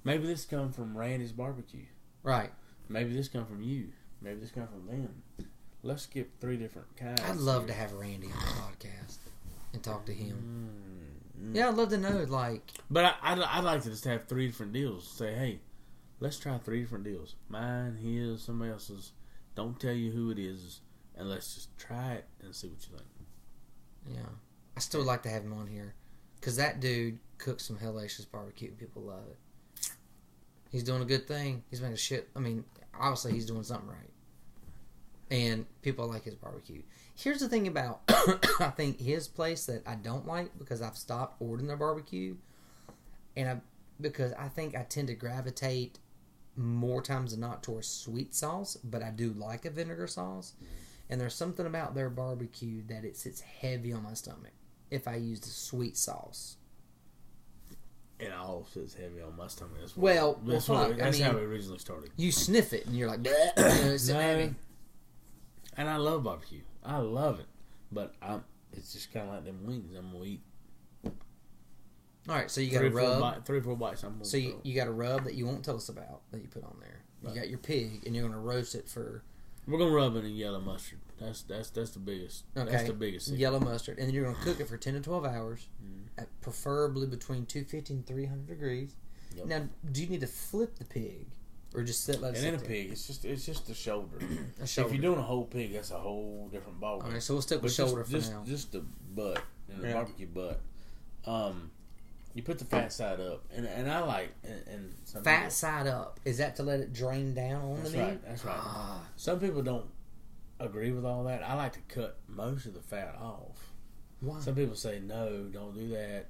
Maybe this come from Randy's barbecue. Right. Maybe this come from you. Maybe this come from them. Let's skip 3 different kinds. I'd love to have Randy on the podcast and talk to him. Yeah, I'd love to know, like... But I'd like to just have 3 different deals. Say, hey, let's try 3 different deals. Mine, his, somebody else's. Don't tell you who it is, and let's just try it and see what you think. Yeah. I still like to have him on here, because that dude cooks some hellacious barbecue, and people love it. He's doing a good thing. He's making shit... I mean, obviously he's doing something right. And people like his barbecue. Here's the thing about, I think, his place that I don't like, because I've stopped ordering their barbecue, because I think I tend to gravitate more times than not towards sweet sauce, but I do like a vinegar sauce. And there's something about their barbecue that it sits heavy on my stomach if I use the sweet sauce. It all sits heavy on my stomach. That's how it originally started. You sniff it and you're like, it's heavy. And I love barbecue. I love it. But it's just kind of like them wings. I'm going to eat. All right, so you got a rub. 3 or 4 bites. I'm so you got a rub that you won't tell us about that you put on there. You got your pig, and you're going to roast it for... We're going to rub it in yellow mustard. That's the biggest. Okay. That's the biggest secret. Yellow mustard. And then you're going to cook it for 10 to 12 hours, at preferably between 250 and 300 degrees. Yep. Now, do you need to flip the pig? Or just let it sit in a there? Pig, it's just the shoulder. A shoulder. If you're doing a whole pig, that's a whole different ballgame. All right, so we'll stick with shoulder for now. Just the butt and the barbecue butt. You put the fat side up, and I like and some Fat people, side up. Is that to let it drain down on That's the meat? right. That's right. Ah. Some people don't agree with all that. I like to cut most of the fat off. Why? Some people say no, don't do that.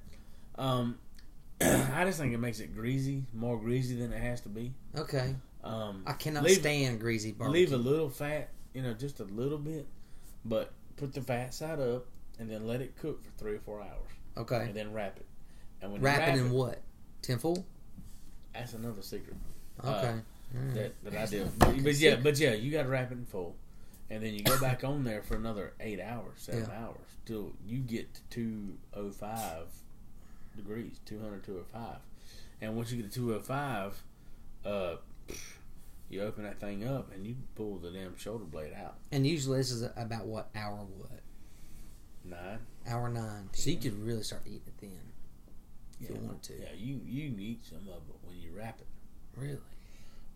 I just think it makes it greasy, more greasy than it has to be. Okay. I cannot leave- stand greasy barbecue. Leave a little fat, just a little bit, but put the fat side up and then let it cook for 3 or 4 hours. Okay. And then wrap it. And when Wrap you it in what? Tinfoil? That's another secret. Okay. That I do. But yeah, you got to wrap it in full, and then you go back on there for another 8 hours, 7 hours, till you get to 205 degrees, 200, 205. And once you get to 205, you open that thing up and you pull the damn shoulder blade out. And usually this is about what? Hour what? 9. Hour 9. So you could really start eating it then. If you wanted to. Yeah, you can eat some of it when you wrap it. Really?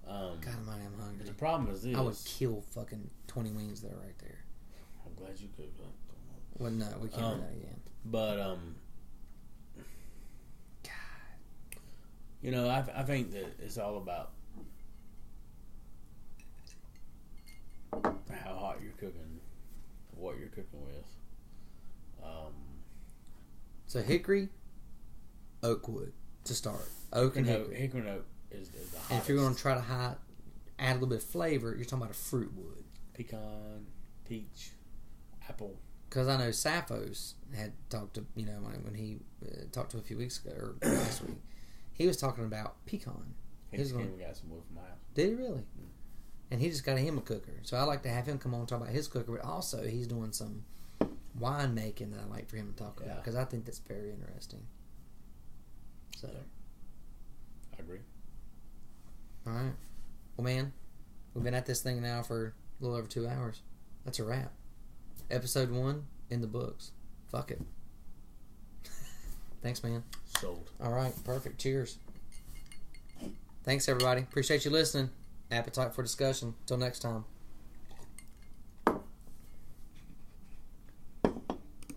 God, I'm hungry. The problem is this. I would kill fucking 20 wings though right there. I'm glad you could. Well, no, we can't do that again. But God, I think that it's all about how hot you're cooking, what you're cooking with. So hickory, oak wood to start. Oak and hickory. Hickory and oak is the hottest. And if you're going to try to add a little bit of flavor, you're talking about a fruit wood. Pecan, peach, apple. Because I know Sappho's had talked to, when he talked to a few weeks ago, or last week, he was talking about pecan. He just came and got some wood from my house. Did he really? Mm. And he just got him a cooker. So I like to have him come on and talk about his cooker, but also he's doing some wine making that I like for him to talk about, because I think that's very interesting. So, I agree. All right. Well, man, we've been at this thing now for a little over 2 hours. That's a wrap. Episode 1 in the books. Fuck it. Thanks, man. Sold. All right. Perfect. Cheers. Thanks, everybody. Appreciate you listening. Appetite for discussion. Till next time.